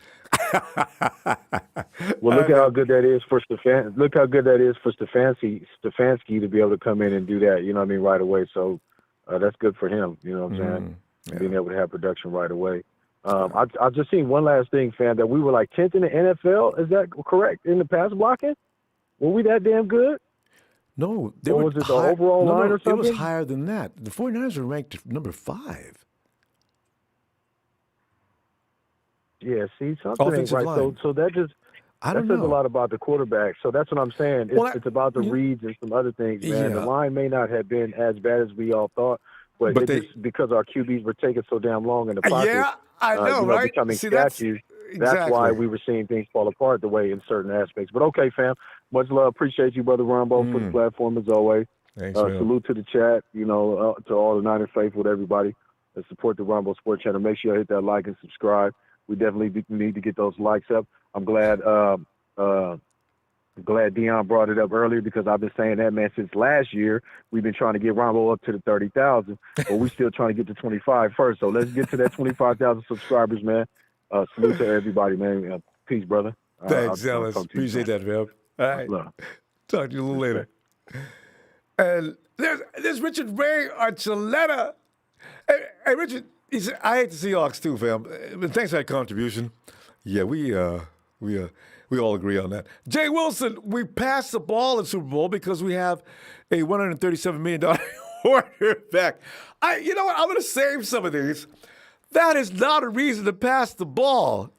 Well, look how good that is for Look how good that is for Stefanski to be able to come in and do that, right away. So that's good for him, what I'm saying? Yeah. Being able to have production right away. I've just seen one last thing, fam, that we were like 10th in the NFL. Is that correct? In the pass blocking? Were we that damn good? No. Or was it the overall line or something? It was higher than that. The 49ers were ranked number 5. Yeah, see, something ain't right. Line. So that just that says a lot about the quarterback. So that's what I'm saying. It's about the reads and some other things, man. The line may not have been as bad as we all thought, but just because our QBs were taking so damn long in the pocket. Yeah, I know, right? Becoming statues. That's why we were seeing things fall apart the way in certain aspects. But okay, fam. Much love. Appreciate you, Brother Ronbo, for the platform as always. Thanks, salute to the chat, to all the Niner faithful, to everybody that support the Ronbo Sports Channel. Make sure you hit that like and subscribe. We definitely need to get those likes up. I'm glad Dion brought it up earlier, because I've been saying that, man, since last year. We've been trying to get Ronbo up to the 30,000, but we still trying to get to 25 first. So let's get to that 25,000 subscribers, man. Salute to everybody, man. Peace, brother. Thanks, Ellis. Appreciate that, man. All right. Talk to you a little later. And there's Richard Ray Archuleta. Hey, Richard, he said, I hate the Seahawks too, fam. But thanks for that contribution. Yeah, we all agree on that. Jay Wilson, we passed the ball in Super Bowl because we have a $137 million quarterback. You know what? I'm going to save some of these. That is not a reason to pass the ball.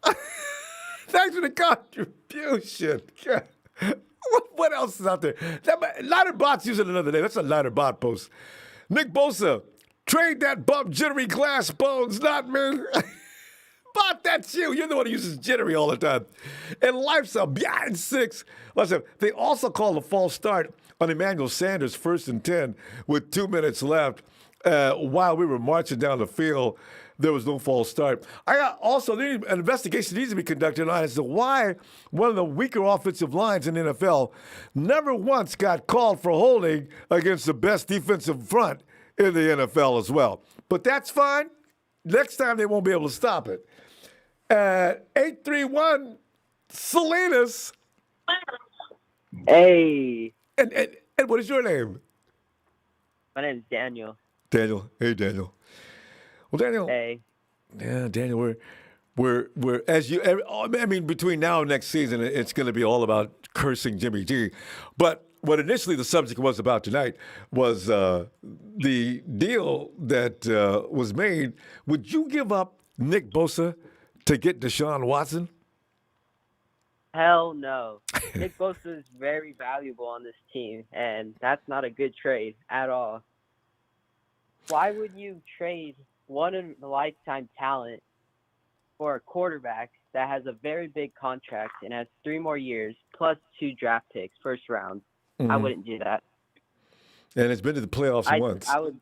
Thanks for the contribution. What else is out there? Niner Bot's using another name. That's a Niner Bot post. Nick Bosa, trade that bump jittery glass bones, not me. Bot, that's you. You're the one who uses jittery all the time. And lifestyle, behind 6. Listen, they also called a false start on Emmanuel Sanders, 1st and 10, with 2 minutes left. While we were marching down the field, there was no false start. An investigation needs to be conducted on as to why one of the weaker offensive lines in the NFL never once got called for holding against the best defensive front in the NFL as well. But that's fine. Next time they won't be able to stop it. 831 Salinas. Hey. And what is your name? My name is Daniel. Daniel. Hey, Daniel. Well, Daniel. Hey. Yeah, Daniel, we're between now and next season, it's going to be all about cursing Jimmy G. But what initially the subject was about tonight was the deal that was made. Would you give up Nick Bosa to get DeShaun Watson? Hell no. Nick Bosa is very valuable on this team, and that's not a good trade at all. Why would you trade one-in-a-lifetime talent for a quarterback that has a very big contract and has 3 more years plus 2 draft picks, first round? I wouldn't do that. And it's been to the playoffs once. I would,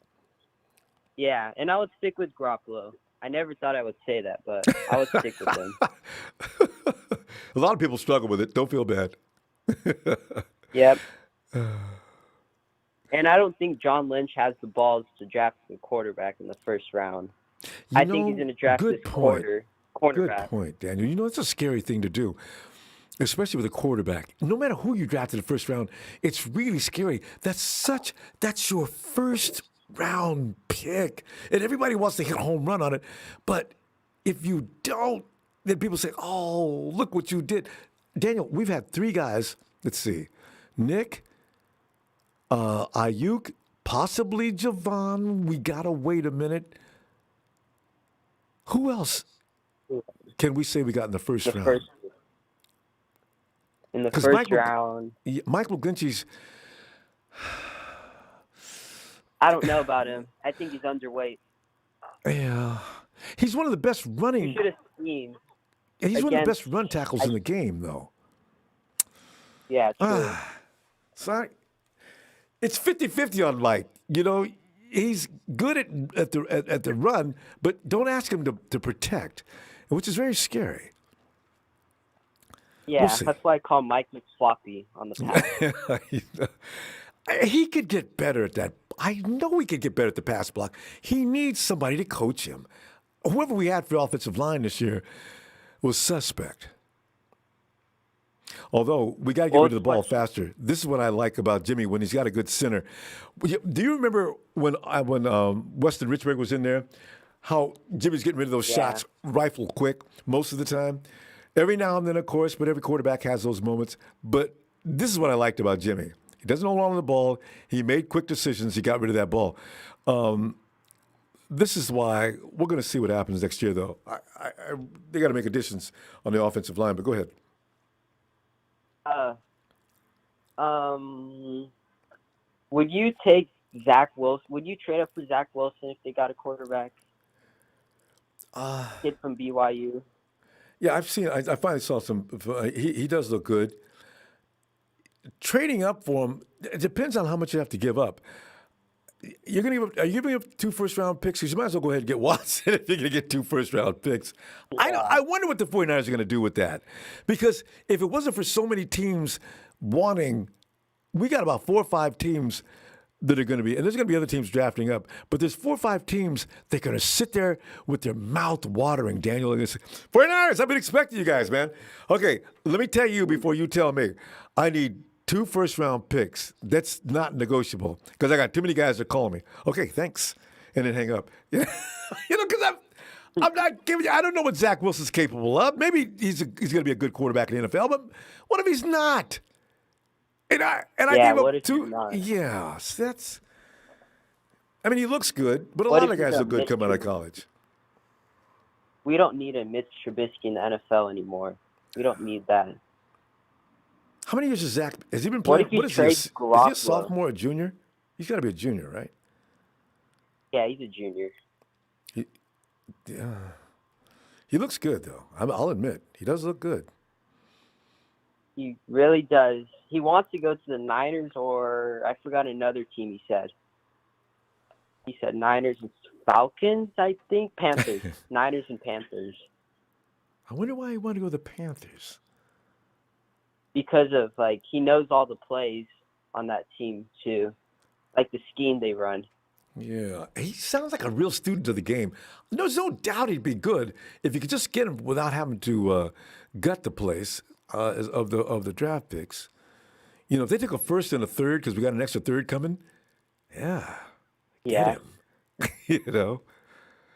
yeah, and I would stick with Garoppolo. I never thought I would say that, but I would stick with him. A lot of people struggle with it. Don't feel bad. Yep. And I don't think John Lynch has the balls to draft the quarterback in the first round. I think he's going to draft this cornerback. Good point, Daniel. You know, it's a scary thing to do, especially with a quarterback. No matter who you draft in the first round, it's really scary. That's your first round pick, and everybody wants to hit a home run on it. But if you don't, then people say, "Oh, look what you did." Daniel, we've had 3 guys. Let's see, Nick, Ayuk, possibly Javon. We gotta wait a minute. Who else can we say we got in the first round? In the first round. Michael McGlinchey's. I don't know about him. I think he's underweight. Yeah. He's one of the best running. You should have seen. He's one of the best run tackles in the game, though. Yeah, true. Sorry. It's 50-50 on Mike. You know, he's good at the run, but don't ask him to protect, which is very scary. Yeah, that's why I call Mike McFloppy on the pass. He could get better at that. I know he could get better at the pass block. He needs somebody to coach him. Whoever we had for offensive line this year was suspect. Although, we got to get rid of the ball faster. This is what I like about Jimmy when he's got a good center. Do you remember when Weston Richburg was in there, how Jimmy's getting rid of those shots rifle quick most of the time? Every now and then, of course, but every quarterback has those moments. But this is what I liked about Jimmy. He doesn't hold on to the ball. He made quick decisions. He got rid of that ball. This is why we're going to see what happens next year, though. They got to make additions on the offensive line, but go ahead. Would you take Zach Wilson? Would you trade up for Zach Wilson if they got a quarterback? Kid from BYU. Yeah, I've seen. I finally saw some. He does look good. Trading up for him, it depends on how much you have to give up. Are you giving up 2 first-round picks? Because you might as well go ahead and get Watson if you're going to get 2 first-round picks. Yeah. I wonder what the 49ers are going to do with that. Because if it wasn't for so many teams wanting, we got about 4 or 5 teams that are going to be, and there's going to be other teams drafting up, but there's 4 or 5 teams that are going to sit there with their mouth watering, Daniel. And say, 49ers, I've been expecting you guys, man. Okay, let me tell you before you tell me. I need 2 first-round picks. That's not negotiable because I got too many guys that call me. Okay, thanks, and then hang up. You know, because I'm not giving you. I don't know what Zach Wilson's capable of. Maybe he's going to be a good quarterback in the NFL, but what if he's not? And I gave up 2. Yeah, that's. I mean, he looks good, but a lot of guys look good coming out of college. We don't need a Mitch Trubisky in the NFL anymore. We don't need that. How many years has Zach? Has he been playing? What is he? Is he a sophomore or junior? He's got to be a junior, right? Yeah, he's a junior. He looks good, though. I'll admit. He does look good. He really does. He wants to go to the Niners or I forgot another team he said. He said Niners and Falcons, I think. Panthers. Niners and Panthers. I wonder why he wanted to go to the Panthers. Because of, he knows all the plays on that team, too. Like the scheme they run. Yeah. He sounds like a real student of the game. There's no doubt he'd be good if you could just get him without having to gut the place of the draft picks. You know, if they took a first and a third because we got an extra third coming, get him. You know?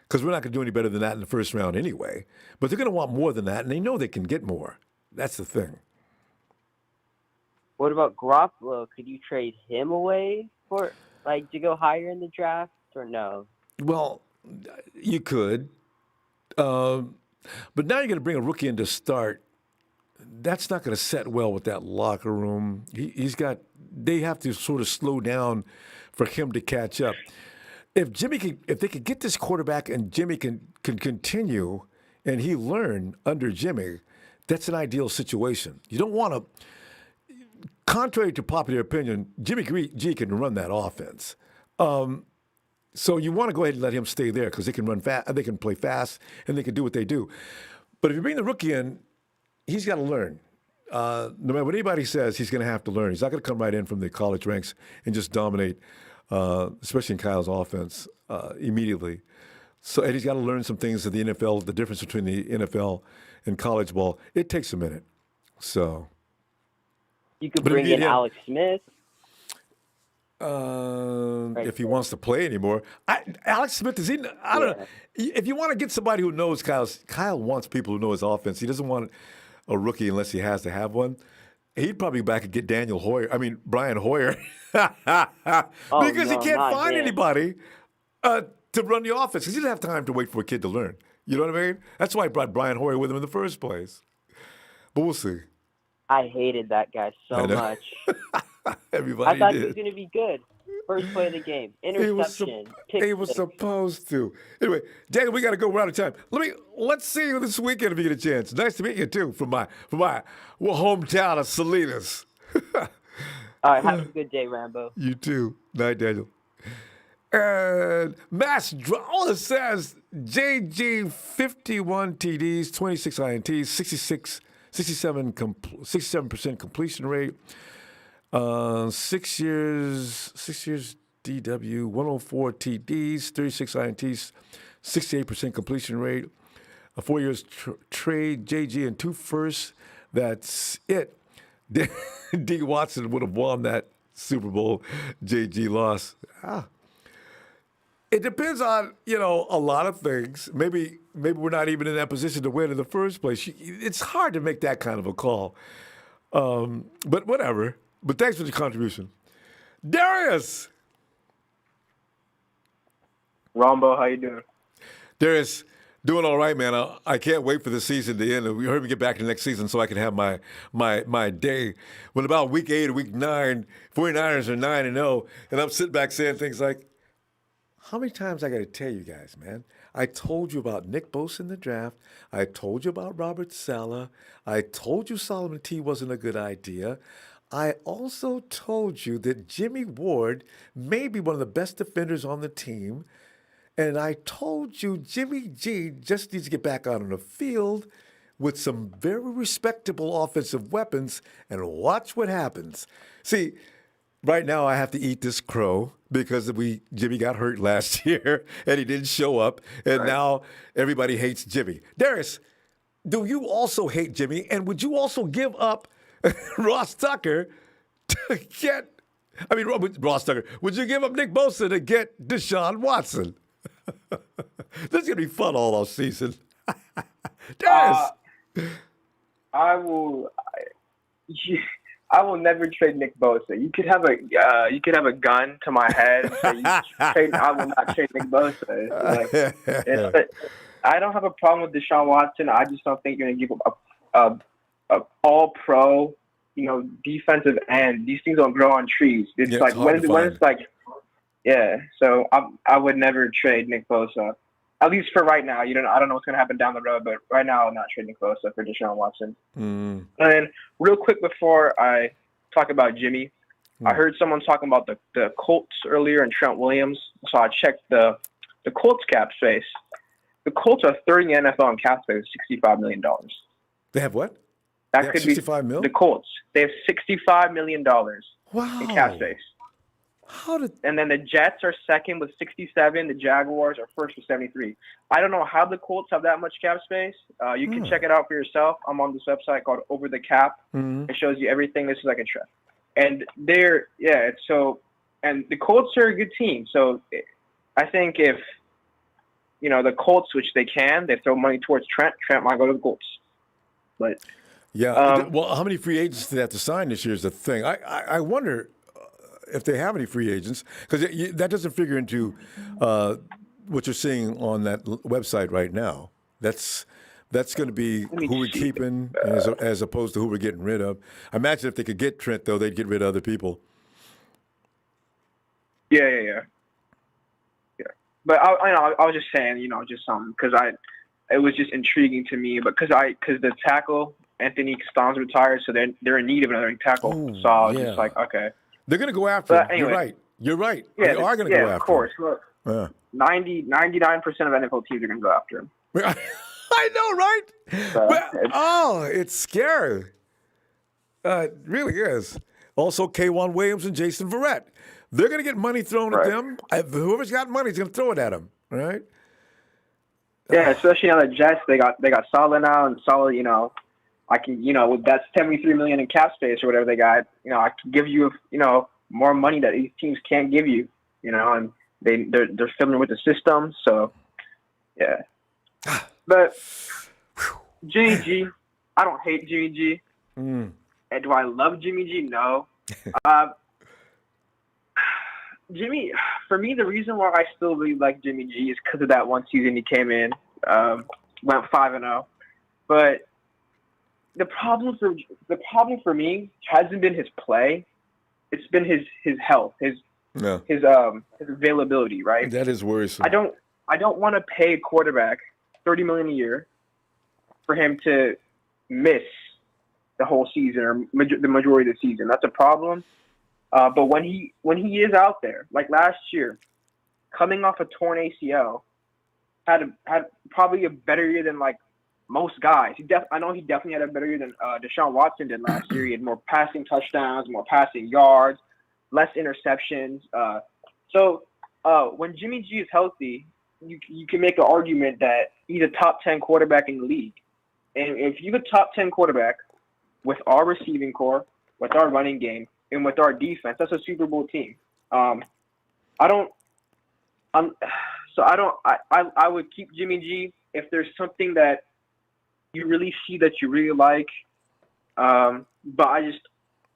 Because we're not going to do any better than that in the first round anyway. But they're going to want more than that, and they know they can get more. That's the thing. What about Garoppolo? Could you trade him away for to go higher in the draft or no? Well, you could, but now you're going to bring a rookie in to start. That's not going to set well with that locker room. They have to sort of slow down for him to catch up. If they could get this quarterback and Jimmy can continue and he learn under Jimmy, that's an ideal situation. You don't want to. Contrary to popular opinion, Jimmy G can run that offense. So you want to go ahead and let him stay there because they can run fast, they can play fast, and they can do what they do. But if you bring the rookie in, he's got to learn. no matter what anybody says, he's going to have to learn. He's not going to come right in from the college ranks and just dominate, especially in Kyle's offense, immediately. So, and he's got to learn some things of the NFL, the difference between the NFL and college ball. It takes a minute. So you could bring in Alex Smith. If he wants to play anymore. Alex Smith, is he? I don't know. If you want to get somebody who knows Kyle wants people who know his offense. He doesn't want a rookie unless he has to have one. He'd probably go back and get Brian Hoyer. Because he can't find anybody to run the offense. Because he doesn't have time to wait for a kid to learn. You know what I mean? That's why he brought Brian Hoyer with him in the first place. But we'll see. I hated that guy so much. Everybody I thought did. he was going to be good. First play of the game, interception. He was supposed to. Anyway, Daniel, we got to go. We're out of time. Let's see you this weekend if you get a chance. Nice to meet you too, from my hometown of Salinas. All right, have a good day, Rambo. You too. Night, Daniel. And Mass all it says JG 51 TDs, 26 INTs, 67% completion rate. 6 years DW, 104 TDs, 36 INTs, 68% completion rate. 4 years trade, JG, and 2 firsts. That's it. D. Watson would have won that Super Bowl. JG lost. It depends on, a lot of things. Maybe we're not even in that position to win in the first place. It's hard to make that kind of a call. But whatever. But thanks for the contribution. Darius! Ronbo, how you doing? Darius, doing all right, man. I can't wait for the season to end. We heard me get back to the next season so I can have my day. When about week 8 or week 9, 49ers are 9-0, and I'm sitting back saying things like, how many times I got to tell you guys, man? I told you about Nick Bosa in the draft. I told you about Robert Saleh. I told you Solomon T wasn't a good idea. I also told you that Jimmy Ward may be one of the best defenders on the team. And I told you Jimmy G just needs to get back out on the field with some very respectable offensive weapons and watch what happens. See, right now I have to eat this crow because Jimmy got hurt last year and he didn't show up. And now everybody hates Jimmy. Darius, do you also hate Jimmy? And would you also give up Ross Tucker to get, Ross Tucker, would you give up Nick Bosa to get DeShaun Watson? This is going to be fun all off season. Darius. I will never trade Nick Bosa. You could have a gun to my head. I will not trade Nick Bosa. I don't have a problem with DeShaun Watson. I just don't think you're going to give up a all-pro, defensive end. These things don't grow on trees. It's like when it's like, So I would never trade Nick Bosa, at least for right now. I don't know what's going to happen down the road, but right now I'll not trade Nick Bosa for DeShaun Watson. And then real quick before I talk about Jimmy, I heard someone talking about the Colts earlier and Trent Williams. So I checked the Colts cap space. The Colts are third in the NFL in cap space, $65 million. They have what? That could be $65 million. The Colts. They have $65 million in cap space. And then the Jets are second with 67. The Jaguars are first with 73. I don't know how the Colts have that much cap space. You can check it out for yourself. I'm on this website called Over the Cap. It shows you everything. This is like a trend. And and the Colts are a good team. So I think if, the Colts, which they throw money towards Trent might go to the Colts. But well, how many free agents do they have to sign this year is the thing. I wonder if they have any free agents, because that doesn't figure into what you're seeing on that website right now. That's going to be who we're keeping as opposed to who we're getting rid of. I imagine if they could get Trent, though, they'd get rid of other people. Yeah. But I was just saying, just something because it was just intriguing to me, but because the tackle Anthony Stone's retired, so they're in need of another tackle. Ooh, so I was just like, okay, they're going to go after him. Anyway, You're right. Yeah, they are going to go after him. Of course. Look, Yeah. 99% of NFL teams are going to go after him. I know, right? So, it's scary. It really is. Also, K'Wan Williams and Jason Verrett. They're going to get money thrown at them. Whoever's got money is going to throw it at them, right? Yeah, especially on the Jets, they got Salah now, and Salah, I can, with that $73 million in cap space or whatever they got, I can give you, more money that these teams can't give you, and they're familiar with the system, so yeah. But Jimmy G, I don't hate Jimmy G. And do I love Jimmy G? No. Jimmy, for me, the reason why I still really like Jimmy G is because of that one season he came in, went 5-0. But the problem for me hasn't been his play; it's been his health, his availability. Right? That is worrisome. I don't want to pay a quarterback $30 million a year for him to miss the whole season or the majority of the season. That's a problem. But when he is out there, like last year, coming off a torn ACL, had probably a better year than like most guys. I know he definitely had a better year than DeShaun Watson did last year. He had more passing touchdowns, more passing yards, less interceptions. So when Jimmy G is healthy, you can make an argument that he's a top 10 quarterback in the league. And if you're a top 10 quarterback with our receiving core, with our running game, and with our defense, that's a Super Bowl team. I would keep Jimmy G if there's something that you really see that you really like. But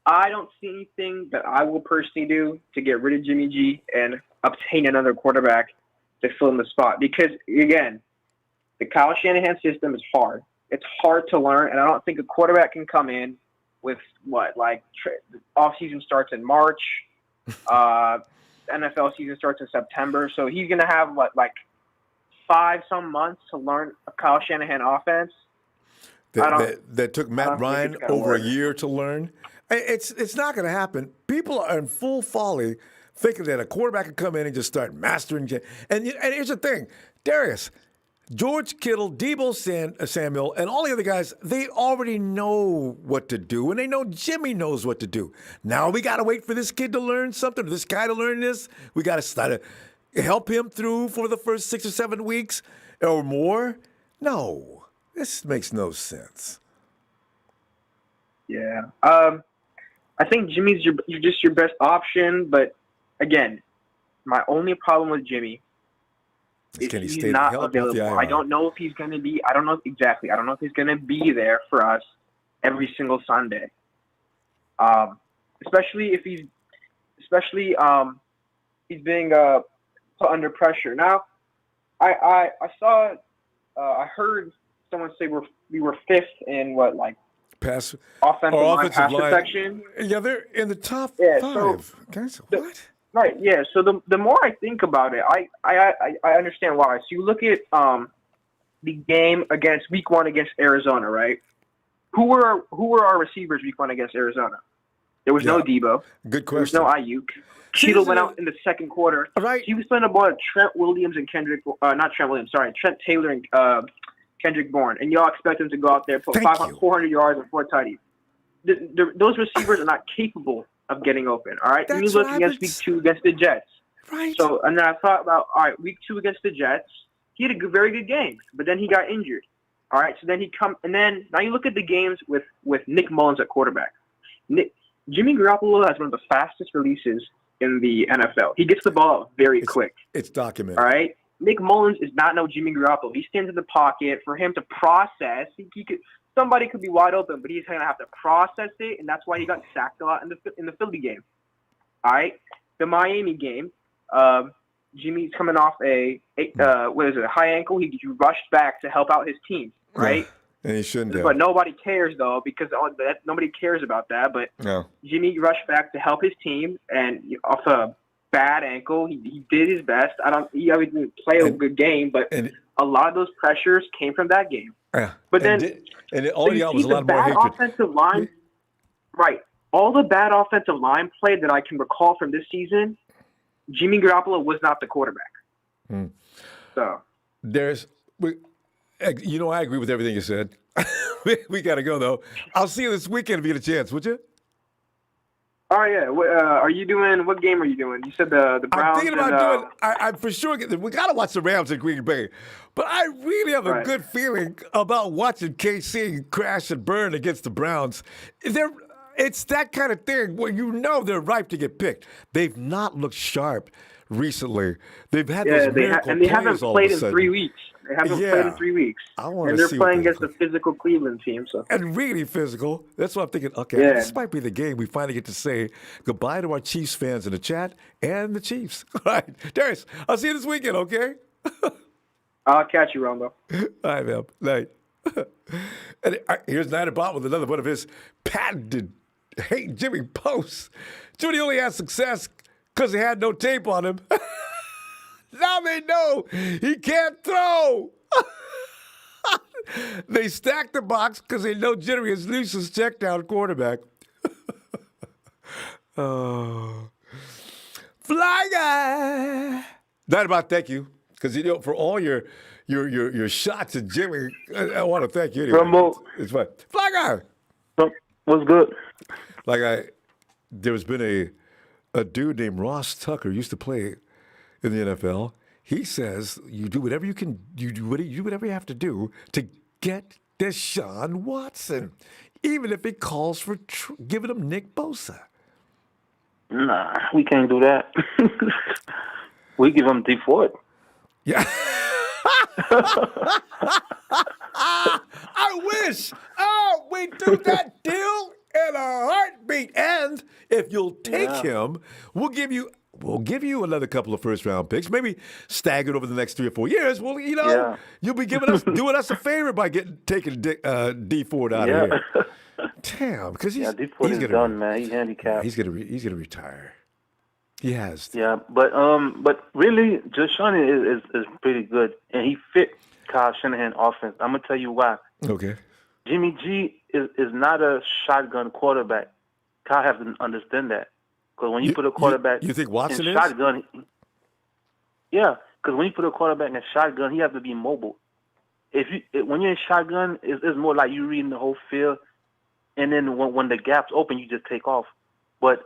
I don't see anything that I will personally do to get rid of Jimmy G and obtain another quarterback to fill in the spot. Because again, the Kyle Shanahan system is hard. It's hard to learn, and I don't think a quarterback can come in with off-season starts in March, NFL season starts in September, so he's going to have 5-some months to learn a Kyle Shanahan offense. That took Matt Ryan over a year to learn. It's not going to happen. People are in full folly thinking that a quarterback can come in and just start mastering. And here's the thing, Darius, George Kittle, Deebo Samuel, and all the other guys, they already know what to do, and they know Jimmy knows what to do. Now we got to wait for this kid to learn something, or this guy to learn this. We got to start to help him through for the first 6 or 7 weeks or more. No, this makes no sense. Yeah. I think Jimmy's your best option, but again, my only problem with Jimmy is he's not available. I don't know if he's going to be. I don't know exactly. I don't know if he's going to be there for us every single Sunday. Especially if he's being put under pressure. Now, I saw. I heard someone say we were 5th in offensive line pass protection. Yeah, they're in the top 5. Guys, what? Right, yeah. So the more I think about it, I understand why. So you look at the game week 1 against Arizona, right? Who were our receivers week 1 against Arizona? There was no Deebo. Good question. There was no Ayuk. Cheeto went out in the second quarter. Right. He was playing a ball at Trent Williams and Trent Taylor and Kendrick Bourne. And y'all expect him to go out there, put 400 yards and 4 tutties. Those receivers are not capable of getting open, all right? Then you look against week 2 against the Jets. Right. So, and then I thought about, all right, week 2 against the Jets, he had a very good game, but then he got injured. All right, so then now you look at the games with Nick Mullins at quarterback. Jimmy Garoppolo has one of the fastest releases in the NFL. He gets the ball out very quick. It's documented. All right? Nick Mullins is not no Jimmy Garoppolo. He stands in the pocket. For him to process, somebody could be wide open, but he's going to have to process it, and that's why he got sacked a lot in the Philly game. All right? The Miami game, Jimmy's coming off a high ankle. He rushed back to help out his team, right? Yeah. And he shouldn't have. But nobody cares, though, because nobody cares about that. But Jimmy rushed back to help his team, and off a bad ankle, he did his best. He didn't play a good game, but a lot of those pressures came from that game. Yeah. But then, all y'all was a lot more hatred. Offensive line, right? All the bad offensive line play that I can recall from this season, Jimmy Garoppolo was not the quarterback. Hmm. So You know, I agree with everything you said. We got to go, though. I'll see you this weekend if you get a chance, would you? Oh yeah. Are you doing? What game are you doing? You said the Browns. I'm thinking about doing. I for sure. We got to watch the Rams in Green Bay, but I really have a good feeling about watching KC crash and burn against the Browns. It's that kind of thing where you know they're ripe to get picked. They've not looked sharp recently. They've had those miracle and they plays haven't all played of a in sudden. 3 weeks. They haven't played in 3 weeks. And they're playing against a physical Cleveland team. So and really physical. That's what I'm thinking. Okay, this might be the game we finally get to say goodbye to our Chiefs fans in the chat and the Chiefs. All right, Darius, I'll see you this weekend, okay? I'll catch you, Ronbo. All right, man. Night. And here's Night Bot with another one of his patented hate Jimmy posts. Jimmy only had success because he had no tape on him. Now they know he can't throw. They stacked the box because they know Jimmy is Lisa's check down quarterback. Oh. Fly guy. Night About, thank you. Because for all your shots at Jimmy, I want to thank you anyway. Rumble. It's fine. Fly guy. What's good? There's been a dude named Ross Tucker used to play in the NFL. He says you do whatever you can, you do whatever you have to do to get DeShaun Watson, even if it calls for giving him Nick Bosa. Nah, we can't do that. We give him D Ford. Yeah. I wish. Oh, we do that deal in a heartbeat. And if you'll take him, we'll give you another couple of first-round picks, maybe staggered over the next 3 or 4 years. Well, you'll be doing us a favor by taking D Ford out of here. Damn, because D Ford is done, man. He's handicapped. He's gonna retire. He has. Yeah, but really, DeShaun is pretty good, and he fit Kyle Shanahan offense. I'm gonna tell you why. Okay. Jimmy G is not a shotgun quarterback. Kyle has to understand that. Because when you put a quarterback you think Watson in is? shotgun, yeah. Because when you put a quarterback in shotgun, he has to be mobile. When you're in shotgun, it's more like you reading the whole field, and then when the gap's open, you just take off. But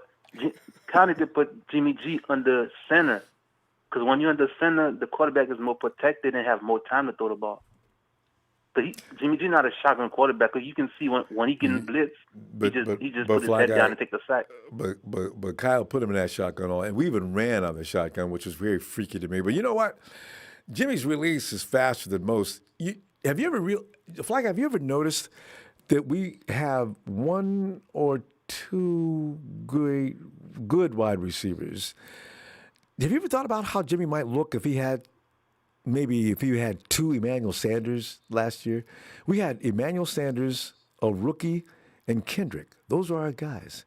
Kyle need to put Jimmy G under center, because when you're under center, the quarterback is more protected and have more time to throw the ball. But Jimmy G not a shotgun quarterback, because you can see when he getting blitzed, he just put his head down and take the sack. But Kyle put him in that shotgun and we even ran on the shotgun, which was very freaky to me. But you know what? Jimmy's release is faster than most. Have you ever noticed that we have one or two good wide receivers? Have you ever thought about how Jimmy might look if he had two Emmanuel Sanders last year? We had Emmanuel Sanders, a rookie, and Kendrick. Those are our guys.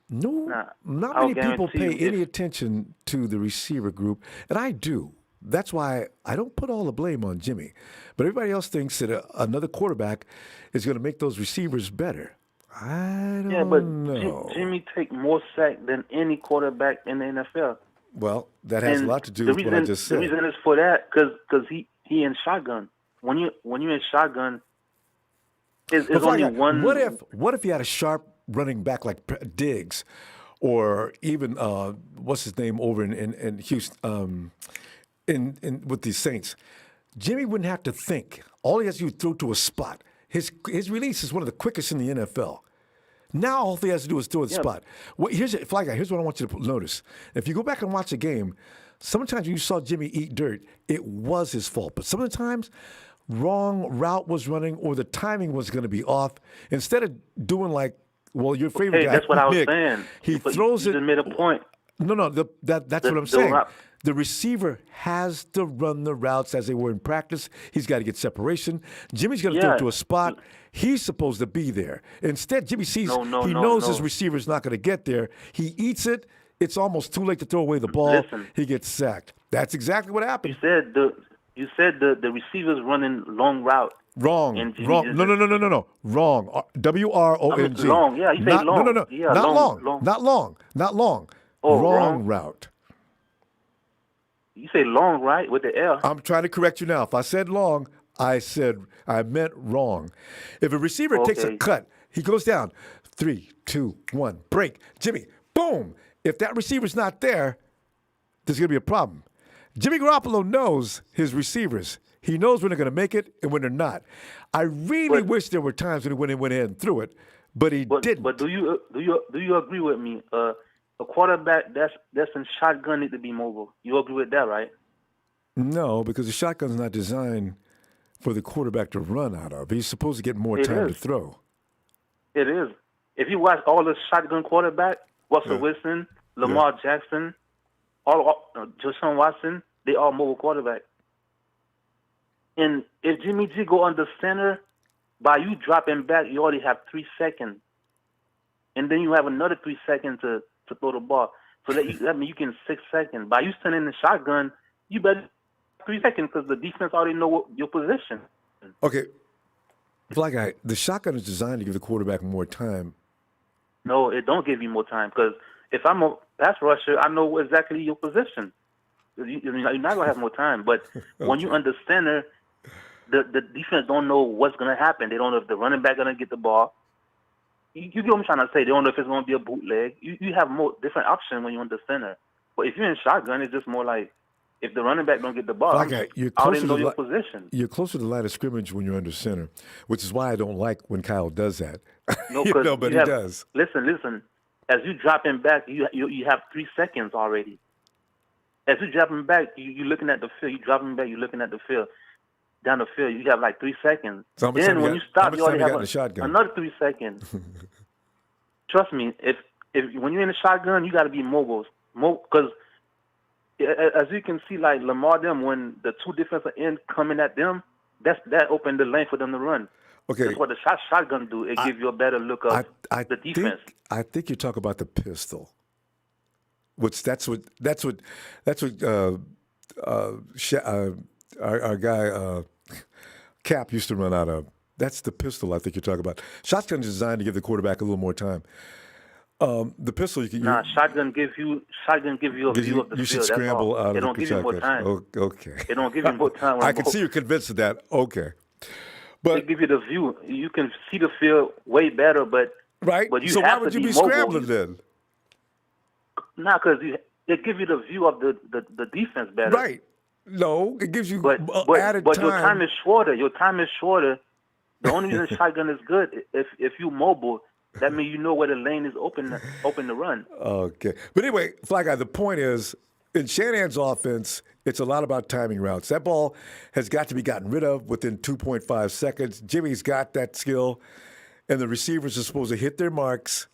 Not many people pay any attention to the receiver group, and I do. That's why I don't put all the blame on Jimmy. But everybody else thinks that another quarterback is going to make those receivers better. I don't know. Jimmy take more sack than any quarterback in the NFL. Well, that has a lot to do with what I just said. The reason is for that because he in shotgun. When you're in shotgun, it's only one. What if you had a sharp running back like Diggs, or even what's his name over in Houston, in with the Saints? Jimmy wouldn't have to think. All he has to do is throw to a spot. His release is one of the quickest in the NFL. Now all he has to do is throw the spot. Well, here's what I want you to notice. If you go back and watch a game, sometimes when you saw Jimmy eat dirt, it was his fault. But some of the times, wrong route was running or the timing was going to be off. Instead of doing your favorite guy, that's what Nick, I was saying. He throws it. You made a point. No, that's what I'm saying. The receiver has to run the routes as they were in practice. He's got to get separation. Jimmy's going to throw it to a spot. He's supposed to be there. Instead, Jimmy sees he knows his receiver's not going to get there. He eats it. It's almost too late to throw away the ball. Listen, he gets sacked. That's exactly what happened. You said the receiver's running long route. Wrong. No. Wrong. W-R-O-N-G. Long. Yeah, you say long. No. Yeah, Not long. Oh, wrong route. You say long, right? With the L. I'm trying to correct you now. If I said long, I meant wrong. If a receiver takes a cut, he goes down. 3, 2, 1, break. Jimmy, boom. If that receiver's not there, there's going to be a problem. Jimmy Garoppolo knows his receivers. He knows when they're going to make it and when they're not. I really wish there were times when he went in and threw it, but he didn't. But do you agree with me? A quarterback that's in shotgun need to be mobile. You agree with that, right? No, because the shotgun's not designed for the quarterback to run out of. He's supposed to get more time to throw. It is. If you watch all the shotgun quarterback, Russell Wilson, Lamar Jackson, DeShaun Watson, they all mobile quarterback. And if Jimmy G go under center, by you dropping back, you already have 3 seconds. And then you have another 3 seconds to throw the ball. So that means you can 6 seconds. By you standing in the shotgun, you better 3 seconds because the defense already know your position. Okay. Fly Guy, the shotgun is designed to give the quarterback more time. No, it don't give you more time because if I'm a pass rusher, I know exactly your position. You're not going to have more time. But when you under center, the defense don't know what's going to happen. They don't know if the running back going to get the ball. You get what I'm trying to say. They don't know if it's going to be a bootleg. You have more different options when you're under center. But if you're in shotgun, it's just more like if the running back don't get the ball, I already know your position. You're closer to the line of scrimmage when you're under center, which is why I don't like when Kyle does that. No, but he does. Listen. As you dropping back, you have 3 seconds already. As you dropping back, you're looking at the field. You dropping back, you're looking at the field. Down the field, you have like 3 seconds. So then when you stop, you already have another 3 seconds. Trust me, if when you're in the shotgun, you got to be mobile. Because as you can see, like Lamar them, when the two defensive ends coming at them, that opened the lane for them to run. Okay. That's what the shotgun do. It gives you a better look of the defense. I think you talk about the pistol. That's what our guy Cap used to run out of. That's the pistol I think you're talking about. Shotgun is designed to give the quarterback a little more time. The pistol you can shotgun give you a view of the field. You should scramble out of the shotgun. It don't give you more time. Okay. It don't give you more time. I can see you're convinced of that. Okay. But they give you the view. You can see the field way better, but you so have why would to you be mobile. scrambling then? Nah, because it gives you the view of the defense better. Right. No, it gives you added but time. Your time is shorter. The only reason shotgun is good if you mobile, that means you know where the lane is open to run. Okay. But anyway, Fly Guy, the point is, in Shanahan's offense, it's a lot about timing routes. That ball has got to be gotten rid of within 2.5 seconds. Jimmy's got that skill, and the receivers are supposed to hit their marks,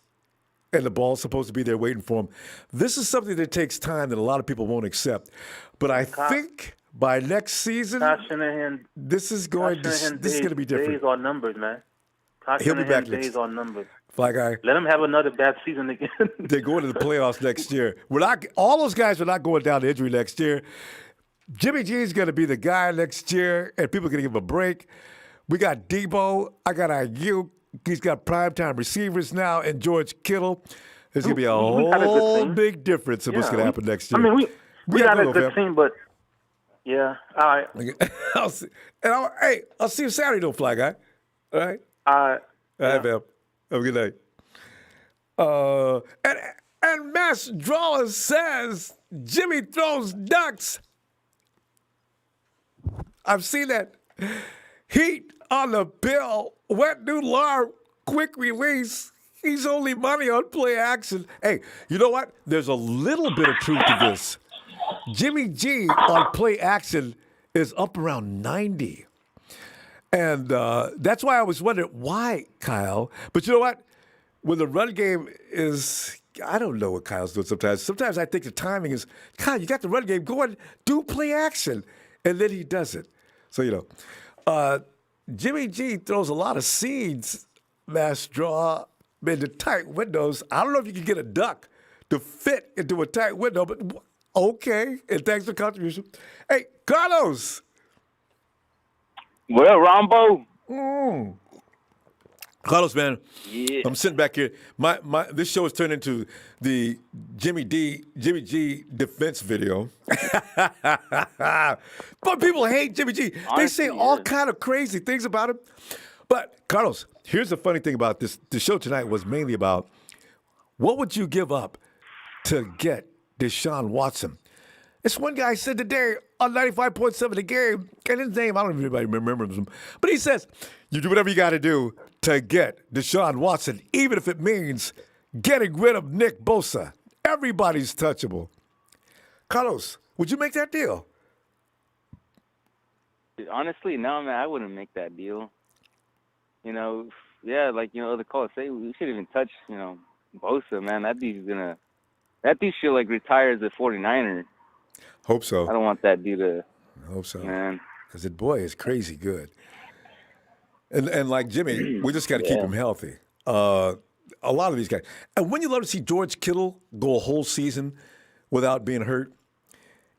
and the ball's supposed to be there waiting for them. This is something that takes time that a lot of people won't accept. But I think by next season, this is going to be different. Days are numbered, man. He'll be back days are numbered. Fly Guy. Let him have another bad season again. They're going to the playoffs next year. All those guys are not going down to injury next year. Jimmy G is going to be the guy next year, and people are going to give him a break. We got Deebo. I got IU. He's got primetime receivers now, and George Kittle. There's going to be a whole big difference in what's going to happen next year. I mean, we got a good team, but yeah, all right. I'll see you Saturday, though, Fly Guy. All right? All right, man. Have a good night. And Mass Drawer says Jimmy throws ducks. I've seen that. Heat on the bill. Wet noodle arm. Quick release. He's only money on play action. Hey, you know what? There's a little bit of truth to this. Jimmy G on play action is up around 90. And that's why I was wondering, why, Kyle? But you know what? When the run game is, I don't know what Kyle's doing sometimes. Sometimes I think the timing is, Kyle, you got the run game, go and do play action. And then he does it. So, Jimmy G throws a lot of seeds, Mass Draw, into tight windows. I don't know if you can get a duck to fit into a tight window, but okay. And thanks for the contribution. Hey, Carlos. Well, Ronbo. Carlos, man, Yeah. I'm sitting back here. This show has turned into the Jimmy G defense video. But people hate Jimmy G. They say all kind of crazy things about him. But Carlos, here's the funny thing about this. The show tonight was mainly about what would you give up to get DeShaun Watson? This one guy said today on 95.7 The Game, and his name, I don't know if anybody remembers him, but he says, you do whatever you got to do to get DeShaun Watson, even if it means getting rid of Nick Bosa. Everybody's touchable. Carlos, would you make that deal? Honestly, no, man, I wouldn't make that deal. You know, yeah, like, you know, other callers say, we shouldn't even touch, you know, Bosa, man. That dude should, like, retire as a 49er. Hope so. I don't want that dude to. I hope so. Man. Because the boy is crazy good. And like Jimmy, we just got to keep him healthy. A lot of these guys. And when you love to see George Kittle go a whole season without being hurt,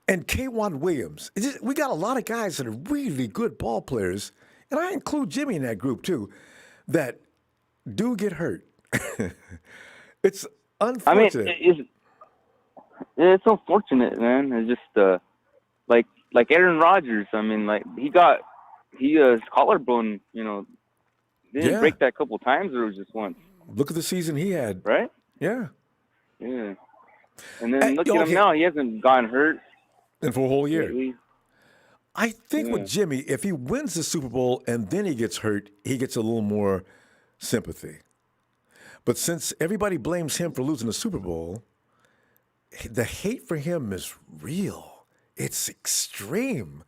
and K'Wan Williams, we got a lot of guys that are really good ball players, and I include Jimmy in that group too, that do get hurt. It's unfortunate. I mean, it's unfortunate, man. It's just like Aaron Rodgers. I mean, like his collarbone, you know, didn't break that couple times, or it was just once. Look at the season he had. Right? Yeah. Yeah. And then look at him now. He hasn't gotten hurt. And for a whole year. I think with Jimmy, if he wins the Super Bowl and then he gets hurt, he gets a little more sympathy. But since everybody blames him for losing the Super Bowl, the hate for him is real. It's extreme.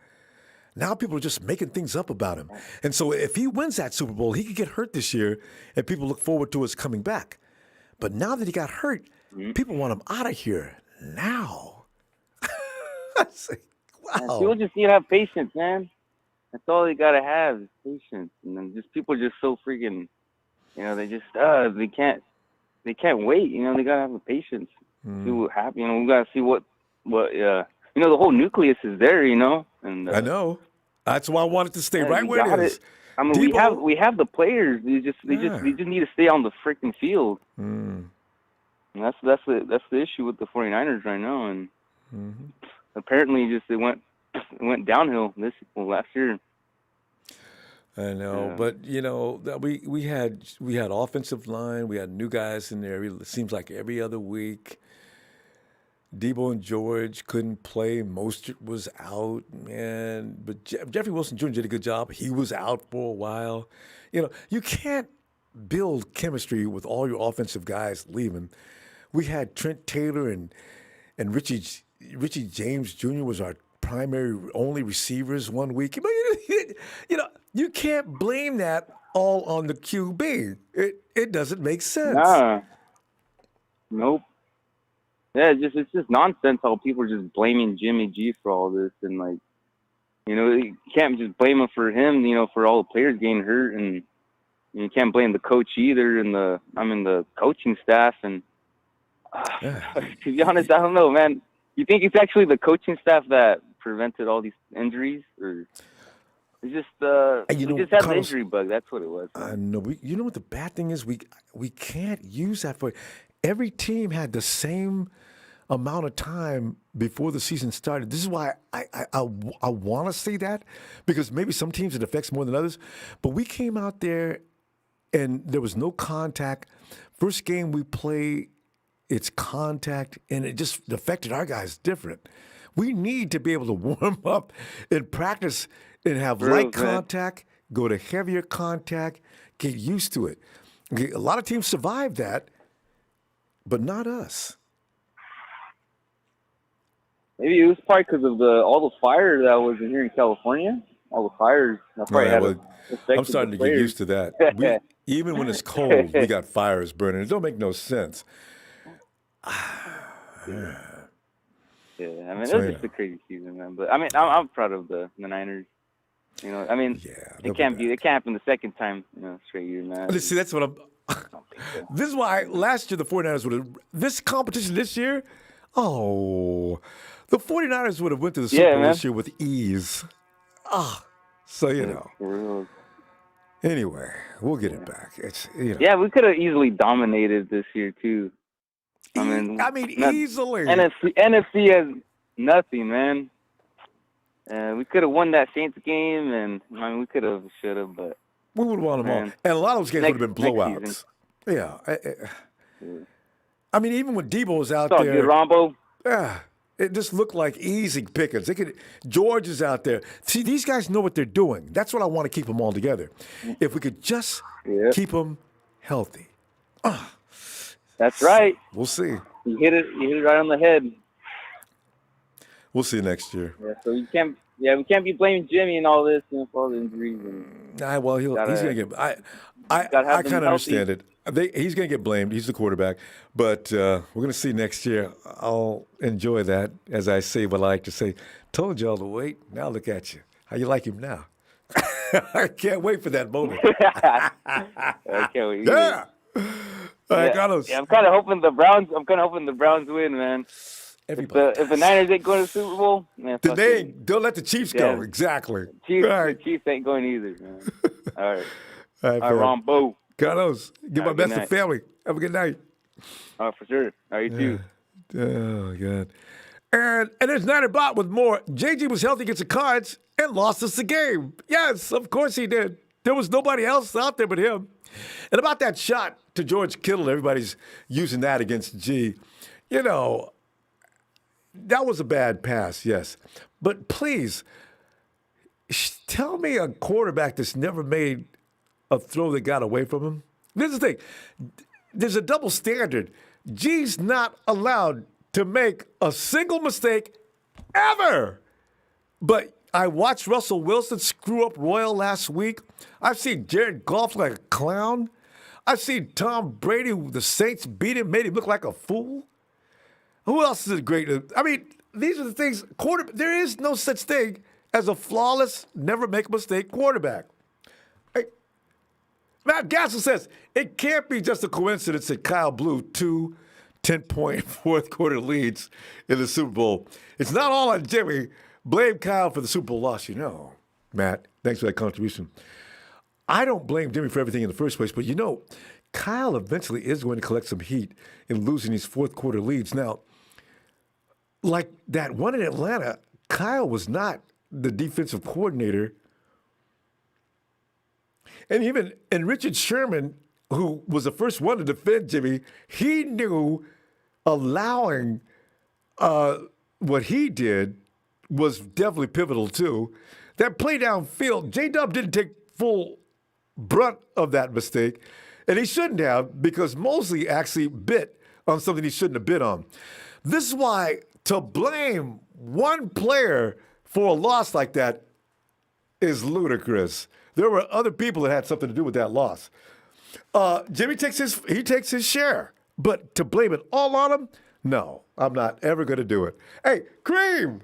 Now people are just making things up about him. And so if he wins that Super Bowl, he could get hurt this year, and people look forward to his coming back. But now that he got hurt, people want him out of here now. Wow. People just need to have patience, man. That's all they gotta have is patience. And then just people are just so freaking, you know, they just they can't wait. You know, they gotta have the patience. See what happens. You know, we gotta see what you know, the whole nucleus is there. You know, and I know. That's why I wanted to stay right where it is. I mean, we have the players. They just need to stay on the freaking field. And that's the issue with the 49ers right now. And apparently, it went downhill last year. I know, but you know, we had offensive line, we had new guys in there. It seems like every other week. Deebo and George couldn't play. Mostert was out, man. But Jeffrey Wilson Jr. did a good job. He was out for a while. You know, you can't build chemistry with all your offensive guys leaving. We had Trent Taylor and Richie James Jr. was our primary only receivers one week. But you know, you can't blame that all on the QB. It doesn't make sense. Nah. Nope. Yeah, it's just nonsense how people are just blaming Jimmy G for all this, and like, you know, you can't just blame him for him, you know, for all the players getting hurt, and you can't blame the coach either, and the coaching staff, and to be honest, I don't know, man. You think it's actually the coaching staff that prevented all these injuries, or it's just we just had the injury bug? That's what it was. I know. You know what the bad thing is? We can't use that for. Every team had the same amount of time before the season started. This is why I want to say that, because maybe some teams it affects more than others. But we came out there and there was no contact. First game we play, it's contact, and it just affected our guys different. We need to be able to warm up and practice and have light contact, go to heavier contact, get used to it. Okay, a lot of teams survive that, but not us. Maybe it was probably because of all the fire that was in here in California. All the fires. I'm starting to get used to that. Even when it's cold, we got fires burning. It don't make no sense. Yeah, I mean, it was just a crazy season, man. But I mean, I'm proud of the Niners. You know, I mean, it can't happen the second time, you know, straight year, man. See, that's what I'm. This is why last year the 49ers would have, this competition this year, the 49ers would have went to the Super Bowl this year with ease. So, you know. Anyway, we'll get it back. It's Yeah, we could have easily dominated this year too. I mean, easily. NFC has nothing, man. We could have won that Saints game, and we could have, should have, but we would have won them all. And a lot of those games would have been blowouts. Yeah. I mean, even when Deebo was out there. Good, Ronbo. Yeah. It just looked like easy pickings. George is out there. See, these guys know what they're doing. That's what I want to keep them all together. If we could just keep them healthy. That's right. We'll see. You hit it right on the head. We'll see next year. Yeah, so we can't be blaming Jimmy and all this for all the injuries. Well, he's going to get. I kind of understand it. He's going to get blamed. He's the quarterback. But we're going to see next year. I'll enjoy that, as I say what I like to say. Told y'all to wait. Now look at you. How you like him now? I can't wait for that moment. I can't wait. Yeah. All right, Carlos. Yeah, I'm kind of hoping the Browns win, man. If the Niners ain't going to the Super Bowl, man, don't let the Chiefs go. Exactly. The Chiefs ain't going either, man. All right. All right, Ronbo. Carlos, give my best to family. Have a good night. For sure. All right, you too. Oh, God. And there's Niner Bot with more. JG was healthy against the Cards and lost us the game. Yes, of course he did. There was nobody else out there but him. And about that shot to George Kittle, everybody's using that against G. That was a bad pass, yes. But please, tell me a quarterback that's never made a throw that got away from him. This is the thing. There's a double standard. G's not allowed to make a single mistake ever. But I watched Russell Wilson screw up Royal last week. I've seen Jared Goff like a clown. I've seen Tom Brady, the Saints beat him, made him look like a fool. Who else is great? I mean, these are the things. There is no such thing as a flawless, never make a mistake quarterback. Matt Gassel says, it can't be just a coincidence that Kyle blew 2 10-point fourth-quarter leads in the Super Bowl. It's not all on Jimmy. Blame Kyle for the Super Bowl loss, Matt, thanks for that contribution. I don't blame Jimmy for everything in the first place, but Kyle eventually is going to collect some heat in losing these fourth-quarter leads. Now, like that one in Atlanta, Kyle was not the defensive coordinator. And Richard Sherman, who was the first one to defend Jimmy, he knew allowing what he did was definitely pivotal too. That play downfield, J-Dub didn't take full brunt of that mistake, and he shouldn't have because Mosley actually bit on something he shouldn't have bit on. This is why to blame one player for a loss like that is ludicrous. There were other people that had something to do with that loss. Jimmy takes his share, but to blame it all on him, no, I'm not ever going to do it. Hey, Cream!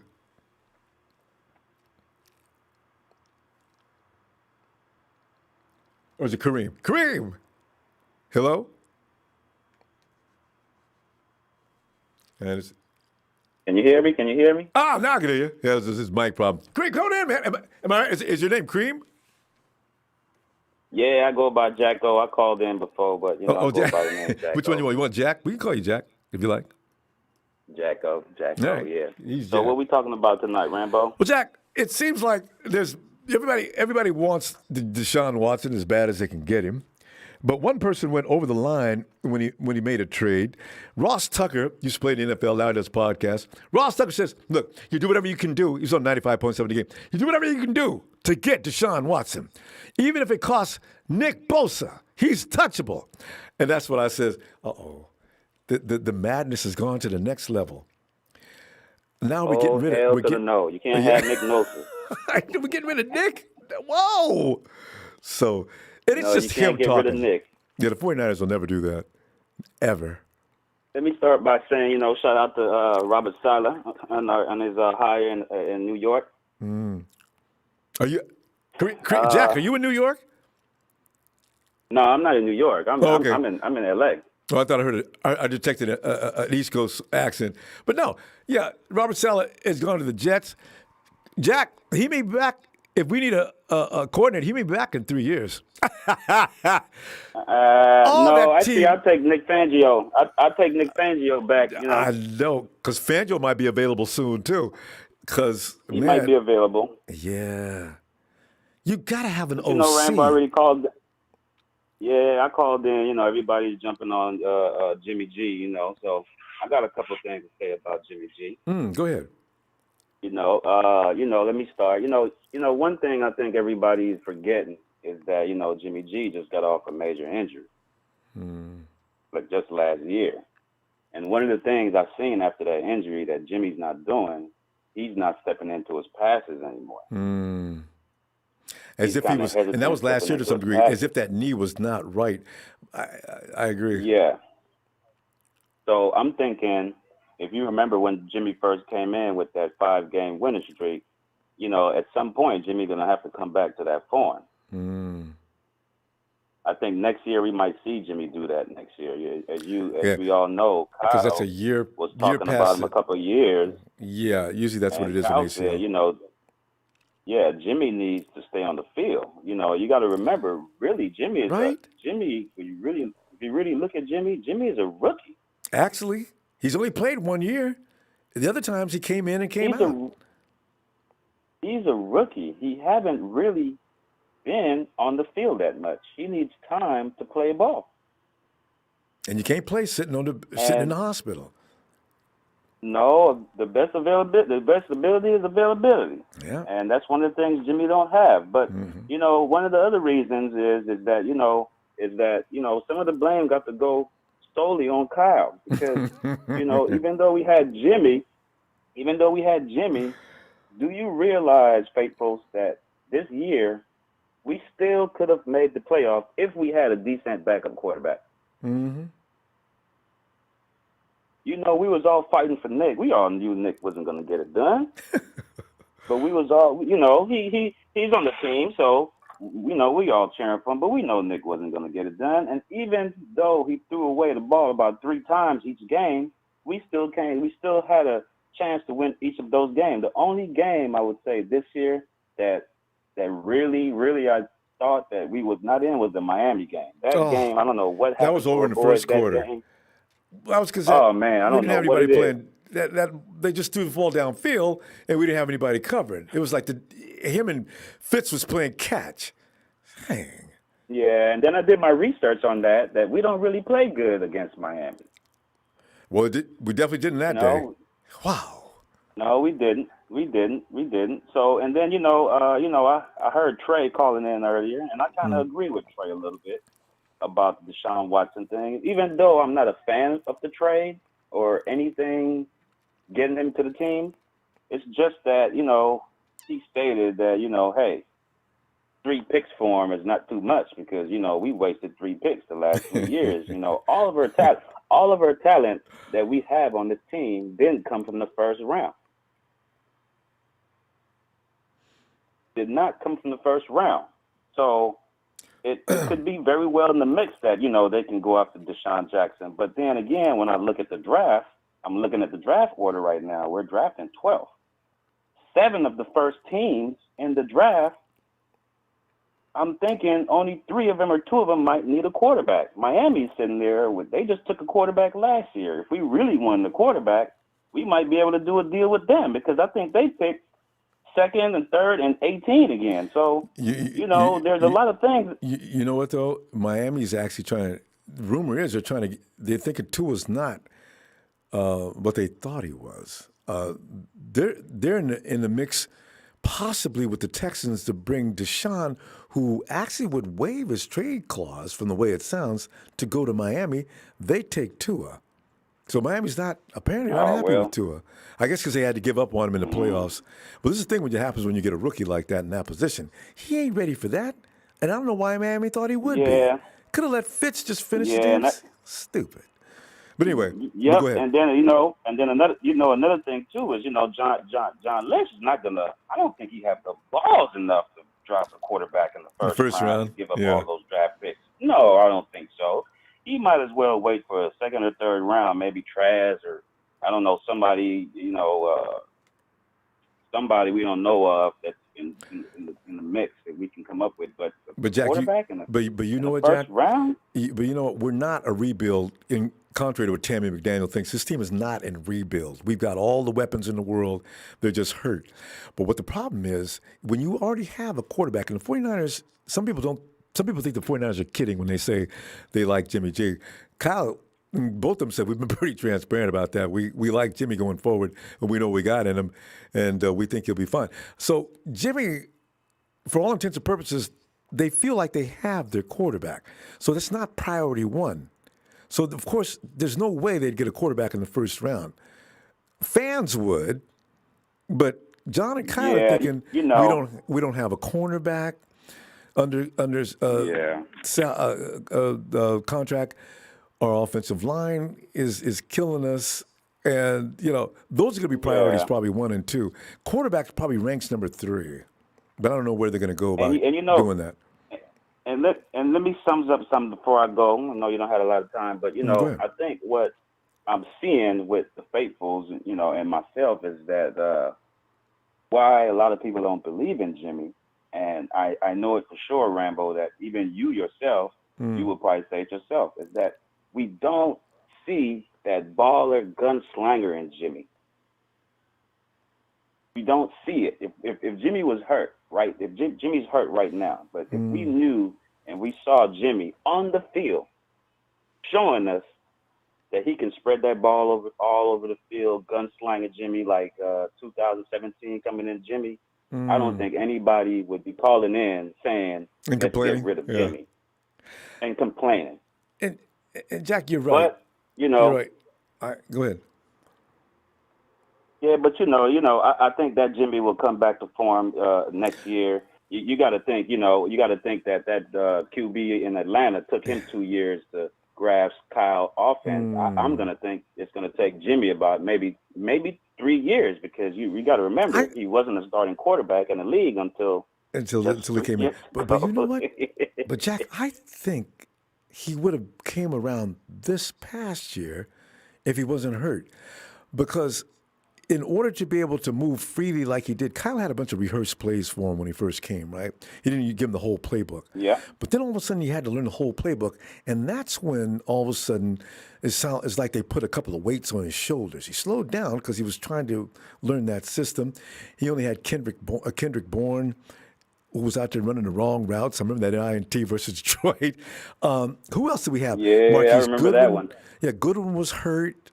Or is it Kareem? Kareem! Hello? Can you hear me? Ah, now I can hear you. Yeah, this is mic problem. Cream, come in, man. Am I right? Is your name Cream? Yeah, I go by Jacko. I called in before, but I go Jack. by the name Jacko. Which one you want? You want Jack? We can call you Jack if you like. Jacko, Right. yeah. So what are we talking about tonight, Rambo? Well, Jack, it seems like there's everybody wants DeShaun Watson as bad as they can get him. But one person went over the line when he made a trade. Ross Tucker used to play in the NFL, now he does podcasts. Ross Tucker says, look, you do whatever you can do. He's on 95.7 a game. You do whatever you can do to get DeShaun Watson. Even if it costs Nick Bosa. He's touchable. And that's what I says, the madness has gone to the next level. Now we're getting rid of no. You can't have Nick Bosa. We're getting rid of Nick? Whoa. So... And it's just him talking. Rid of Nick. Yeah, the 49ers will never do that. Ever. Let me start by saying, shout out to Robert Saleh on his hire in New York. Are you, Jack, are you in New York? No, I'm not in New York. I'm in LA. Oh, I thought I heard it. I detected an East Coast accent. But no, yeah, Robert Saleh has gone to the Jets. Jack, he may be back if we need a coordinator, he may be back in 3 years. No, actually, I'll take Nick Fangio. I'll take Nick Fangio back. You know, I know, because Fangio might be available soon too. Because he might be available. Yeah, you gotta have an You know, OC. Rambo already called. Yeah, I called in. You know, everybody's jumping on Jimmy G. You know, so I got a couple of things to say about Jimmy G. Go ahead. You know, let me start. You know, one thing I think everybody's forgetting is that, you know, Jimmy G just got off a major injury, like just last year. And one of the things I've seen after that injury that Jimmy's not doing, he's not stepping into his passes anymore. As He's if he kinda was, and that was hesitant last year to stepping some into his degree, as passes. if that knee was not right. I agree. Yeah. So I'm thinking, if you remember when Jimmy first came in with that 5-game winning streak, you know, at some point Jimmy's gonna have to come back to that form. I think next year we might see Jimmy do that next year. As we all know, Kyle Because that's a year was talking past about him a it. couple of years. Yeah, usually that's what And it is in Kyle ACL. said, you know, yeah, Jimmy needs to stay on the field. You know, you got to remember, really, Jimmy is Jimmy. If you really look at Jimmy, Jimmy is a rookie. Actually, he's only played 1 year. The other times he came in and came out. He's a rookie. He haven't really been on the field that much. He needs time to play ball. And you can't play sitting in the hospital. No, the best ability is availability. Yeah. And that's one of the things Jimmy don't have. But you know, one of the other reasons is that some of the blame got to go solely on Kyle, because you know, even though we had Jimmy, do you realize, faithfuls, that this year we still could have made the playoffs if we had a decent backup quarterback? You know, we was all fighting for Nick. We all knew Nick wasn't going to get it done. But we was all, you know, he's on the team, so, you know, we all cheering for him. But we know Nick wasn't going to get it done. And even though he threw away the ball about 3 times each game, we still had a chance to win each of those games. The only game I would say this year that really, really I thought that we was not in was the Miami game. That game, I don't know what happened. That was over in the boys first that quarter. game. That was because I we don't didn't have know what anybody it is. playing. That they just threw the ball downfield, and we didn't have anybody covering. It was like him and Fitz was playing catch. Dang. Yeah, and then I did my research on that we don't really play good against Miami. Well, we definitely didn't that day. Wow. No, we didn't. So, and then I heard Trey calling in earlier, and I kind of agree with Trey a little bit about the DeShaun Watson thing. Even though I'm not a fan of the trade or anything getting him to the team, it's just that, you know, he stated that, you know, hey, 3 picks for him is not too much because, you know, we wasted 3 picks the last 2 years. You know, all of our talent that we have on this team didn't come from the first round. Did not come from the first round. So it could be very well in the mix that, you know, they can go after DeShaun Jackson. But then again, when I look at the draft, I'm looking at the draft order right now. We're drafting 12th. 7 of the first teams in the draft, I'm thinking only 3 of them or 2 of them might need a quarterback. Miami's sitting there they just took a quarterback last year. If we really wanted a quarterback, we might be able to do a deal with them because I think they picked 2nd and 3rd and 18 again. So, there's a lot of things. You know what, though? Miami's actually trying to – rumor is they're thinking Tua's not what they thought he was. They're in the mix possibly with the Texans to bring DeShaun, who actually would waive his trade clause from the way it sounds, to go to Miami. They take Tua. So Miami's apparently not happy with Tua. I guess because they had to give up on him in the playoffs. But this is the thing what happens when you get a rookie like that in that position. He ain't ready for that. And I don't know why Miami thought he would be. Could have let Fitz just finish the game. Stupid. But anyway, yep. Go ahead. And then another thing too is, John Lynch is not gonna. I don't think he have the balls enough to drop a quarterback in the first round. And give up all those draft picks. No, I don't think so. He might as well wait for a 2nd or 3rd round, maybe Traz or I don't know, somebody we don't know of that's in the mix that we can come up with. But Jack, quarterback in but you know what, first Jack? round? But you know what? We're not a rebuild. In contrary to what Tammy McDaniel thinks, this team is not in rebuild. We've got all the weapons in the world. They're just hurt. But what the problem is, when you already have a quarterback, and the 49ers, some people think the 49ers are kidding when they say they like Jimmy G. Kyle, both of them said we've been pretty transparent about that. We like Jimmy going forward, and we know we got in him, and we think he'll be fine. So Jimmy, for all intents and purposes, they feel like they have their quarterback. So that's not priority one. So, of course, there's no way they'd get a quarterback in the first round. Fans would, but John and Kyle are thinking, we don't have a cornerback under contract. Our offensive line is killing us. And, those are going to be priorities probably 1 and 2. Quarterback probably ranks number 3. But I don't know where they're going to go about doing that. And let me sum up something before I go. I know you don't have a lot of time, but I think what I'm seeing with the faithfuls, and myself is that why a lot of people don't believe in Jimmy, and I know it for sure, Rambo, that even you yourself, you would probably say it yourself, is that we don't see that baller gunslinger in Jimmy. We don't see it. If Jimmy was hurt, right? If Jimmy's hurt right now, but if we knew and we saw Jimmy on the field showing us that he can spread that ball all over the field, gunslinging Jimmy like 2017 coming in Jimmy, I don't think anybody would be calling in saying, let's get rid of Jimmy and complaining. And Jack, you're right. But, you're right. All right, go ahead. Yeah, but I think that Jimmy will come back to form next year. You got to think, that QB in Atlanta took him 2 years to grasp Kyle offense. I'm going to think it's going to take Jimmy about maybe 3 years, because you got to remember he wasn't a starting quarterback in the league until he came in. But you know what? But Jack, I think he would have came around this past year if he wasn't hurt, because in order to be able to move freely like he did, Kyle had a bunch of rehearsed plays for him when he first came, right? He didn't give him the whole playbook. Yeah. But then all of a sudden he had to learn the whole playbook, and that's when all of a sudden it's like they put a couple of weights on his shoulders. He slowed down because he was trying to learn that system. He only had Kendrick Bourne, who was out there running the wrong routes. I remember that INT versus Detroit. Who else did we have? Yeah, Marquise I remember that one. Yeah, Goodwin was hurt.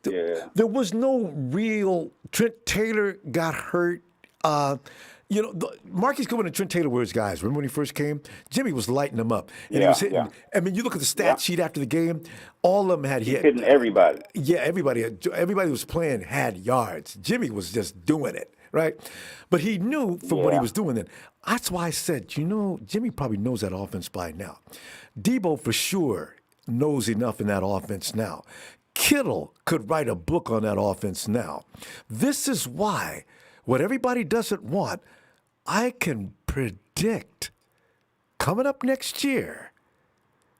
There was no real. Trent Taylor got hurt. Marquise Goodwin and Trent Taylor were his guys. Remember when he first came? Jimmy was lighting them up. And he was hitting. Yeah. I mean, you look at the stat sheet after the game, all of them had hit. Hitting everybody. Yeah, everybody who was playing had yards. Jimmy was just doing it, right? But he knew from what he was doing then. That's why I said, Jimmy probably knows that offense by now. Deebo for sure knows enough in that offense now. Kittle could write a book on that offense now. This is why, what everybody doesn't want, I can predict coming up next year,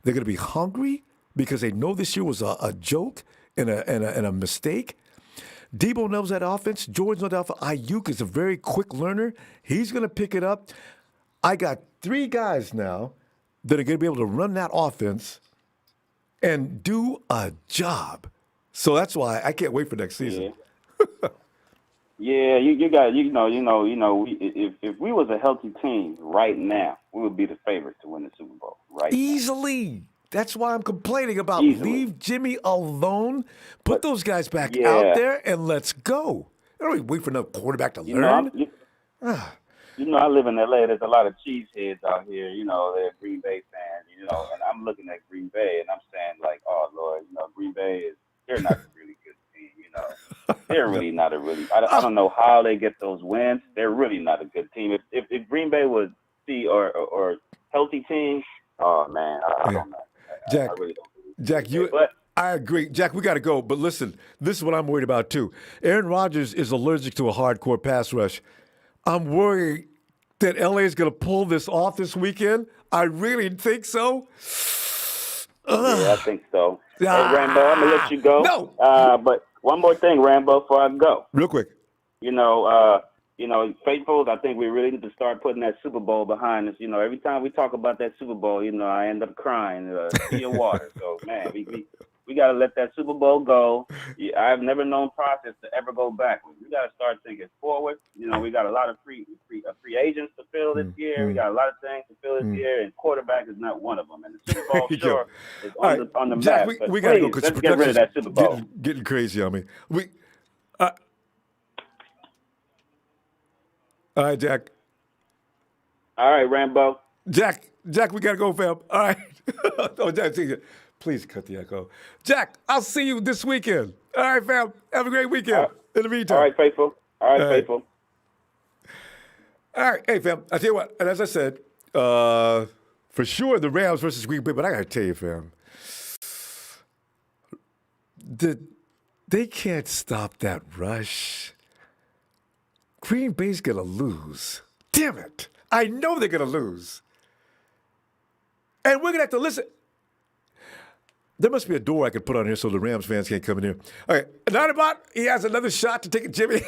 they're going to be hungry because they know this year was a joke and a mistake. Deebo knows that offense. Jordan knows that offense. Ayuk is a very quick learner. He's going to pick it up. I got 3 guys now that are going to be able to run that offense and do a job. So that's why I can't wait for next season. Yeah, you got if we was a healthy team right now, we would be the favorites to win the Super Bowl, right? Easily. That's why I'm complaining about leave Jimmy alone, put those guys back out there, and let's go. I don't wait for another quarterback to learn. I live in L.A. There's a lot of cheeseheads out here. They're Green Bay fans. And I'm looking at Green Bay, and I'm saying like, oh Lord, Green Bay they're not a really good team. They're really not a really. I don't know how they get those wins. They're really not a good team. If Green Bay was or healthy team, oh man, I don't know. Jack, I really don't Jack, I agree. Jack, we got to go. But listen, this is what I'm worried about, too. Aaron Rodgers is allergic to a hardcore pass rush. I'm worried that L.A. is going to pull this off this weekend. I really think so. Yeah, I think so. Hey, Rambo, I'm going to let you go. No. But one more thing, Rambo, before I go. Real quick. faithfuls, I think we really need to start putting that Super Bowl behind us. Every time we talk about that Super Bowl, I end up crying, sea of water. So, man, we got to let that Super Bowl go. I've never known process to ever go backwards. We got to start thinking forward. We got a lot of free agents to fill this year. We got a lot of things to fill this year, and quarterback is not one of them. And the Super Bowl, sure, is on the Jack, map. But we got to go please, because let's get rid of that Super Bowl. Getting crazy on me. All right, Jack. All right, Rambo. Jack, we got to go, fam. All right. Oh, Jack, please cut the echo. Jack, I'll see you this weekend. All right, fam. Have a great weekend. In the meantime. All right, faithful. All right, faithful. All right. Hey, fam, I tell you what, and as I said, for sure the Rams versus Green Bay, but I got to tell you, fam, they can't stop that rush. Green Bay's going to lose. Damn it. I know they're going to lose. And we're going to have to listen. There must be a door I could put on here so the Rams fans can't come in here. All right. Nanabot, he has another shot to take it, Jimmy.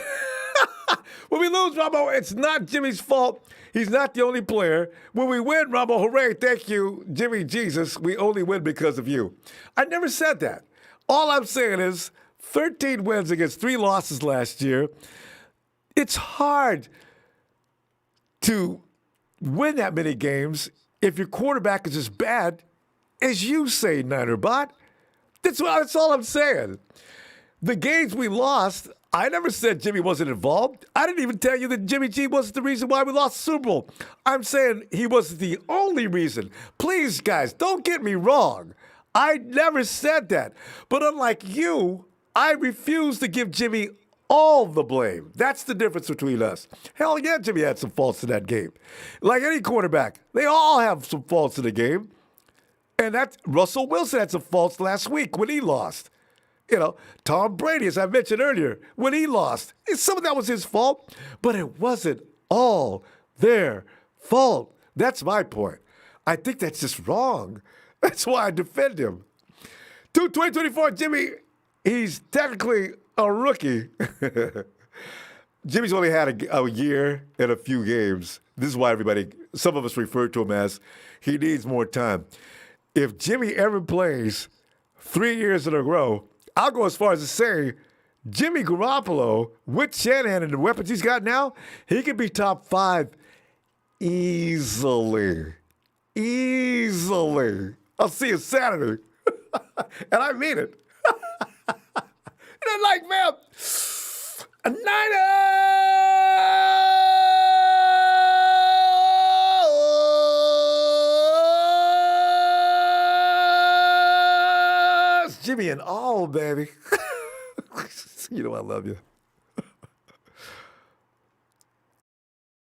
When we lose, Ronbo, it's not Jimmy's fault. He's not the only player. When we win, Ronbo, hooray, thank you, Jimmy Jesus. We only win because of you. I never said that. All I'm saying is 13 wins against 3 losses last year. It's hard to win that many games if your quarterback is as bad as you say, Ninerbot. That's all I'm saying. The games we lost, I never said Jimmy wasn't involved. I didn't even tell you that Jimmy G wasn't the reason why we lost the Super Bowl. I'm saying he wasn't the only reason. Please, guys, don't get me wrong. I never said that. But unlike you, I refuse to give Jimmy all the blame. That's the difference between us. Hell yeah, Jimmy had some faults in that game. Like any quarterback, they all have some faults in the game. And Russell Wilson had some faults last week when he lost. Tom Brady, as I mentioned earlier, when he lost. Some of that was his fault, but it wasn't all their fault. That's my point. I think that's just wrong. That's why I defend him. 2024, Jimmy, he's technically a rookie. Jimmy's only had a year and a few games. This is why some of us refer to him as he needs more time. If Jimmy ever plays 3 years in a row, I'll go as far as to say Jimmy Garoppolo, with Shanahan and the weapons he's got now, he could be top 5 easily. Easily. I'll see you Saturday. And I mean it. And like, man, a Niners! Jimmy and all, baby. You know I love you.